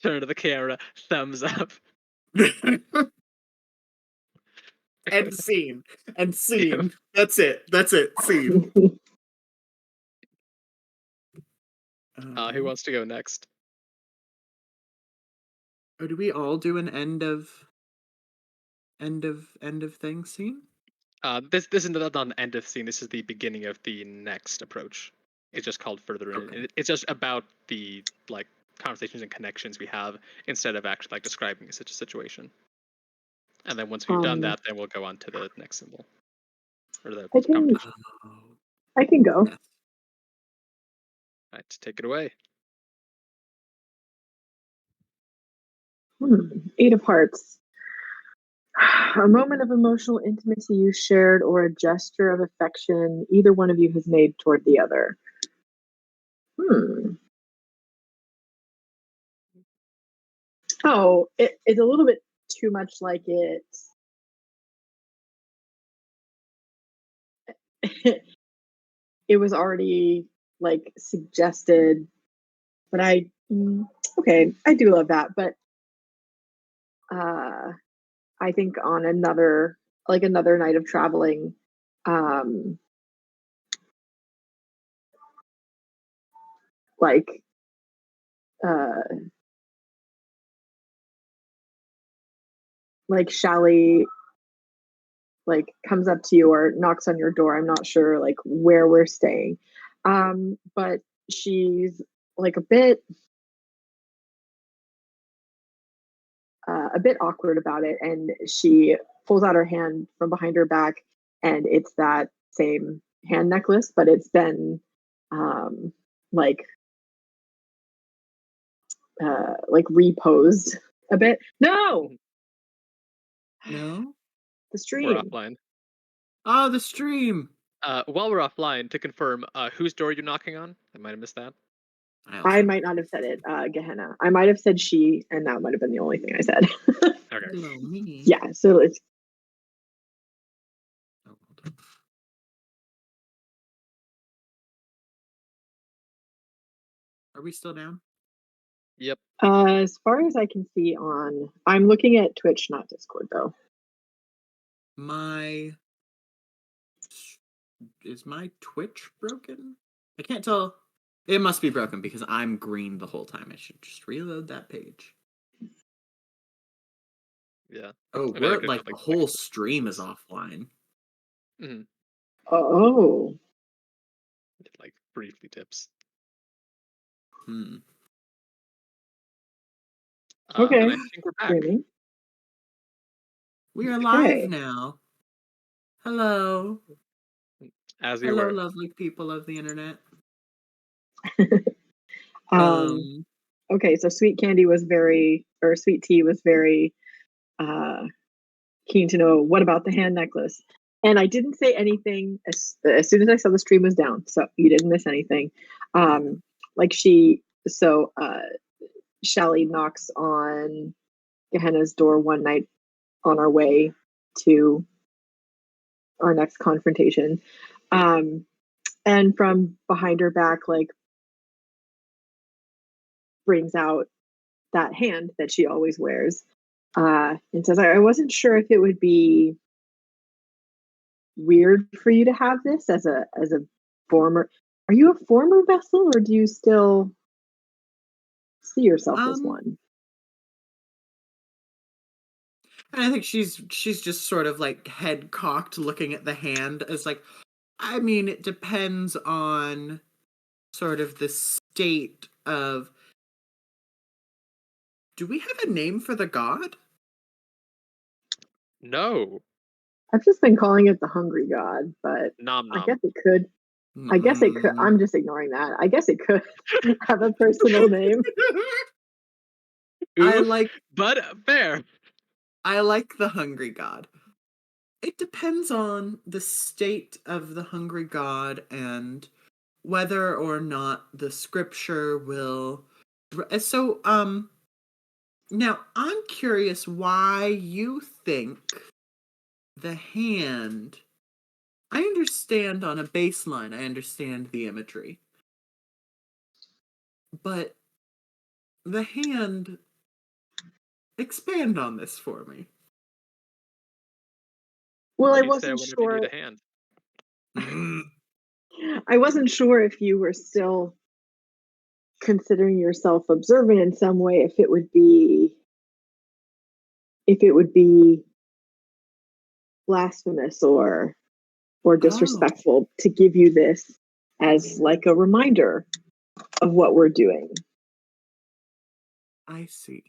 Turn to the camera, thumbs up. End scene. End Yep. scene. That's it. That's it. Scene. Who Um, wants to go next? oh, do we all do an end of thing scene? This is not the end of the scene. This is the beginning of the next approach. It's just called further in. Okay. It's just about the like conversations and connections we have instead of actually like describing such a situation. And then once we've done um, that, then we'll go on to the next symbol or the I can conversation. Oh, I can go. yes. All right, take it away. Eight of Hearts. A moment of emotional intimacy you shared, or a gesture of affection either one of you has made toward the other. Hmm. Oh, it's a little bit too much like it. It was already like suggested, but okay, I do love that, but uh, I think on another night of traveling, um, like uh, like Shally like comes up to you or knocks on your door. I'm not sure like where we're staying. But she's like a bit awkward about it, and she pulls out her hand from behind her back, and it's that same hand necklace, but it's been um, like like reposed a bit. No, Mhm. No? the We're stream. offline. Oh, the stream. While we're offline, to confirm, whose door are you knocking on? I might have missed that. I I also might not have said it, Gehenna. I might have said she, and that might have been the only thing I said. Okay. Hello, me. Yeah, so it's Oh, hold on. Are we still down? Yep. as far as I can see on. I'm looking at Twitch, not Discord, though. My Is my Twitch broken? I can't tell. It must be broken because I'm green the whole time. I should just reload that page. Yeah. Oh, I bet I we're could like have, the like whole stream is offline. Mhm. Oh, It, like briefly dips. Hmm. okay. And I think we're back. Streaming. We are live Okay. now. Hello. As you Hello, were. lovely people of the internet. Um, okay, so Sweet Tea was very uh, keen to know what about the hand necklace. And I didn't say anything as soon as I saw the stream was down, so you didn't miss anything. Yeah. Like she, so Shelly knocks on Gehenna's door one night on our way to our next confrontation. And from behind her back, like brings out that hand that she always wears, and says, I wasn't sure if it would be weird for you to have this as a former. Are you a former vessel, or do you still see yourself as Um, one? and I think she's just sort of like head cocked looking at the hand as like, I mean, it depends on sort of the state of. Do we have a name for the god? No. I've just been calling it the hungry god, but Nom I guess nom. it could. I guess it could. Mm. I'm just ignoring that. I guess it could have a personal name. I Oof. like But fair. the hungry god. It depends on the state of the hungry god and whether or not the scripture will. So, now I'm curious why you think the hand. I understand on a baseline, I understand the imagery. But the hand, expand on this for me. Well, I You say wasn't whenever you need sure. a hand. I wasn't sure if you were still considering yourself observant in some way, if it would be blasphemous or Oh, disrespectful to give you this as like a reminder of what we're doing. I see.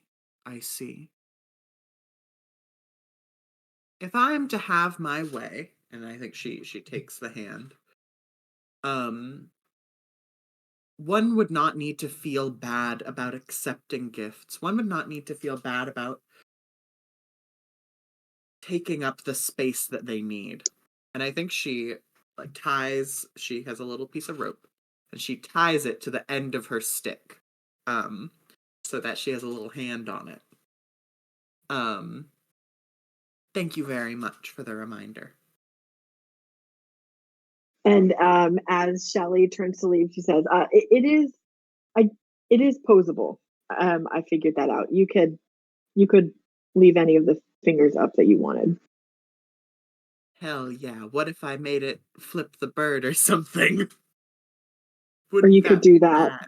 I see. If I'm to have my way, and I think she takes the hand, um, one would not need to feel bad about accepting gifts. One would not need to feel bad about taking up the space that they need. And I think she she has a little piece of rope and she ties it to the end of her stick. So that she has a little hand on it. Um Thank you very much for the reminder. And as Shelley turns to leave, she says, it is posable. I figured that out. You could leave any of the fingers up that you wanted, Hell yeah. What if I made it flip the bird or something? or Wouldn't you could that do be that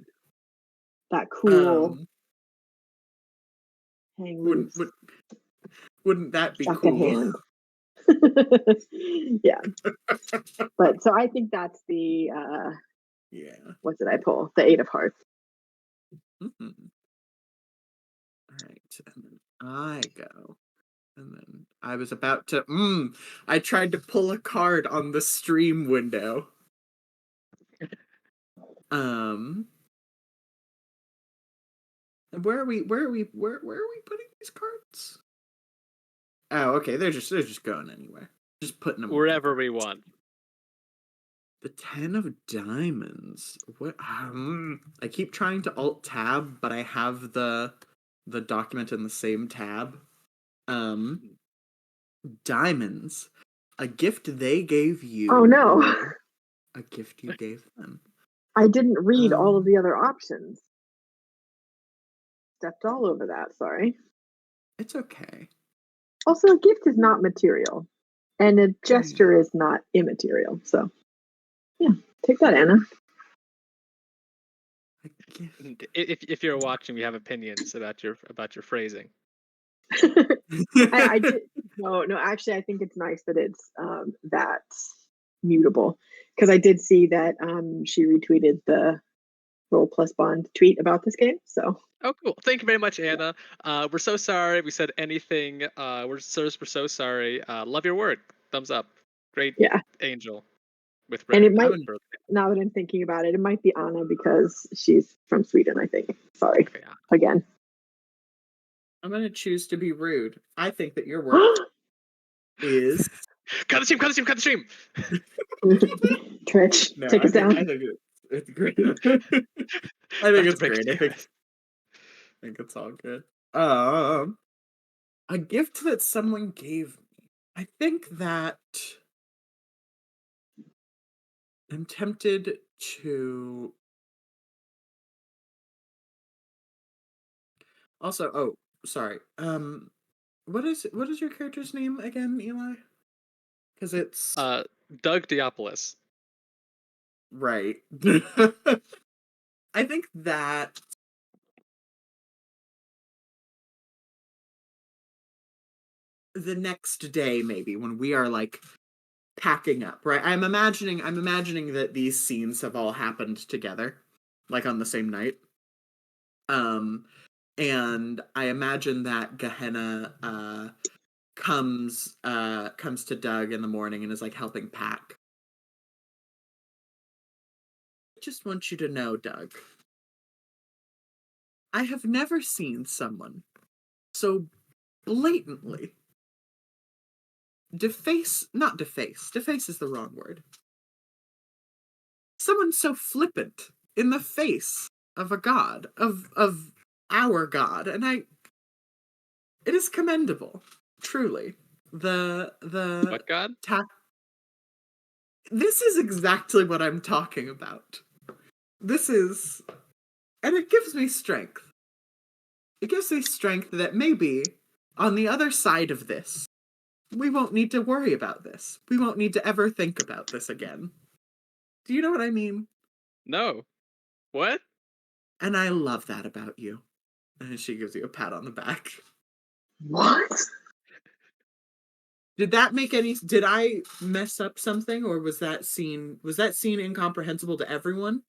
bad? cool Um hang wouldn't loose would, wouldn't that be shotgun cool? hand. Yeah, but so I think that's the Yeah. what did I pull? The 8 of Hearts. Mhm. All right. And then I go. And then I was about to I tried to pull a card on the stream window. Um where are we putting these cards? Oh, okay. They're just going anywhere. Just putting them Wherever wherever. we want. The 10 of diamonds. What I keep trying to alt tab, but I have the document in the same tab. Um Diamonds. A gift they gave Oh you no, or a gift you gave them. I didn't read all of Um the other options. Stepped all over that. Sorry. it's okay. Also, a gift is not material, and a Yeah. gesture is not immaterial. So, yeah, take that, Anna. A gift. And if you're watching, we have opinions about your phrasing. I did no, actually, I think it's nice that it's that mutable because I did see that she retweeted the Roll Plus Bond tweet about this game. So Oh, cool. Thank you very much, Anna. We're so sorry we said anything. We're so sorry. Love your work. Thumbs up. Great yeah, angel with and it red. might, I'm gonna, now that I'm thinking about it, it might be Anna because she's from Sweden. I think. Sorry Okay, yeah. again. I'm gonna choose to be rude. I think that your work is Cut the stream. Cut the stream. Cut the stream. Twitch, no. take us down. I think it's great. I think Back to it's break great. stream. I think it's all good. A gift that someone gave me. I think that I'm tempted to also. Oh, sorry. What is your character's name again, Eli? Because it's Doug Diopoulos. right. I think that the next day, maybe when we are like packing up, right? I'm imagining that these scenes have all happened together, like on the same night. Um, and I imagine that Gehenna comes to Doug in the morning and is like helping pack. I just want you to know, Doug, I have never seen someone so blatantly deface is the wrong word. Someone so flippant in the face of a god, of our god, and it is commendable, truly. The What god? ta- This is exactly what I'm talking about. This is, and it gives me strength. It gives me strength that maybe on the other side of this, we won't need to worry about this. We won't need to ever think about this again. Do you know what I mean? No. What? And I love that about you. And she gives you a pat on the back. What? Did I mess up something, or was that scene incomprehensible to everyone?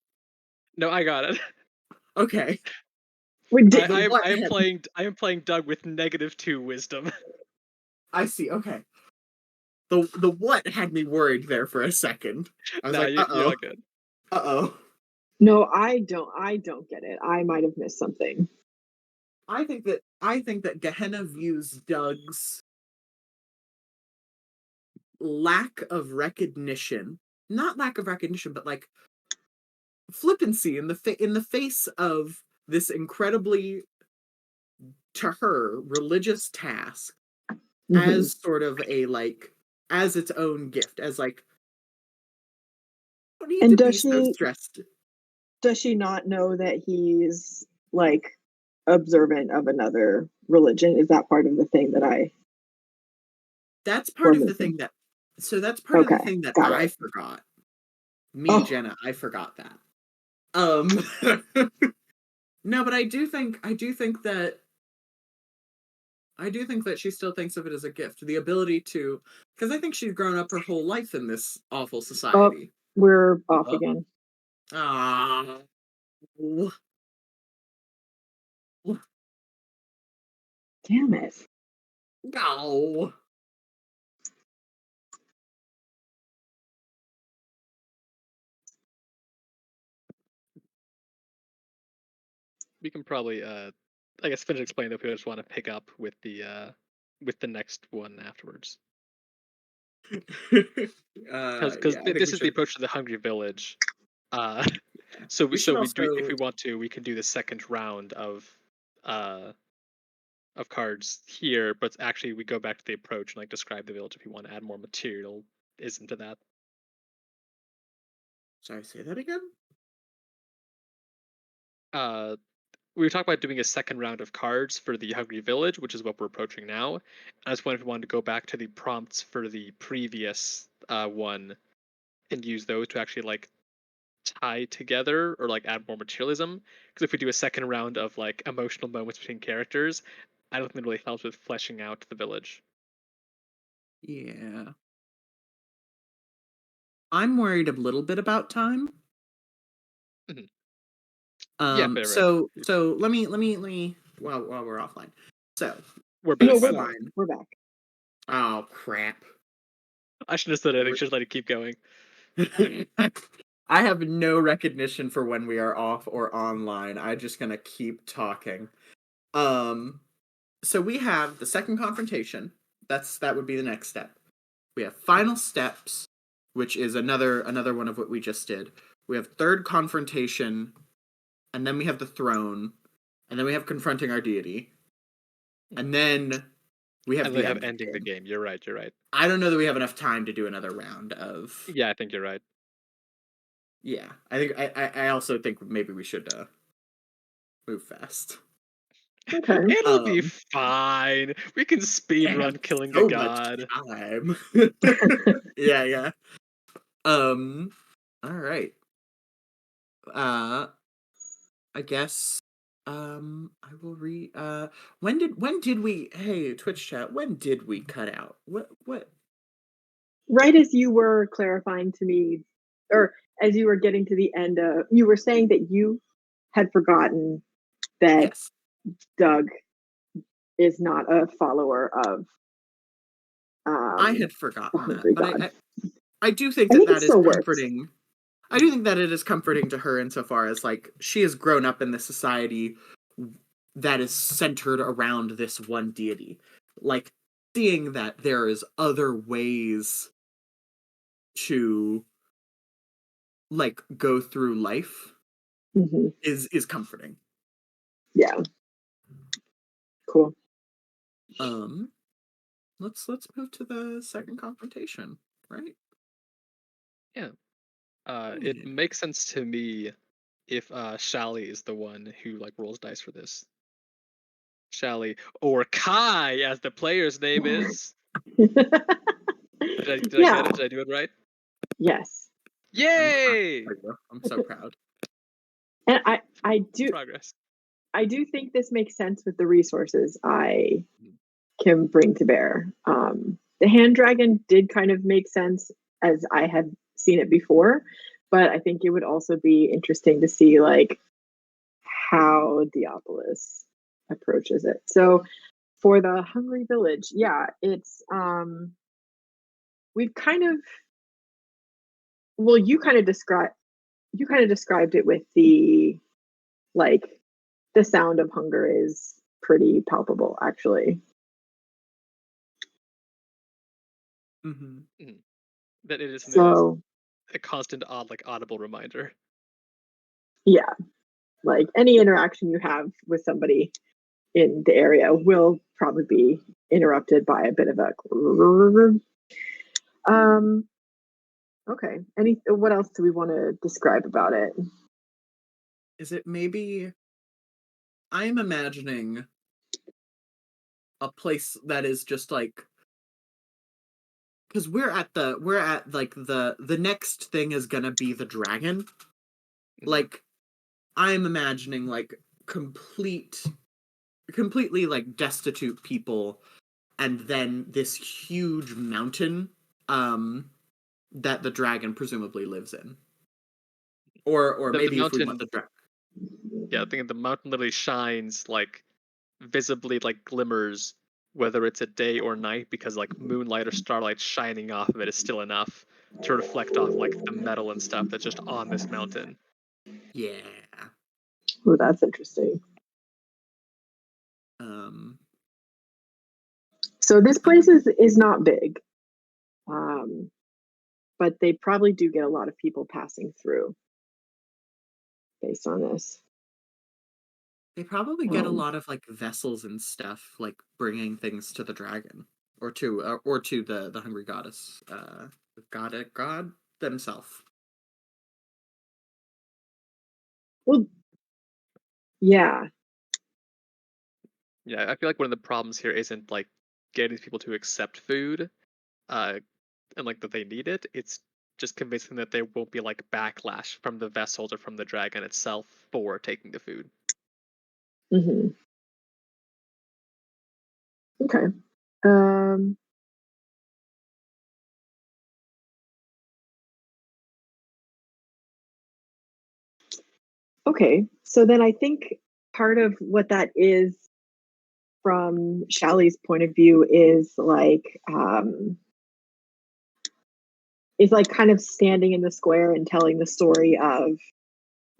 No, I got it. Okay. We did. I am playing Doug with -2 wisdom. I see, okay. The what had me worried there for a second. I was Nah, like, you're uh-oh. all good. Uh-oh. No, I don't get it. I might have missed something. I think that Gehenna views Doug's lack of recognition, not lack of recognition, but like flippancy in the face of this incredibly, to her, religious task, Mhm. as sort of a like, as its own gift, as like, don't need And to be so stressed. does she not know that he's like observant of another religion? Is that part of the thing that I That's part were of the missing? thing that that's part of the Okay, thing that got I it. forgot. Me, Oh, Jenna, I forgot that. Um no, but I do think that she still thinks of it as a gift. The ability to, because I think she's grown up her whole life in this awful oh, society. we're off Oh. again. Ah. Damn it. No. We can probably I guess finish explaining if we just want to pick up with the next one afterwards. Because Yeah, I think we this is the should. approach to the Hungry Village. Uh, We should we do, if also. we want to, we can do the second round uh of cards here, but actually we go back to the approach and like describe the village if you want to add more material is into that. Sorry, say that again. Uh, we were talking about doing a second round of cards for the Hungry Village, which is what we're approaching now. I just wondered if we wanted to go back to the prompts for the previous one and use those to actually like tie together or like add more materialism. Because if we do a second round of like emotional moments between characters, I don't think it really helps with fleshing out the village. Yeah. I'm worried a little bit about time. Mhm. Yeah, fair. So let me while we're offline. So We're back, No, by we're the way. back. baseline. We're back. Oh crap. I shouldn't have said anything. Should have let it keep going. I have no recognition for when we are off or online. I'm just gonna keep talking. Um, so we have the second confrontation. That would be the next step. We have final steps, which is another one of what we just did. We have third confrontation, and then we have the throne, and then we have confronting our deity, and then we have And the they have end ending the game. game. You're right. You're right. I don't know that we have enough time to do another round of. Yeah, I think you're right. Yeah, I think I also think maybe we should move fast. Okay. It'll be fine. We can speed I have run killing a so much god. time. Yeah, yeah. Um. All right. Uh. I guess. I will read. When did we? Hey, Twitch chat. When did we cut out? What? Right as you were clarifying to me, or as you were getting to the end of, you were saying that you had forgotten that Yes, Doug is not a follower of I um, had the forgotten that, hungry but god. I do think I that think it that is still works. comforting. I do think that it is comforting to her insofar as like she has grown up in this society that is centered around this one deity. Like seeing that there is other ways to like go through life Hmm. is comforting. Yeah, cool. Um let's move to the second confrontation, right? Yeah. It Yeah. makes sense to me if Shally is the one who like rolls dice for this. Shally or Kai, as the player's name is. Did I get Yeah, it? Did I do it right? yes. I'm proud Yay! of you. I'm so proud. And Progress. I do think this makes sense with the resources I Mhm. can bring to bear. The hand dragon did kind of make sense as I had seen it before, but I think it would also be interesting to see like how Diopolis approaches it. So for the Hungry Village, yeah, it's we've kind of well, you kind of described it with the like the sound of hunger is pretty palpable actually. Mhm. Mhm. That it is So a constant odd like audible reminder. yeah, like any interaction you have with somebody in the area will probably be interrupted by a bit of a um okay. Any what else do we want to describe about it? Is it maybe I'm imagining a place that is just like because we're at like the next thing is gonna be the dragon. Mhm. Like I'm imagining like completely like destitute people and then this huge mountain um that the dragon presumably lives in. Or The maybe if we want mountain, the dragon. yeah, I think the mountain literally shines like visibly like glimmers, whether it's at day or night, because like moonlight or starlight shining off of it is still enough to reflect off like the metal and stuff that's just on this mountain. Yeah. Oh, that's interesting. Um So this place um is not big, but they probably do get a lot of people passing through based on this. they probably get a Um, lot of like vessels and stuff like bringing things to the dragon or to the hungry goddess god themselves. well, yeah, Yeah, I feel like one of the problems here isn't like getting people to accept food, uh, and like that they need it. It's just convincing that there won't be like backlash from the vessels or from the dragon itself for taking the food. Hmm. Okay. Um, okay. So then I think part of what that is from Shally's point of view is like kind of standing in the square and telling the story of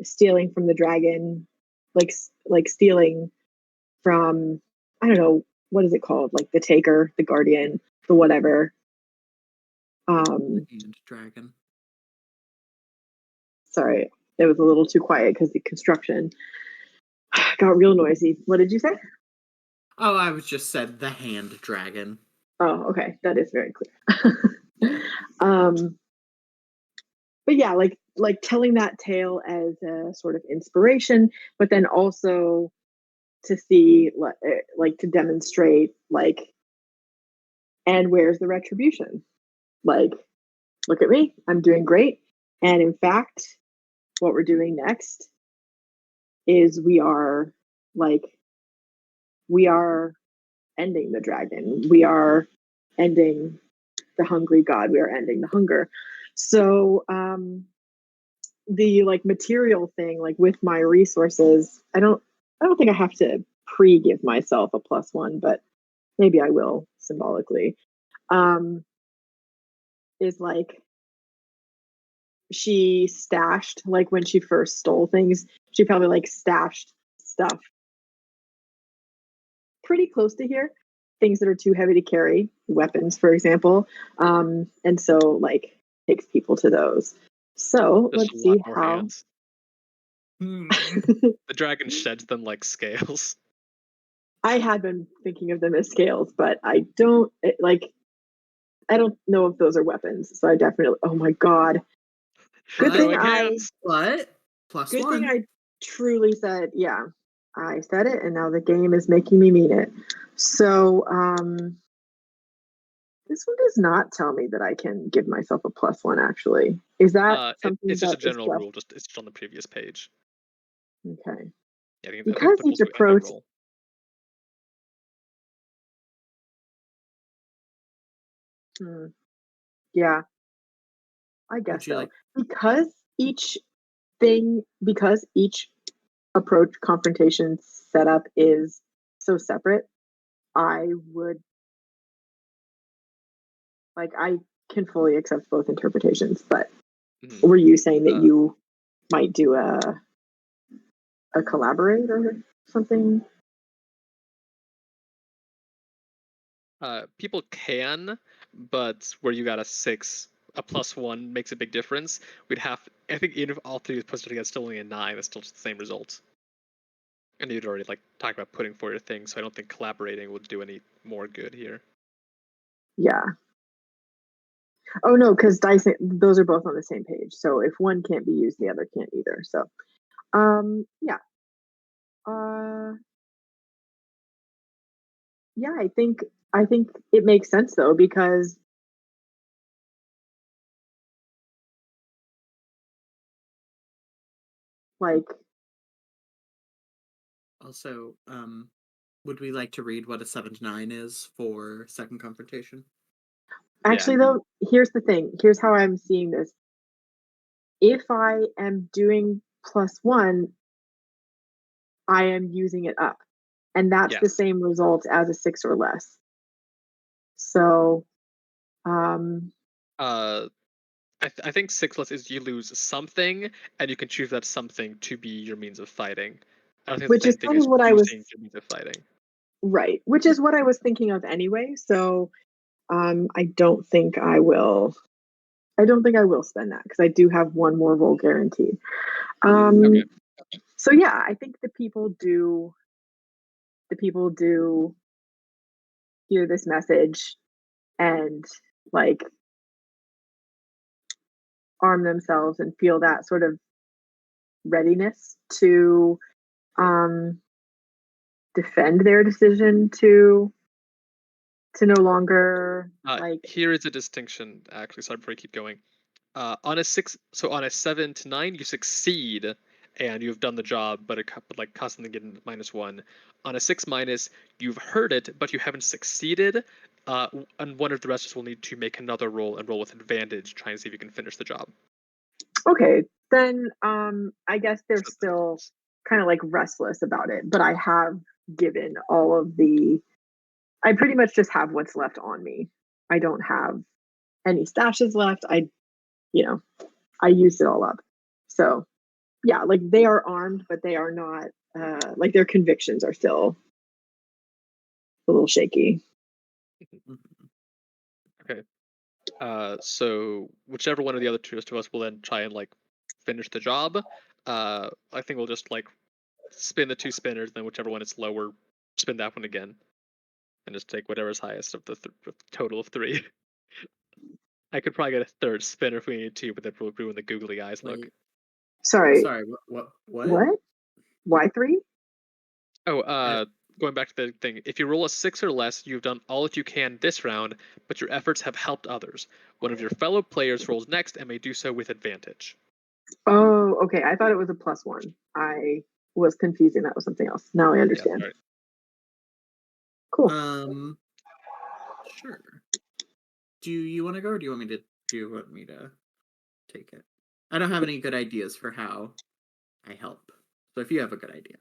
stealing from the dragon, like stealing from, I don't know, what is it called? Like the taker, the guardian, the whatever. The hand dragon. Sorry, it was a little too quiet because the construction got real noisy. What did you say? Oh, I was just said the hand dragon. Oh, okay, that is very clear. Yeah. But yeah, like telling that tale as a sort of inspiration, but then also to see like to demonstrate like, and where's the retribution? Like, look at me, I'm doing great. And in fact, what we're doing next is like we are ending the dragon. We are ending the hungry god. We are ending the hunger. So the like material thing, like with my resources, I don't think I have to pre-give myself a +1, but maybe I will symbolically. Is like she stashed, like when she first stole things, she probably like stashed stuff pretty close to here, things that are too heavy to carry, weapons, for example. And so like takes people to those. So Just a let's lot see more how. hands. The dragon sheds them like scales. I had been thinking of them as scales, but I don't know if those are weapons. So I definitely, oh my God. Good thing Throwing I, hands. What? Plus good thing one. I truly said, yeah, I said it and now the game is making me mean it. So, this one does not tell me that I can give myself a +1 actually. Is that something It's just that a is general just rule. It's just on the previous page. okay? Yeah, I think Because the each rules do end on approach, roll. hmm, yeah, I Would guess you so. like? Because each approach confrontation setup is so separate, I would I can fully accept both interpretations. But Mhm. were you saying that Uh, you might do a collaborate or something? People can, but where you got a 6, a +1 makes a big difference. I think even if all three was put together, still only a 9, it's still just the same result. And you'd already like talk about putting forward your thing, so I don't think collaborating would do any more good here. Yeah. Oh no, because dice those are both on the same page. So if one can't be used, the other can't either. So yeah. Uh yeah, I think it makes sense though, because like Also, would we like to read what a 7 to 9 is for second confrontation? Yeah. actually though, here's the thing. Here's how I'm seeing this. If I am doing +1, I am using it up. And that's the Yes. same result as a 6 or less. So Uh, I think 6 less is you lose something, and you can choose that something to be your means of fighting. I don't think it's which the is same thing kind of as what I was using your means of fighting. right, which is what I was thinking of anyway. So I don't think I will. I don't think I will spend that because I do have one more roll guaranteed. Okay. So yeah, I think the people do. The people do hear this message and like arm themselves and feel that sort of readiness to um, defend their decision to no longer like. Here is a distinction, actually. Sorry, before I keep going. On a 6, so on a 7 to 9, you succeed, and you've done the job, but it like costing them getting -1. On a 6 minus, you've heard it, but you haven't succeeded. And one of the rest will need to make another roll and roll with advantage, trying to see if you can finish the job. Okay, then I guess they're So still kind of like restless about it, but I have given all of the I pretty much just have what's left on me. I don't have any stashes left. You know, I used it all up. So, yeah, like they are armed, but they are not like their convictions are still a little shaky. Okay. So whichever one of the other two of us will then try and like finish the job. I think we'll just like spin the 2 spinners, then whichever one is lower, spin that one again, and just take whatever's highest of the total of 3. I could probably get a third spinner if we needed to, but that would ruin the googly eyes look. Wait, Sorry, sorry, what? what? Why three? Oh, I, going back to the thing, if you roll a 6 or less, you've done all that you can this round, but your efforts have helped others. One of your fellow players rolls next and may do so with advantage. Oh, okay. I thought it was a +1. I was confusing that with something else. Now I Yeah, understand. sorry. Cool. Sure. Do you want to go, or do you want me to take it? I don't have any good ideas for how I help. So if you have a good idea.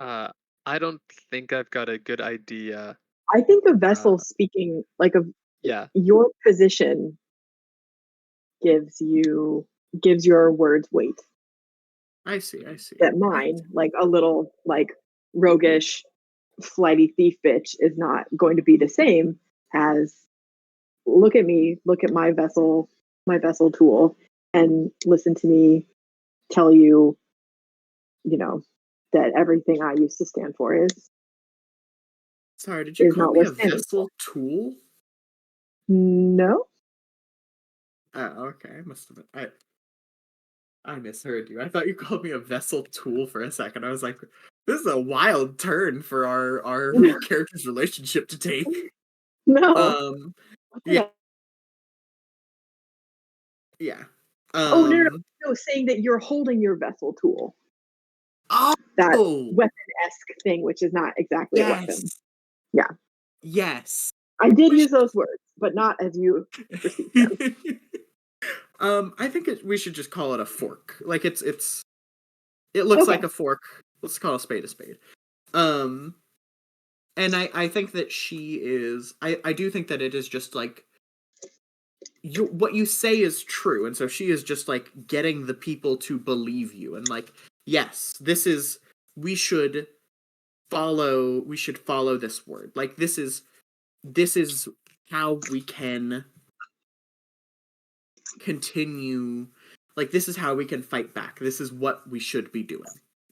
I don't think I've got a good idea. I think a vessel speaking like of Yeah. your position gives your words weight. I see. That mine, like a little like roguish, flighty thief bitch, is not going to be the same as look at me, look at my vessel tool, and listen to me tell you, you know, that everything I used to stand for Sorry, did you is call not me worth a standing for. vessel tool? No. Oh, okay. I must have been. I misheard you. I thought you called me a vessel tool for a second. I was like, this is a wild turn for our character's relationship to take. No. Yeah, yeah. Oh no, no, no, no, saying that you're holding your vessel tool. That Oh, weapon-esque thing, which is not exactly a weapon. yes, Yeah. yes. I did We use those words, but not as you perceive them. I think we should just call it a fork. Like it looks Okay. like a fork. Let's call a spade a spade. And I think that she is. I do think that it is just like what you say is true, and so she is just like getting the people to believe you, and like yes, this is we should follow this word. Like this is how we can continue, like this is how we can fight back, this is what we should be doing,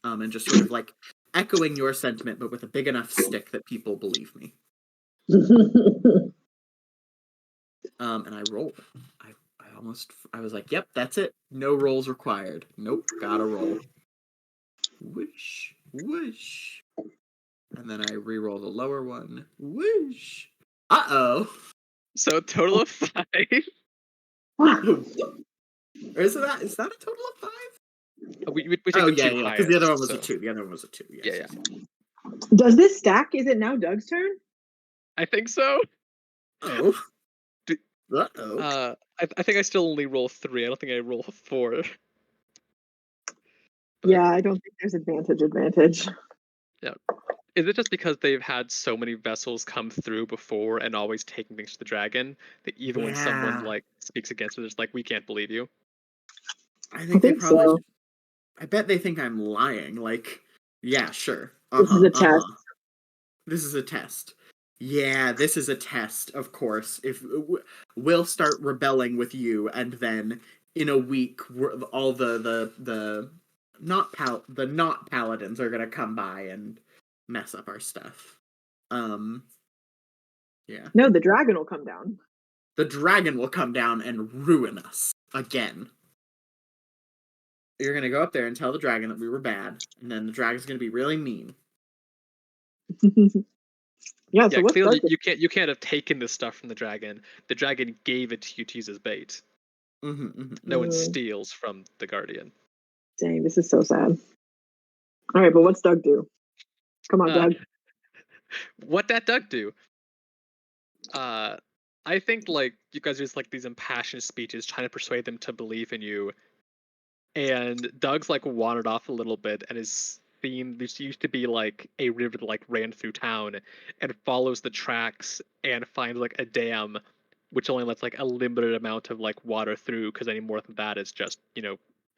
and just sort of like echoing your sentiment but with a big enough stick that people believe me. And I rolled. I was like, yep, that's it, no rolls required, nope, gotta roll. Whoosh whoosh, and then I re-roll the lower one. Whoosh. Uh-oh. So a total of 5. Or is that a total of 5? We take Oh the yeah, 2 yeah, because the other one was highest, a so 2. The other one was a 2. Yes, yeah, yes, yeah. yes. Does this stack? Is it now Doug's turn? I think so. Oh. Do- Uh-oh. I think I still only roll 3. I don't think I roll 4. But, Yeah, I don't think there's advantage. yeah. Is it just because they've had so many vessels come through before and always taking things to the dragon that even when someone Yeah. like speaks against it, it's like we can't believe you? I I think they think probably so. I bet they think I'm lying. Like, yeah, sure. This is a test. This is a test. Yeah, this is a test, of course. If we'll start rebelling with you, and then in a week, all the not paladins are gonna come by and mess up our stuff. Yeah. No, the dragon will come down. The dragon will come down and ruin us again. You're gonna go up there and tell the dragon that we were bad, and then the dragon's gonna be really mean. Yeah, so Yeah, what's clearly Doug? you can't have taken this stuff from the dragon. The dragon gave it to you to use as bait. No one Mm, steals from the Guardian. dang, this is so sad. All right, but what's Doug do? Come on, Uh, Doug. what that Doug do? Uh, I think like you guys use like these impassioned speeches trying to persuade them to believe in you, and Doug's like wandered off a little bit, and his theme this used to be like a river that like ran through town, and follows the tracks and finds like a dam, which only lets like a limited amount of like water through because any more than that is just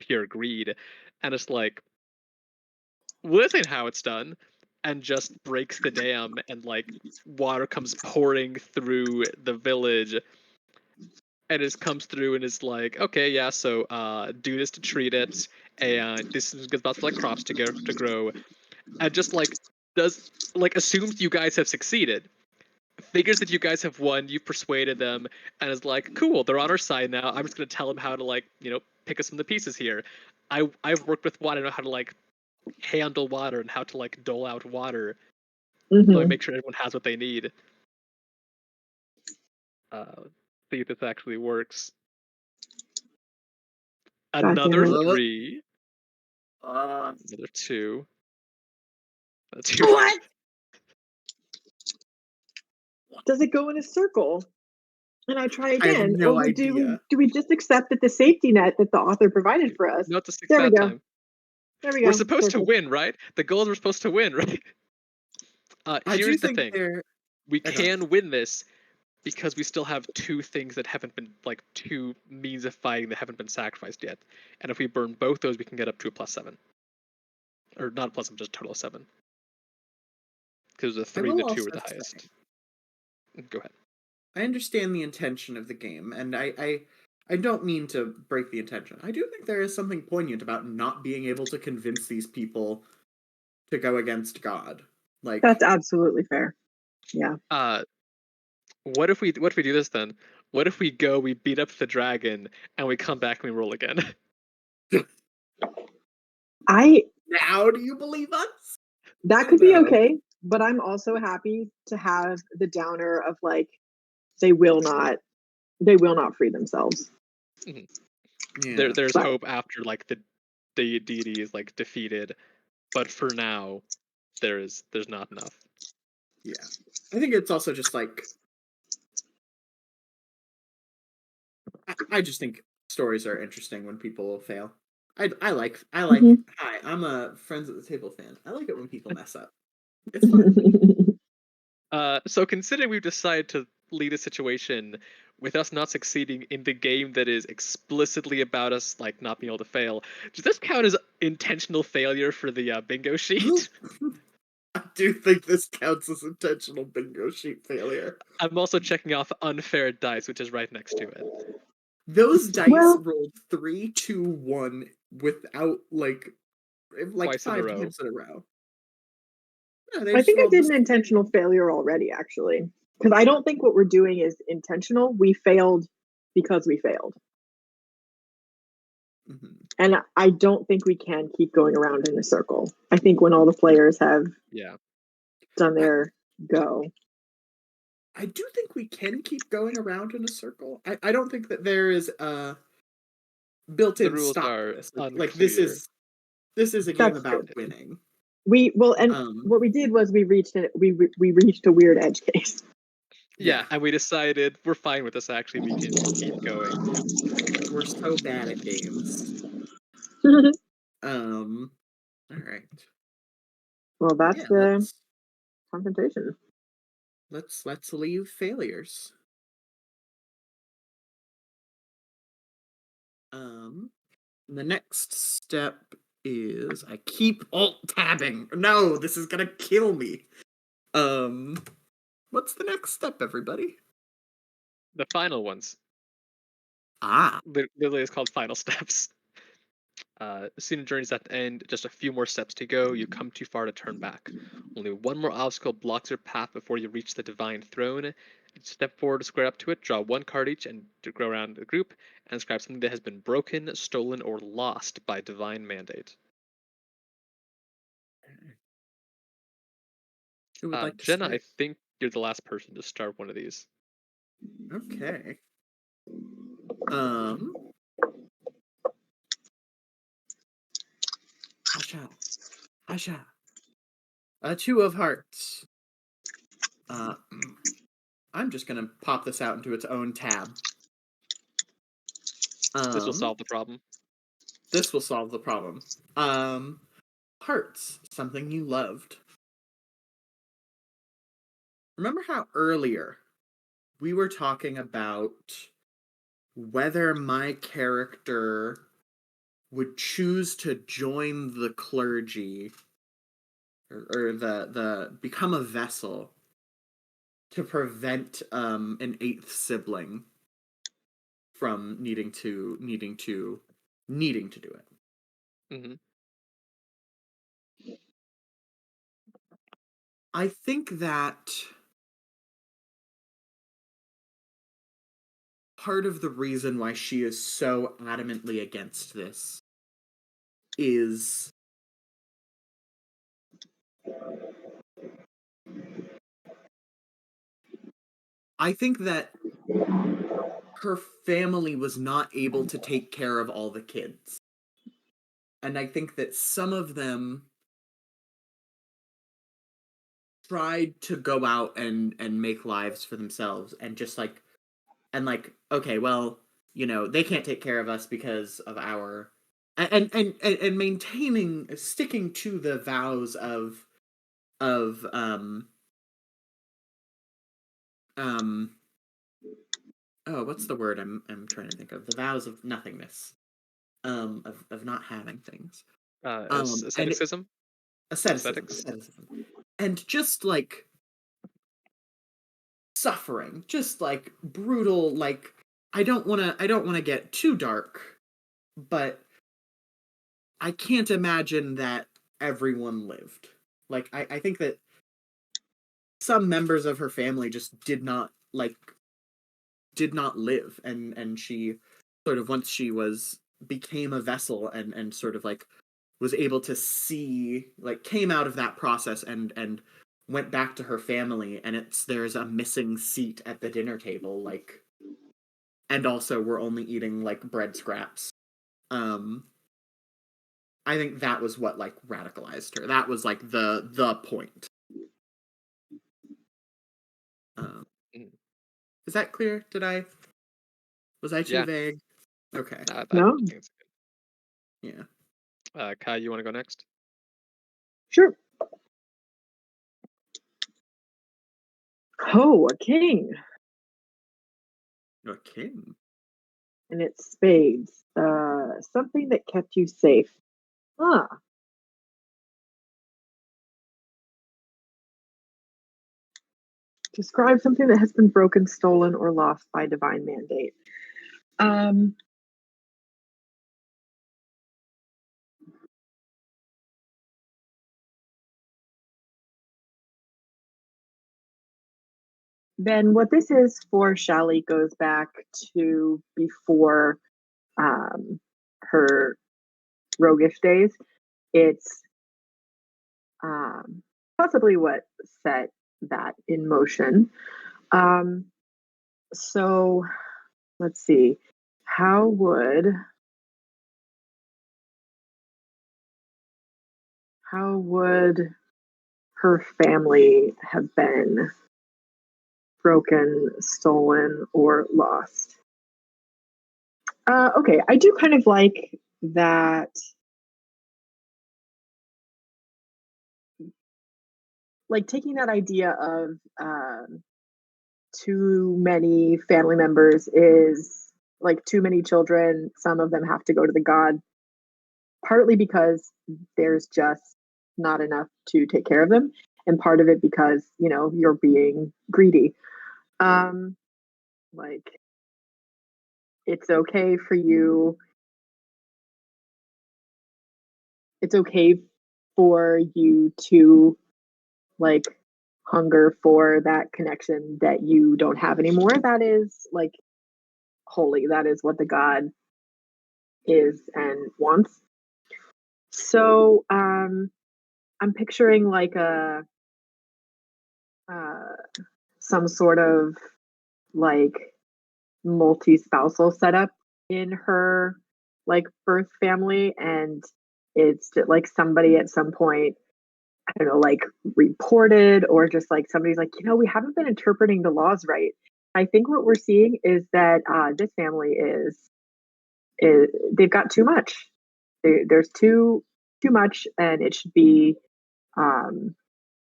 pure greed, and it's like well, this ain't how it's done, and just breaks the dam, and like water comes pouring through the village, and it comes through and is like, okay, yeah, so do this to treat it, and this is good spots for like crops to grow, and just like does like assumes you guys have succeeded, figures that you guys have won, you've persuaded them, and is like, cool, they're on our side now. I'm just gonna tell them how to like pick us some of the pieces here. I've worked with water, I know how to like handle water and how to like dole out water, so I Hmm. make sure everyone has what they need. Uh, See if this actually works. God damn Another it. Uh, three, uh, another two, two. What? Does it go in a circle? And I try I have again, or no idea. do we just accept that the safety net that the author provided for us? Not the six There we that go. time. There we We're go. supposed to Perfect. win, right? The goal is we're supposed to win, right? I do Here's the think thing: they're. we I got. can win this because we still have two things that haven't been like two means of fighting that haven't been sacrificed yet. And if we burn both those, we can get up to a +7, or not a +7, just a total of 7. Because the I 3 and will the 2 are also the say highest. Go ahead. I understand the intention of the game, and I don't mean to break the intention. I do think there is something poignant about not being able to convince these people to go against God. That's Like, absolutely fair. Yeah. Uh, what if we do this then? What if we go, we beat up the dragon, and we come back and we roll again? I now do you believe us? That Oh could be no. okay, but I'm also happy to have the downer of like they will not they will not free themselves. Mhm. Yeah. There's But hope after like the deity is like defeated, but for now, there's not enough. Yeah. I think it's also just like I just think stories are interesting when people fail. I like Mhm. hi, I'm a friends at the table fan. I like it when people mess up. It's fun. So considering we've decided to lead a situation with us not succeeding in the game that is explicitly about us like not being able to fail, does this count as intentional failure for the bingo sheet? I do think this counts as intentional bingo sheet failure. I'm also checking off unfair dice, which is right next to it. Those dice Well, rolled 3, 2, 1 without like Twice in a 5 row. times in a row. Yeah, they I just think I rolled did this. an intentional failure already actually. Because I don't think what we're doing is intentional. We failed because we failed. Mhm. And I don't think we can keep going around in a circle. I think when all the players have Yeah. done I their go. I do think we can keep going around in a circle. I don't think that there is a The built-in rules stop to are this. Like unclear. this is a game That's about true. winning. And Um, what we did was we reached a weird edge case. yeah, Yeah, and we decided we're fine with this actually, we can keep going. we're so bad at games. Um, all right. Well, that's Yeah, the confrontation. let's leave failures. Um, the next step is I keep alt tabbing. No, this is gonna kill me. Um, what's the next step, everybody? The final ones. Ah, Literally is called final steps. Soon journey's at the end, just a few more steps to go. You come too far to turn back. Only one more obstacle blocks your path before you reach the divine throne. Step forward to square up to it, draw one card each and to go around the group, and describe something that has been broken, stolen, or lost by divine mandate. who would like to Jenna, I start? think you're the last person to start one of these. Okay. Um, Asha. Asha. A two of hearts. I'm just gonna pop this out into its own tab. This will solve the problem. This will solve the problem. Hearts, something you loved. Remember how earlier we were talking about whether my character would choose to join the clergy or the become a vessel to prevent an eighth sibling from needing to do it. Mm-hmm. I think that part of the reason why she is so adamantly against this is I think that her family was not able to take care of all the kids. And I think that some of them tried to go out and make lives for themselves and just like okay, well, they can't take care of us because of our and maintaining sticking to the vows of oh, what's the word I'm trying to think of? The vows of nothingness. Of not having things. And Asceticism? asceticism. And just like suffering, just like brutal, like I don't wanna get too dark, but I can't imagine that everyone lived. Like I think that some members of her family just did not live, and she sort of once she became a vessel and sort of like was able to see, like came out of that process and went back to her family, and there's a missing seat at the dinner table, like, and also we're only eating like bread scraps. I think that was what like radicalized her. That was like the point. um Mm. is that clear? Was I too Yeah. vague? Okay. No? I think it's Yeah. good. Kai, you want to go next? Sure. Oh, a king. A king. And it's spades. Something that kept you safe. Ah. Describe something that has been broken, stolen, or lost by divine mandate. Um, then what this is for Shally goes back to before her roguish days. It's possibly what set that in motion. So let's see. How would her family have been broken, stolen, or lost? Okay, I do kind of like that. Like taking that idea of too many family members is like too many children. Some of them have to go to the god, partly because there's just not enough to take care of them, and part of it because you're being greedy. Like it's okay for you. It's okay for you to like hunger for that connection that you don't have anymore. That is like holy. That is what the god is and wants. So I'm picturing like a uh, some sort of like multi-spousal setup in her like birth family, and it's like somebody at some point, I don't know, like reported, or just like somebody's like, we haven't been interpreting the laws right. I think what we're seeing is that this family is they've got too much. There's too much, and it should be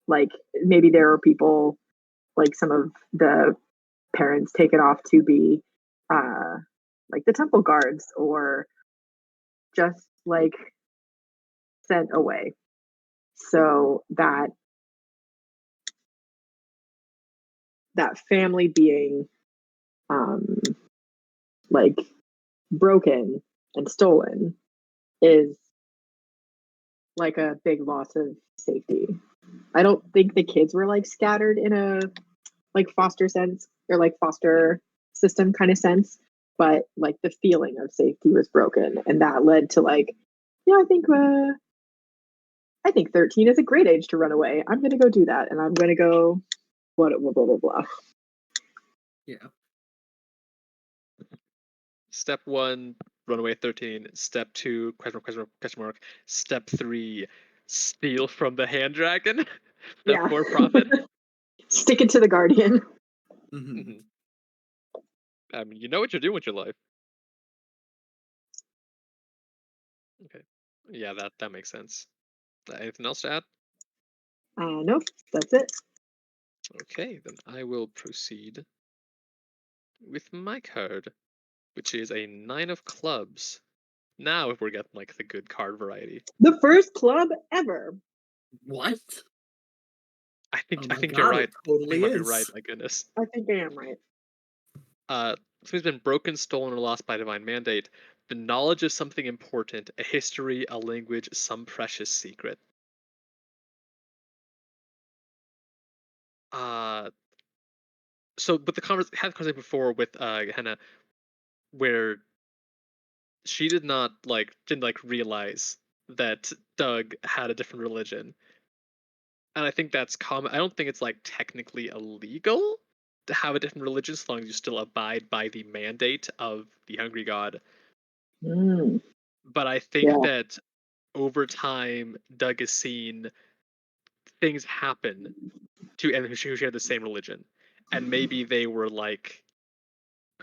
like maybe there are people, like some of the parents take it off to be like the temple guards, or just like sent away, so that family being um like broken and stolen is like a big loss of safety. I don't think the kids were like scattered in a like foster sense, or like foster system kind of sense, but like the feeling of safety was broken, and that led to like, yeah, I think 13 is a great age to run away. I'm gonna go do that, and I'm gonna go what blah blah blah blah. Yeah. Step 1, run away at 13. Step 2, question mark, question mark, question mark. Step 3, steal from the hand dragon. Step Yeah. 4, profit. Stick it to the guardian. Mm-hmm. I mean, you know what you're doing with your life. Okay. Yeah, that makes sense. Anything else to add? Nope, that's it. Okay, then I will proceed with my card, which is a 9 of clubs. Now if we're getting like the good card variety. The first club ever. What? I Oh think my you're god, right. it I think totally you might be right, is. my goodness. I think I am right. Something's been broken, stolen, or lost by divine mandate. The knowledge of something important, a history, a language, some precious secret. Uh so but had the conversation before with Hannah, where she didn't realize that Doug had a different religion. And I think that's common. I don't think it's like technically illegal to have a different religion as long as you still abide by the mandate of the hungry god. Mm, But I think yeah. that over time, Doug has seen things happen to anyone who shared the same religion, and maybe they were like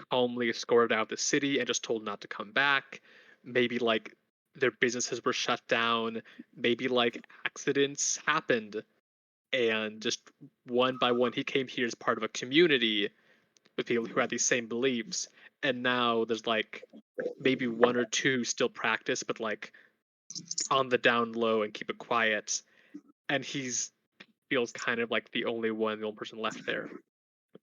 calmly escorted out of the city and just told not to come back. Maybe like their businesses were shut down. Maybe like accidents happened, and just one by one he came here as part of a community with people who had these same beliefs, and now there's like maybe one or two still practice, but like on the down low and keep it quiet, and he's feels kind of like the only person left there.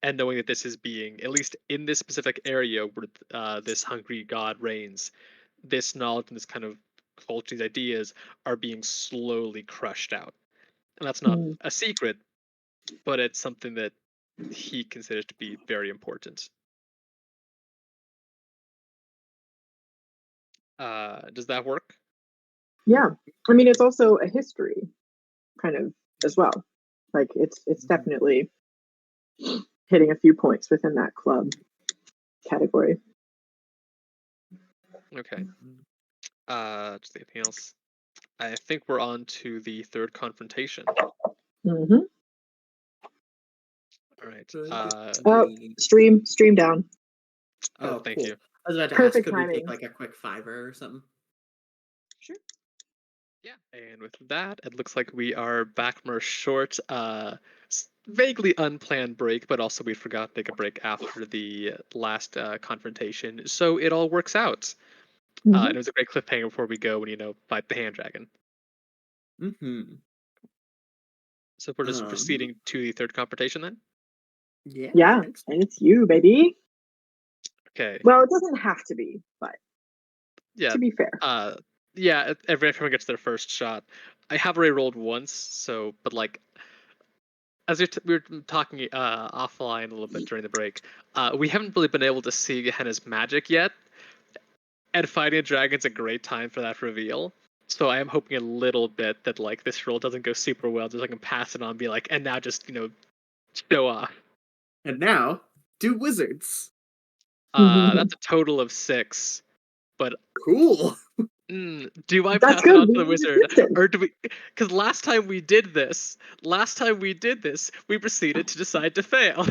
And knowing that this is being, at least in this specific area where this hungry god reigns, this knowledge and this kind of culture, these ideas are being slowly crushed out. And that's not Mm. a secret, but it's something that he considers to be very important. Does that work? Yeah. I mean, it's also a history kind of as well. Like it's Mhm. definitely hitting a few points within that club category. Okay. Mhm. Just anything else? I think we're on to the third confrontation. Mm-hmm. All right. Good Oh, grief. stream down. Oh, Oh, thank cool. you. I was about to ask, Perfect could we take timing. like a quick fiver or something? Sure. Yeah. And with that, it looks like we are back from our short, vaguely unplanned break, but also we forgot to take a break after the last confrontation, so it all works out. And Mm-hmm. it was a great cliffhanger before we go and fight the hand dragon. Mm-hmm. So we're just proceeding to the third confrontation then. Yeah, I Yeah, think so. and it's you, baby. Okay. Well, it doesn't have to be, but Yeah. to be fair. Yeah. Everyone gets their first shot. I have already rolled once, so but like as we were talking offline a little bit during the break, we haven't really been able to see Gehenna's magic yet, and fighting a dragon's a great time for that reveal. So I am hoping a little bit that like this roll doesn't go super well, just I can pass it on, and be like, and now just show off. And now, do wizards. That's a total of 6, but Cool. Do I That's pass it good. on to We the need wizard, assistance. or do we? Because last time we did this, we proceeded to decide to fail.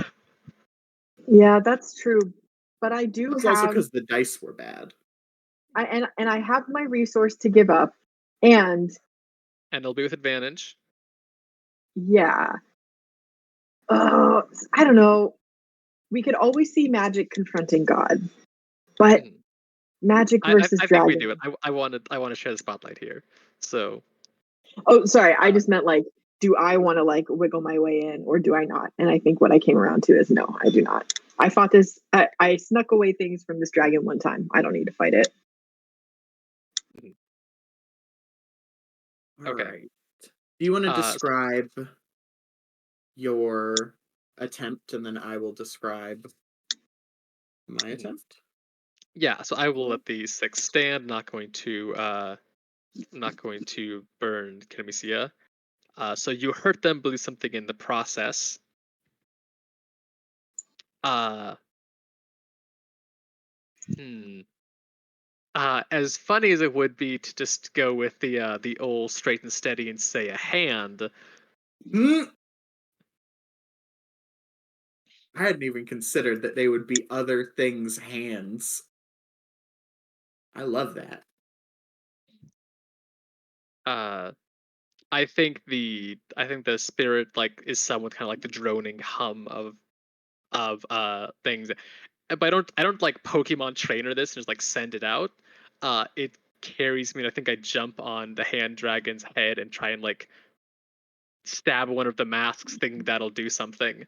Yeah, that's true. But I do It's also have because the dice were bad. and I have my resource to give up. And And it'll be with advantage. yeah. I don't know. We could always see magic confronting God, but Mhm. magic I versus I think we do dragon. it. I want to share the spotlight here. So Oh, sorry. I uh, just meant like, do I want to like wiggle my way in or do I not? And I think what I came around to is no, I do not. I fought this. I snuck away things from this dragon one time. I don't need to fight it. mhm. All Okay. right. Do you want to So describe your attempt, and then I will describe my mhm. attempt? Yeah. So I will let the 6 stand. Not going to burn Kinemisia. So you hurt them, but lose something in the process. Uh, hmm. As funny as it would be to just go with the old straight and steady and say a hand, Hmm? I hadn't even considered that they would be other things' hands. I love that. uh, I think the spirit like is somewhat kind of like the droning hum of things. But I don't like Pokemon trainer this and just like send it out. It carries me, and I think I jump on the hand dragon's head and try and like stab one of the masks, thinking that'll do something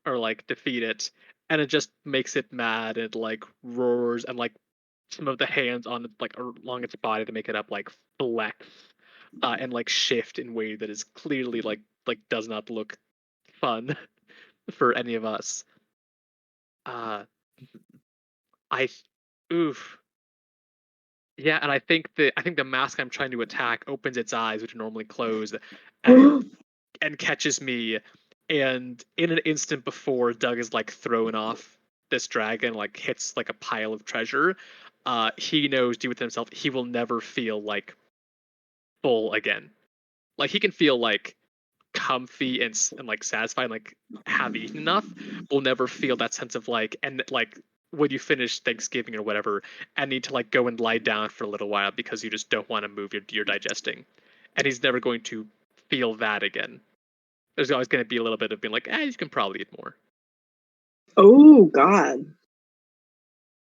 or like defeat it, and it just makes it mad and like roars, and like some of the hands on like along its body to make it up like flex and like shift in a way that is clearly like does not look fun for any of us. Uh, I oof. Yeah, and I think the mask I'm trying to attack opens its eyes, which are normally closed, and catches me. And in an instant before Doug is like thrown off this dragon, like hits like a pile of treasure, he knows deep within himself he will never feel like full again. Like he can feel like comfy and like satisfied, and, like have eaten enough. Will never feel that sense of like and like when you finish Thanksgiving or whatever, and need to like go and lie down for a little while because you just don't want to move your digesting, and he's never going to feel that again. There's always going to be a little bit of being like, you can probably eat more. Oh God.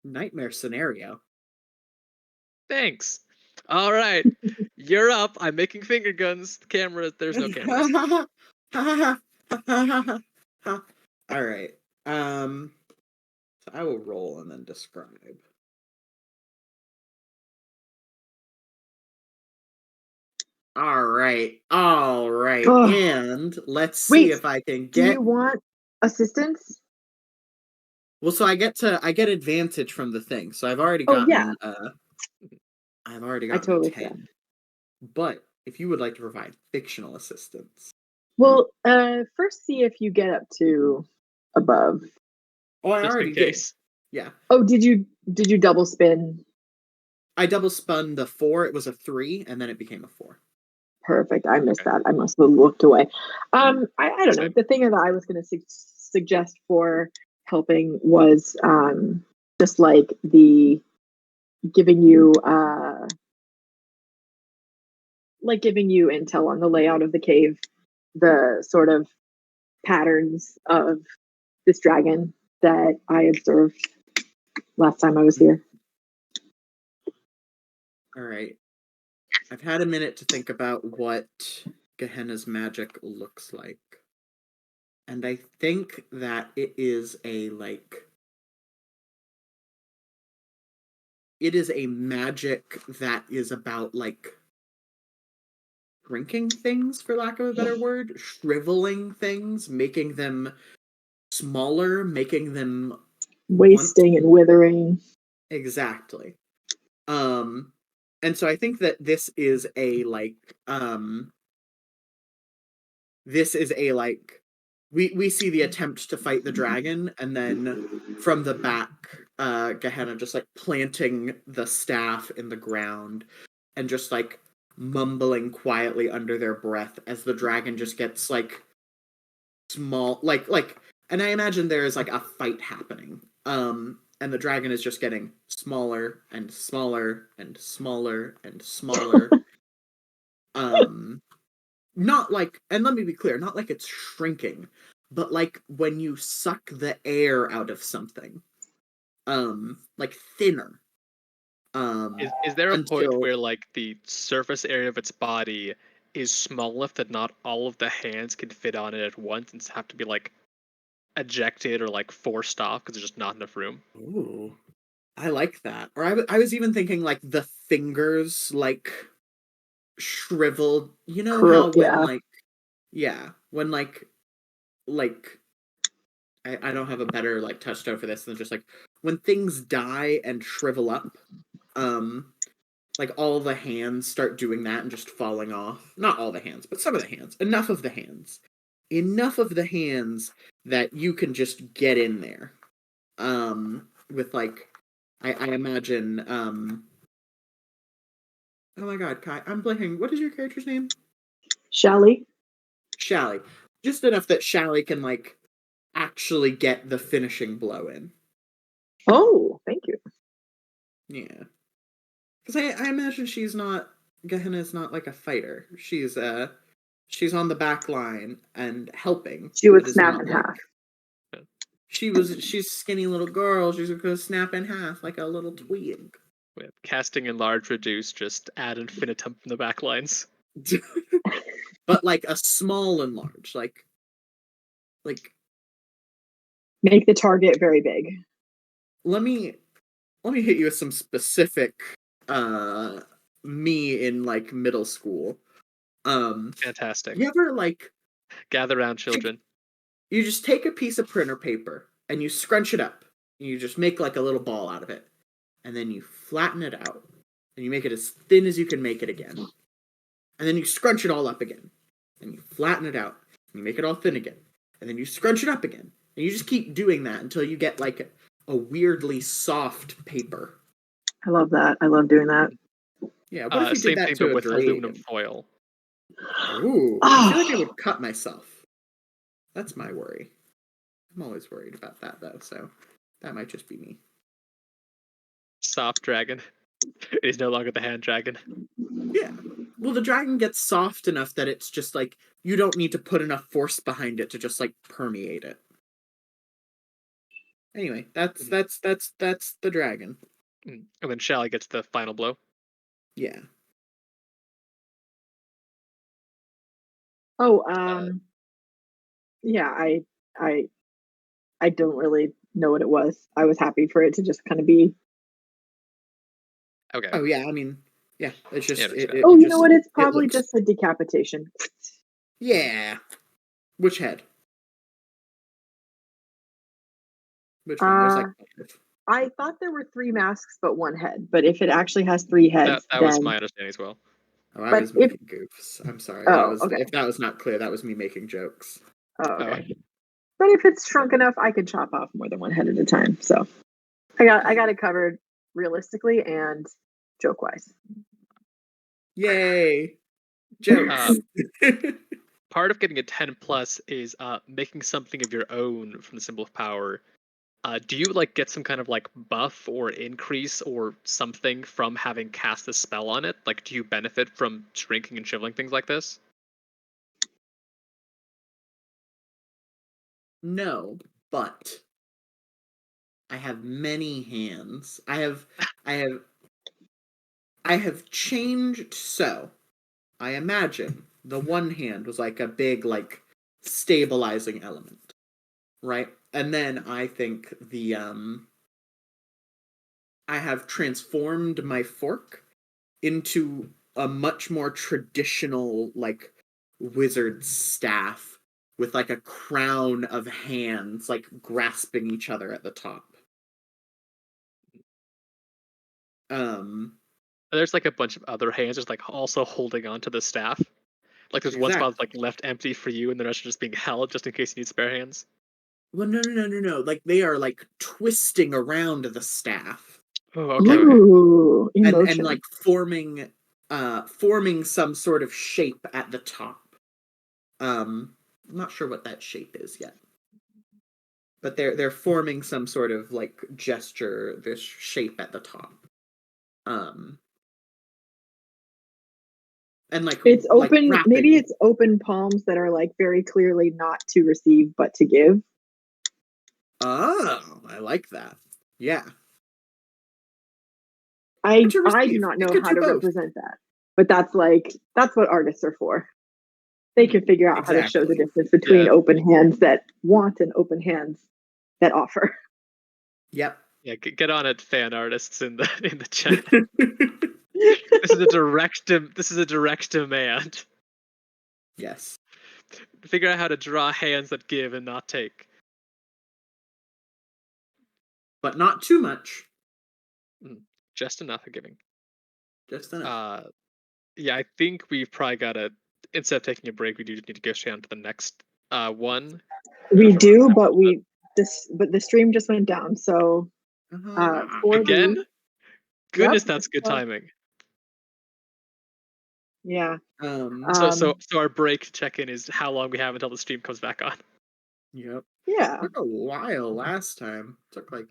Nightmare scenario. Thanks. All right, you're up. I'm making finger guns. Camera. There's no cameras. All right. So I will roll and then describe. All right. All right. Oh, And let's see wait. if I can Do you get. want assistance? Well, so I get advantage from the thing. So Oh yeah, I've already I gotten a totally forgot. 10. But if you would like to provide fictional assistance. Well, first see if you get up to above. Oh, I Just in already did. case. Yeah. Oh, did you double spin? I double spun the 4, it was a 3, and then it became a 4. Perfect. I missed Okay. that. I must have looked away. I don't know. Same. The thing that I was going to suggest for helping was just like the giving you giving you intel on the layout of the cave, the sort of patterns of this dragon that I observed last time I was here. All right. I've had a minute to think about what Gehenna's magic looks like. And I think that it is it is a magic that is about drinking things, for lack of a better word, shriveling things, making them smaller, making them want Wasting and withering. exactly. And so I think that this is a we see the attempt to fight the dragon, and then from the back Gehenna just like planting the staff in the ground and just like mumbling quietly under their breath as the dragon just gets like small, like, and I imagine there is like a fight happening. And the dragon is just getting smaller and smaller and smaller and smaller. um Not like, and let me be clear, not like it's shrinking, but like when you suck the air out of something, like thinner. Is there a point Until, where like the surface area of its body is small enough that not all of the hands can fit on it at once and have to be like ejected or like forced off because there's just not enough room? ooh, I like that. Or I was even thinking like the fingers like shriveled. You know how when Yeah. like, yeah, when like I don't have a better like touchstone for this than just like when things die and shrivel up. Um, like all the hands start doing that and just falling off. Not all the hands, but some of the hands. Enough of the hands. Enough of the hands that you can just get in there. With like I imagine oh my god, Kai, I'm blanking. What is your character's name? Shally. Shally. Just enough that Shally can like actually get the finishing blow in. Oh, thank you. Yeah. Because I imagine Gehenna's not like a fighter. She's on the back line and helping, She but would is snap not in like half. she's a skinny little girl. She's gonna snap in half like a little twig. With casting enlarge reduce, just add infinitum from the back lines. But like a small and large, like Make the target very big. let me hit you with some specific uh me in like middle school. Fantastic. You ever like Gather round, children. you just take a piece of printer paper and you scrunch it up. You just make like a little ball out of it. And then you flatten it out. And you make it as thin as you can make it again. And then you scrunch it all up again. And you flatten it out. And you make it all thin again. And then you scrunch it up again. And you just keep doing that until you get like a weirdly soft paper. I love that. I love doing that. Yeah, what if you did Same that thing, to but a with aluminum dragon? foil. Ooh, I feel like I would cut myself. That's my worry. I'm always worried about that though, so that might just be me. Soft dragon. It is no longer the hand dragon. Yeah. Well, the dragon gets soft enough that it's just like you don't need to put enough force behind it to just like permeate it. Anyway, that's the dragon. And then Shally gets the final blow. Yeah. Oh, yeah, I don't really know what it was. I was happy for it to just kind of be. Okay. Oh yeah, I mean, yeah, it's just Yeah, Oh, it you just know what? It's it probably looks just a decapitation. yeah. Which head? Which one? There's like five. I thought there were 3 masks but 1 head. But if it actually has 3 heads, that was then. my understanding as well. Oh, I But was if. making goofs. I'm sorry. That Oh, was okay. if that was not clear, that was me making jokes. Oh, Oh, okay. But if it's shrunk enough, I could chop off more than 1 head at a time. So I got it covered realistically and joke wise. Yay! Jokes. part of getting a 10 plus is making something of your own from the symbol of power. Do you like get some kind of like buff or increase or something from having cast a spell on it? Like, do you benefit from shrinking and shriveling things like this? No, but I have many hands. I have changed so. I imagine the one hand was like a big like stabilizing element, right? And then I think the I have transformed my fork into a much more traditional like wizard staff with like a crown of hands like grasping each other at the top. Um There's like a bunch of other hands just like also holding on to the staff. Like there's one spot exactly. like left empty for you, and the rest are just being held just in case you need spare hands. Well, no. Like they are like twisting around the staff Oh, okay. Ooh, in and motion. like forming some sort of shape at the top. I'm not sure what that shape is yet, but they're forming some sort of like gesture, this shape at the top. Um, and It's like open. Maybe wrapping. it's open palms that are like very clearly not to receive but to give. Oh, I like that. Yeah. I To I do receive. not It know could how do to both. represent that, but that's what artists are for. They can figure out how to show the Exactly. difference between Yeah. open hands that want and open hands that offer. Yep. Yeah, get on it, fan artists in the chat. This is a direct demand. Yes. Figure out how to draw hands that give and not take. But not too much. Just enough of giving. Just enough. Yeah, I think we've probably got to, instead of taking a break, we do need to go straight on to the next one. We do, but the stream just went down. So for Again? the Goodness, yep, that's good timing. yeah. So our break check-in is how long we have until the stream comes back on. Yep. Yeah. It took a while last time. It took like,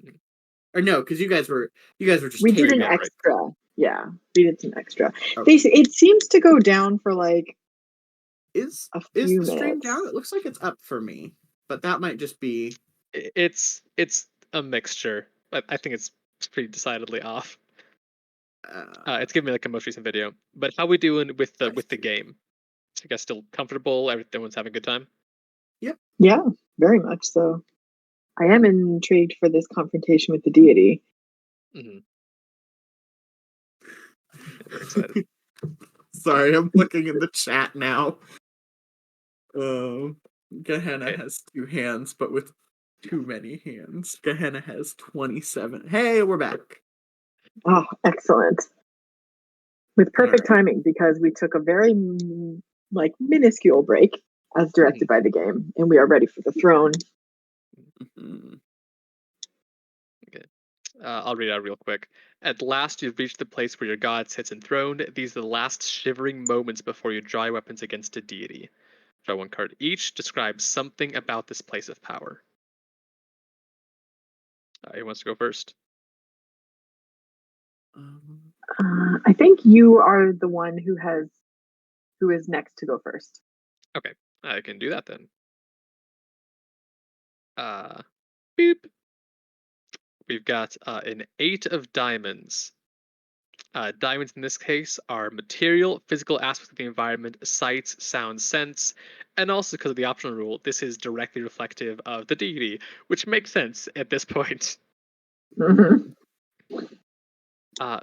or no, because you guys were just We did taking an a break. extra. Yeah, we did some extra. Okay. It seems to go down for like Is a the few stream minutes. down? It looks like it's up for me, but that might just be. It's a mixture, but I think it's pretty decidedly off. It's giving me like a most recent video. But how we doing with the game? You guys still comfortable? Everyone's having a good time? Yep. Yeah, very much so. I am intrigued for this confrontation with the deity. Mm-hmm. Yeah, very excited. Sorry, I'm looking in the chat now. Gehenna has 2 hands, but with too many hands. Gehenna has 27. Hey, we're back. Oh, excellent. With perfect Right. timing because we took a very minuscule break as directed by the game, and we are ready for the throne. Mm-hmm. Okay. I'll read out real quick. At last, you've reached the place where your god sits enthroned. These are the last shivering moments before you draw your weapons against a deity. Draw 1 card each. Describe something about this place of power. Who wants to go first? I think you are the one who is next to go first. Okay, I can do that then. Beep. We've got an 8 of diamonds. Diamonds in this case are material, physical aspects of the environment, sights, sounds, scents, and also because of the optional rule, this is directly reflective of the deity, which makes sense at this point. Mm-hmm.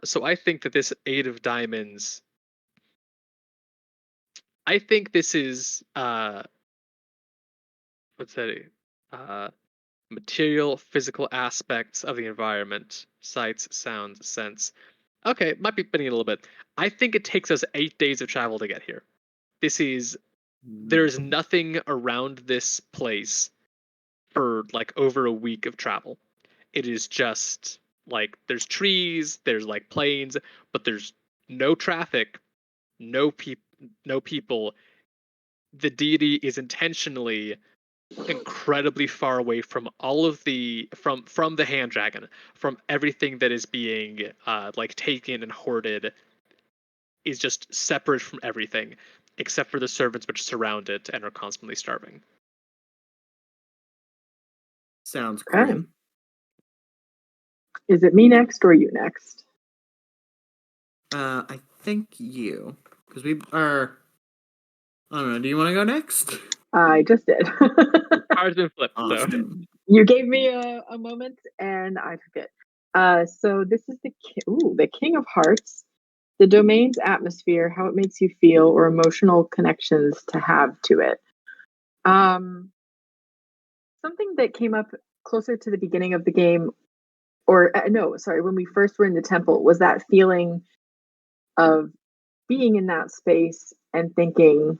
So I think that this 8 of diamonds, I think this is what's that? Material, physical aspects of the environment, sights, sounds, scents. Okay, might be bending it a little bit. I think it takes us 8 days of travel to get here. There's nothing around this place for like over a week of travel. It is just like there's trees, there's like plains, but there's no traffic, no people. The deity is intentionally incredibly far away from all of the from the hand dragon, from everything that is being like taken and hoarded, is just separate from everything except for the servants which surround it and are constantly starving. Sounds Okay. grim. Is it me next or you next? I think you, because we are. I don't know. Do you want to go next? I just did. Cards been flipped, so Awesome. You gave me a moment and I took it. So this is the King of Hearts. The domain's atmosphere, how it makes you feel, or emotional connections to have to it. Something that came up closer to the beginning of the game, or no, sorry, when we first were in the temple, was that feeling of being in that space and thinking,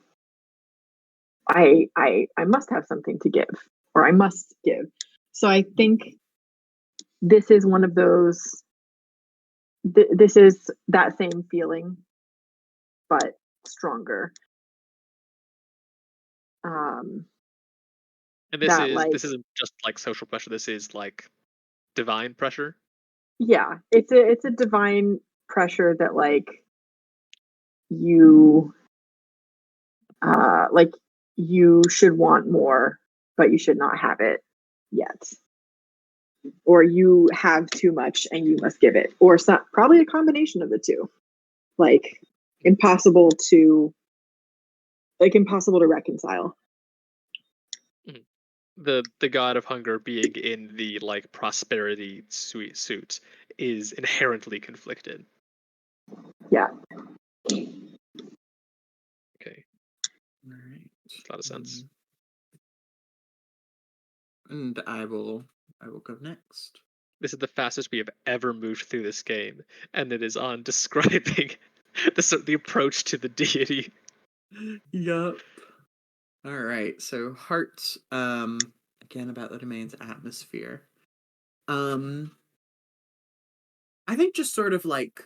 I must have something to give. or I must give. So I think this is one of those. This is that same feeling, but stronger. And That like this isn't just like social pressure. This is like divine pressure. yeah, it's a divine pressure that you like you should want more, but you should not have it yet. Or you have too much and you must give it. Or some, probably a combination of the two. Like impossible to impossible to reconcile. Mhm. The god of hunger being in the like prosperity suit is inherently conflicted. Yeah. Okay, All right. makes a lot of sense. And I will go next. This is the fastest we have ever moved through this game, and it is on describing the approach to the deity. Yup. All right. So heart. Again about the domain's atmosphere. I think just sort of like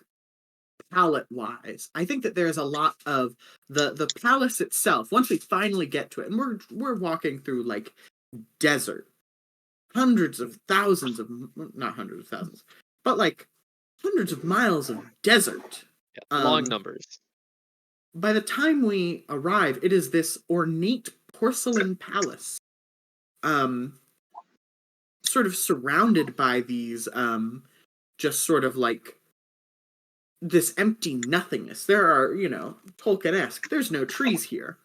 palette wise, I think that there's a lot of the palace itself. Once we finally get to it, and we're walking through like desert, hundreds of thousands of not hundreds of thousands, but like hundreds of miles of desert. Yeah, long numbers. By the time we arrive, it is this ornate porcelain palace, sort of surrounded by these, just sort of like this empty nothingness. There are, Tolkien-esque. There's no trees here,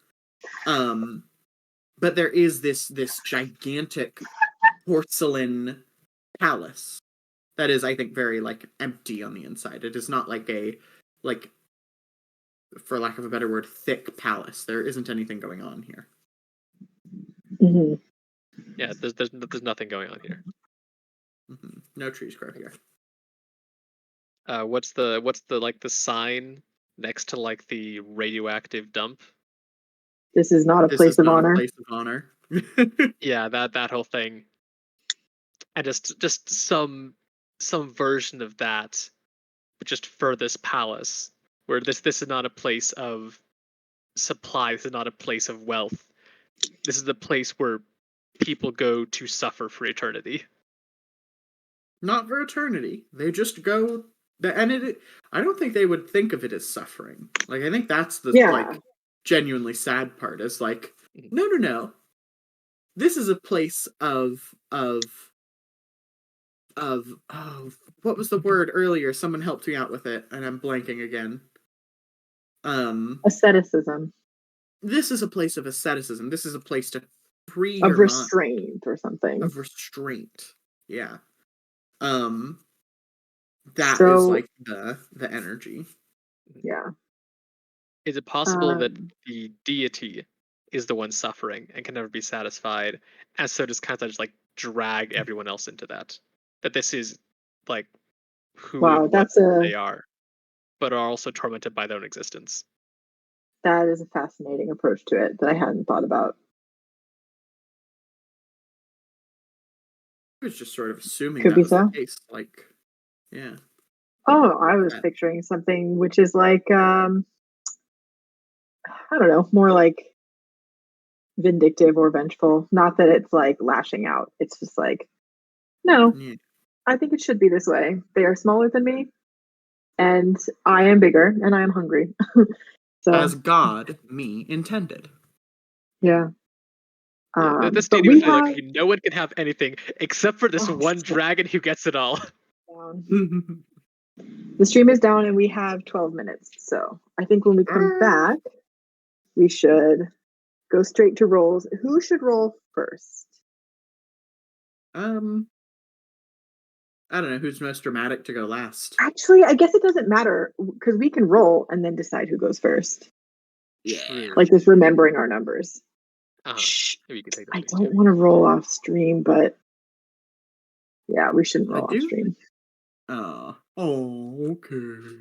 but there is this gigantic porcelain palace that is, I think, very like empty on the inside. It is not like a like for lack of a better word, thick palace. There isn't anything going on here. Mm-hmm. Yeah, there's nothing going on here. Mm-hmm. No trees grow here. What's the like the sign next to like the radioactive dump? This is not a This place is of not honor. a place of honor. Yeah, that whole thing, and just some version of that, but just for this palace, where this is not a place of supply. This is not a place of wealth. This is the place where people go to suffer for eternity. Not for eternity. They just go. And I don't think they would think of it as suffering. Like, I think that's the Yeah. genuinely sad part. Is like, Mhm. no. This is a place of what was the word earlier? Someone helped me out with it, and I'm blanking again. Asceticism. This is a place of asceticism. This is a place to free Of your mind. restraint or something. Of restraint. Yeah. That So, is like the energy. Yeah. Is it possible that the deity is the one suffering and can never be satisfied, and so just kind of just like drag everyone else into that? That this is like who Wow, and what they are, but are also tormented by their own existence. That is a fascinating approach to it that I hadn't thought about. I was just sort of assuming Could that be was the so. case. Like, yeah. Oh, I was picturing something which is like I don't know, more like vindictive or vengeful. Not that it's like lashing out. It's just like, no, Yeah. I think it should be this way. They are smaller than me, and I am bigger, and I am hungry. So As God, me, intended. yeah. Yeah, this But deity we was like, have no one can have anything except for this one dragon who gets it all. down. The stream is down, and we have 12 minutes. So I think when we come back, we should go straight to rolls. Who should roll first? I don't know who's most dramatic to go last. Actually, I guess it doesn't matter because we can roll and then decide who goes first. Yeah. Like just remembering our numbers. Shh. Maybe you could take this I one don't too. want to roll off stream, but yeah, we shouldn't I roll off do. stream. Okay.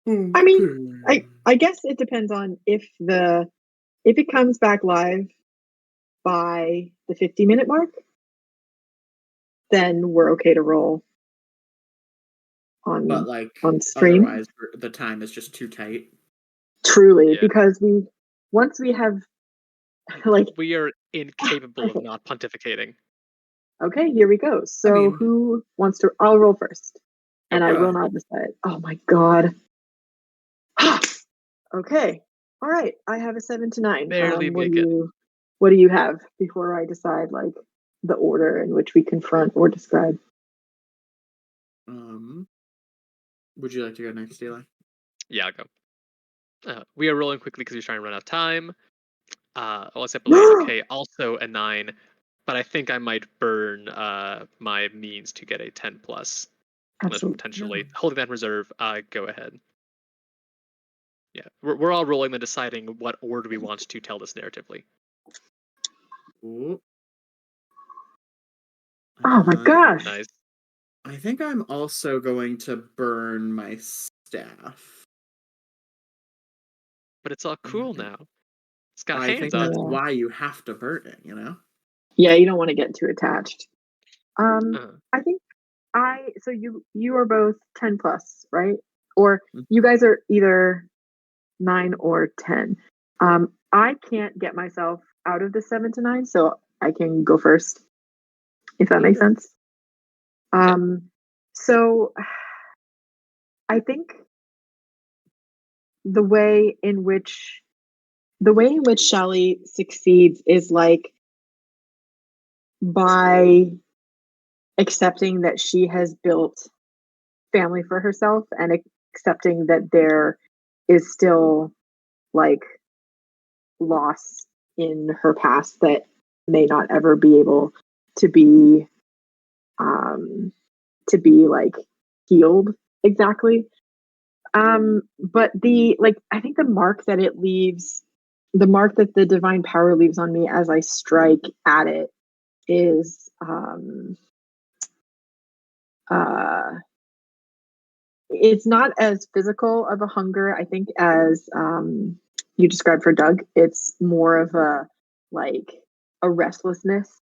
I mean, I guess it depends on if it comes back live by the 50-minute mark, then we're okay to roll But on stream. otherwise, the time is just too tight. Truly, Yeah. because once we have like We are incapable of okay, not pontificating. okay, here we go. So I mean, who wants to? I'll roll first, and I go will ahead. not decide. Oh my god. Okay. All right. I have a 7 to 9. Barely What make do it. you have before I decide like the order in which we confront or describe? Would you like to go next, Eli? Yeah, I'll go. We are rolling quickly because we're trying to run out of time. Except Blaze, okay, also a 9, but I think I might burn my means to get a 10 plus. Unless we're Absolutely. potentially holding that in reserve. Go ahead. Yeah, we're all rolling and deciding what order we want to tell this narratively. Ooh. Oh my gosh. Nice. I think I'm also going to burn my staff. But it's all cool now. It's got I hands think on that's it. why you have to burn it, you know? Yeah, you don't want to get too attached. Uh, I think so you are both 10 plus, right? Or Mhm. you guys are either 9 or 10. I can't get myself out of the 7 to 9, so I can go first, if that makes sense. Yeah. So I think the way in which Shelley succeeds is like by accepting that she has built family for herself and accepting that there is still like loss in her past that may not ever be able to be like healed exactly. But I think the mark that the divine power leaves on me as I strike at it is uh it's not as physical of a hunger, I think, as you described for Doug. It's more of like a restlessness,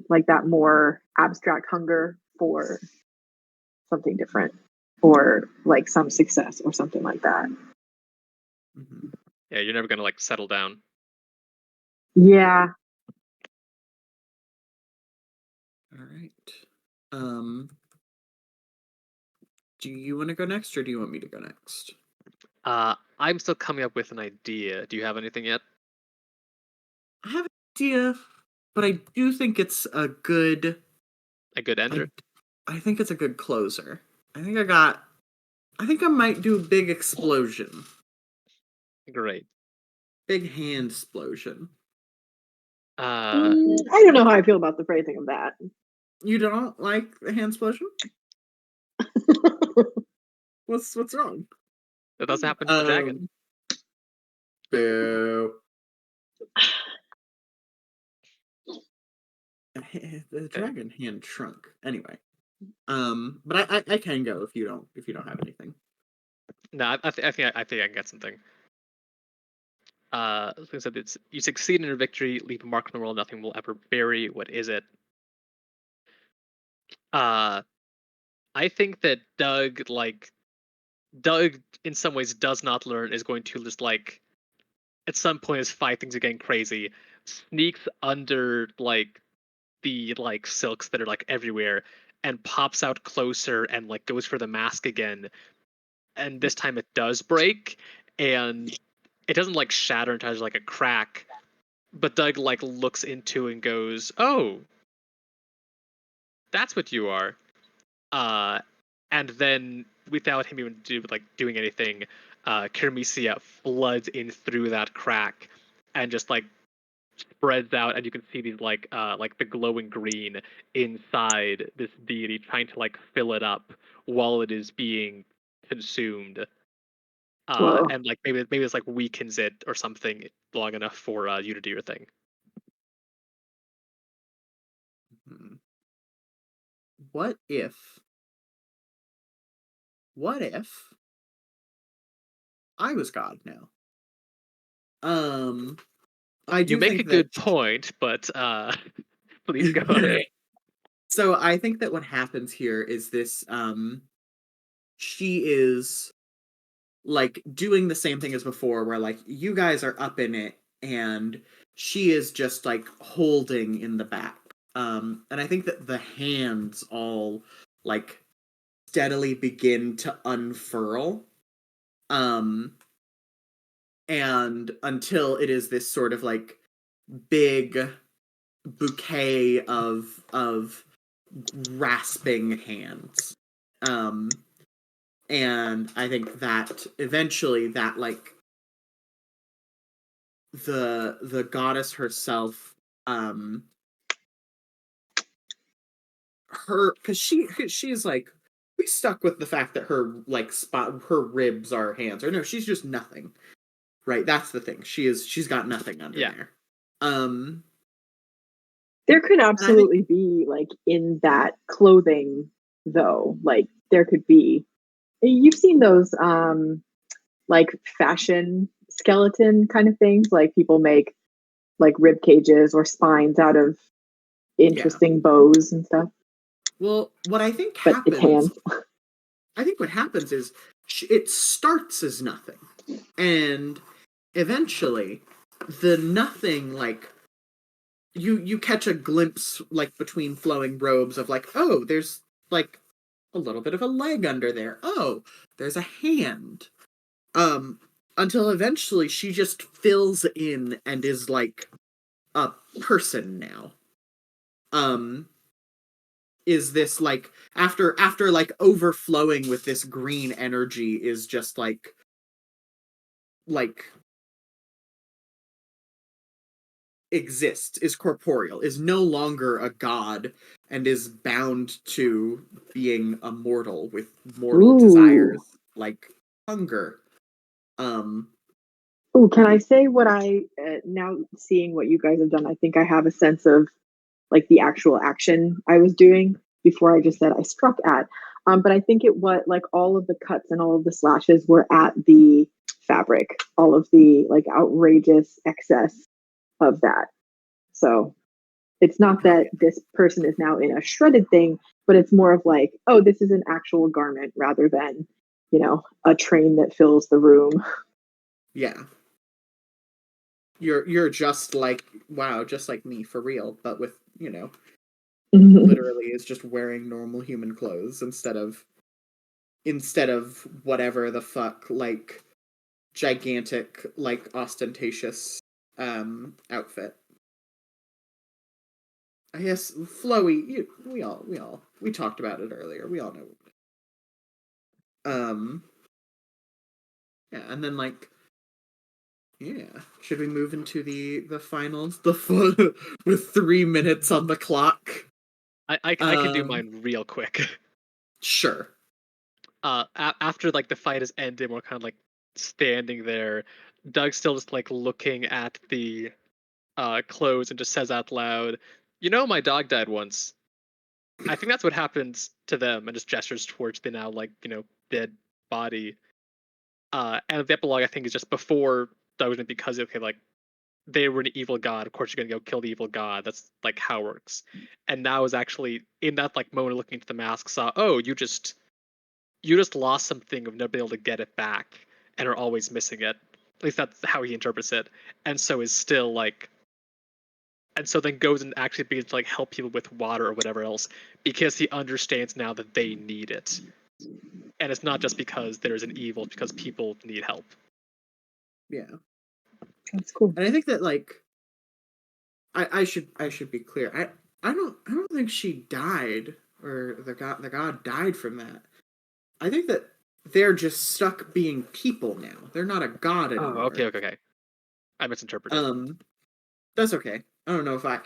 like that more abstract hunger for something different or like some success or something like that. Mm-hmm. Yeah, you're never gonna like settle down. Yeah. All right. Do you want to go next, or do you want me to go next? I'm still coming up with an idea. Do you have anything yet? I have an idea, but I do think it's a good. A good ender? I think it's a good closer. I think I might do a big explosion. Great. Big hand explosion. Uh, I don't know how I feel about the phrasing of that. You don't like the hand explosion? What's wrong? that doesn't happen to the dragon. Boo. The dragon hand shrunk. Anyway. But I can go if you don't have anything. No, I think I can get something. Like I said, it's you succeed in your victory, leave a mark on the world nothing will ever bury. What is it? I think that Doug in some ways does not learn, is going to just like at some point as fight things are getting crazy, sneaks under like the like silks that are like everywhere and pops out closer and like goes for the mask again. And this time it does break and it doesn't like shatter into like a crack, but Doug like looks into and goes, "Oh, that's what you are." Uh, and then without him even doing anything, Kermisia floods in through that crack and just like spreads out, and you can see these like the glowing green inside this deity trying to like fill it up while it is being consumed. Whoa. And like maybe it's like weakens it or something long enough for you to do your thing. Hmm. What if I was God now? I do You make a think that good point, but please go on. So I think that what happens here is this she is like doing the same thing as before, where like you guys are up in it and she is just like holding in the back. And I think that the hands all like steadily begin to unfurl. Um and until it is this sort of like big bouquet of grasping hands. And I think that eventually that like the goddess herself, her, because she's like, we stuck with the fact that her like her ribs are hands, or no, she's just nothing, right? That's the thing, she's got nothing under Yeah. there. There could And I think, absolutely be like in that clothing though, like there could be, you've seen those like fashion skeleton kind of things, like people make like rib cages or spines out of yeah, interesting bows and stuff, well, what I think but it's happens, hands. I think what happens is it starts as nothing, and eventually the nothing like you catch a glimpse like between flowing robes of like, oh, there's like a little bit of a leg under there, oh, there's a hand, um until eventually she just fills in and is like a person now. um is this like after like overflowing with this green energy, is just like exists, is corporeal, is no longer a god, and is bound to being a mortal with mortal Ooh. desires like hunger. Um Ooh, can I say what I now seeing what you guys have done? I think I have a sense of like the actual action I was doing before I just said I struck at. But I think it was like all of the cuts and all of the slashes were at the fabric, all of the like outrageous excess of that. So it's not oh that yeah, this person is now in a shredded thing, but it's more of like, oh, this is an actual garment rather than, a train that fills the room. yeah, you're just like, wow, just like me for real, but with, literally is just wearing normal human clothes instead of whatever the fuck like gigantic like ostentatious outfit. I guess flowy. We talked about it earlier. We all know. Um, yeah, and then like, yeah, should we move into the finals? With 3 minutes on the clock. I can do Um, mine real quick. sure. After like the fight has ended, we're kind of like standing there. Doug's still just like looking at the clothes and just says out loud, "You know, my dog died once." I think that's what happens to them, and just gestures towards the now like dead body. And the epilogue I think is just before Doug was because okay like they were an evil god. Of course you're gonna go kill the evil god. That's like how it works. And now is actually in that like moment of looking into the mask saw, oh, you just lost something of never being able to get it back and are always missing it. At least that's how he interprets it. And so is still like and so then goes and actually begins to like help people with water or whatever else because he understands now that they need it. And it's not just because there's an evil, it's because people need help. Yeah, That's cool. and I think that like I should be clear. I don't think she died, or the god died from that. I think that they're just stuck being people now. They're not a god Oh, okay, anymore. okay, okay. I misinterpreted. Um, that's okay. I don't know if I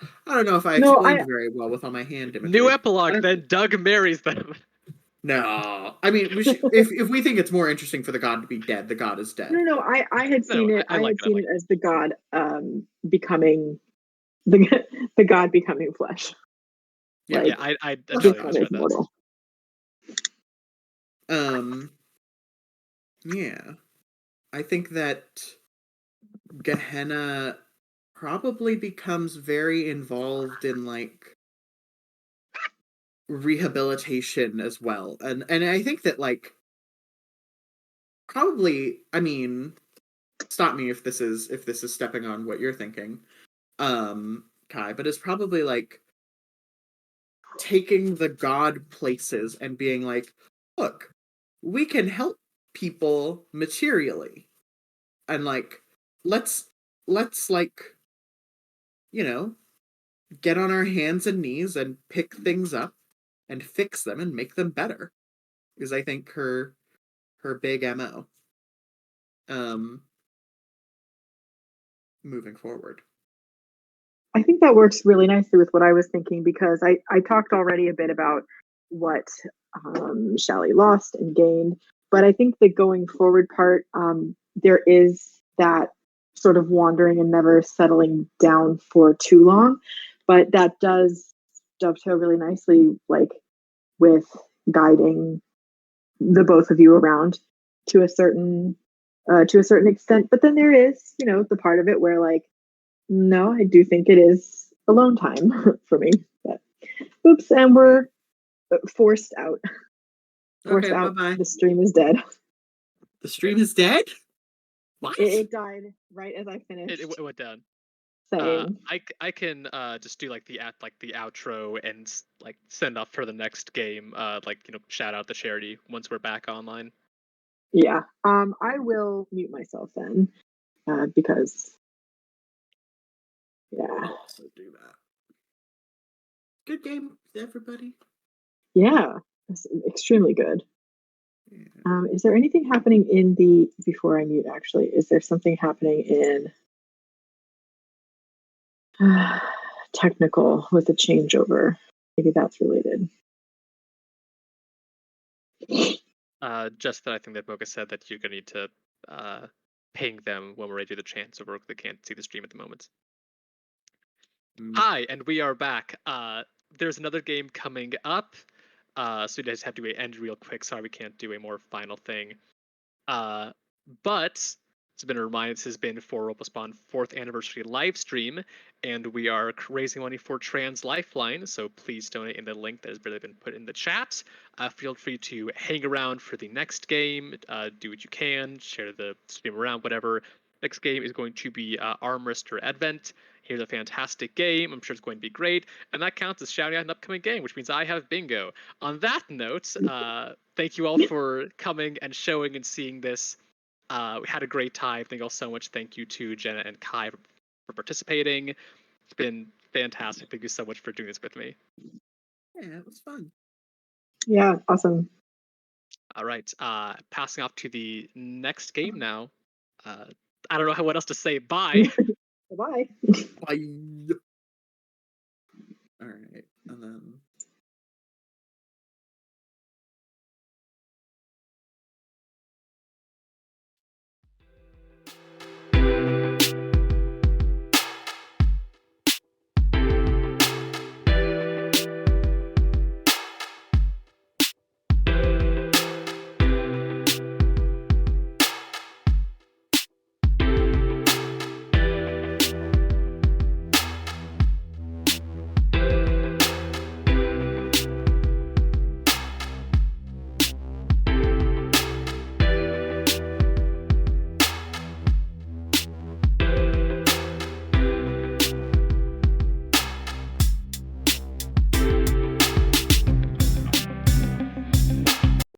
No, explained very well with all my hand New imagery. epilogue, then Doug marries them. No, I mean, if we think it's more interesting for the god to be dead, the god is dead. no. I had No, seen it. I I like had it. I seen like it it. as the god becoming the the god becoming flesh, Yeah, Yeah, like I flesh totally god. becoming misread that. mortal. Um, yeah, I think that Gehenna probably becomes very involved in like rehabilitation as well. And I think that like probably, I mean, stop me if this is stepping on what you're thinking, Kai, but it's probably like taking the god places and being like, look, we can help people materially. And like let's like, you know, get on our hands and knees and pick things up and fix them and make them better. Is I think her big MO. Um moving forward. I think that works really nicely with what I was thinking because I talked already a bit about what Shally lost and gained, but I think the going forward part, there is that sort of wandering and never settling down for too long, but that does dovetail really nicely, like with guiding the both of you around to a certain extent. But then there is, the part of it where like no, I do think it is alone time for me. But oops, and we're forced out. Forced Okay, out. bye-bye. The stream is dead. The stream is dead? What? It died right as I finished It went down. saying. I can just do like the outro and like send off for the next game. Shout out the charity once we're back online. Yeah. I will mute myself then, because yeah. I'll also do that. Good game, everybody. Yeah. It's extremely good. Yeah. Is there anything happening in the before I mute actually? Is there something happening in technical with a changeover? Maybe that's related. Just that I think that Mocha said that you're gonna need to ping them when we're ready to do the chant, so they can't see the stream at the moment. Hi, and we are back. There's another game coming up. So you guys have to end real quick. Sorry, we can't do a more final thing. But it's been a reminder, this has been for Robospawn 4th anniversary live stream, and we are raising money for Trans Lifeline, so please donate in the link that has really been put in the chat. Feel free to hang around for the next game, do what you can, share the stream around, whatever. Next game is going to be Armrester Advent. Here's a fantastic game. I'm sure it's going to be great. And that counts as shouting out an upcoming game, which means I have bingo. On that note, thank you all for coming and showing and seeing this. We had a great time. Thank you all so much. Thank you to Jenna and Kai for participating. It's been fantastic. Thank you so much for doing this with me. Yeah, it was fun. Yeah, awesome. All right. Passing off to the next game now. I don't know what else to say. Bye. Bye. Bye. All right, and then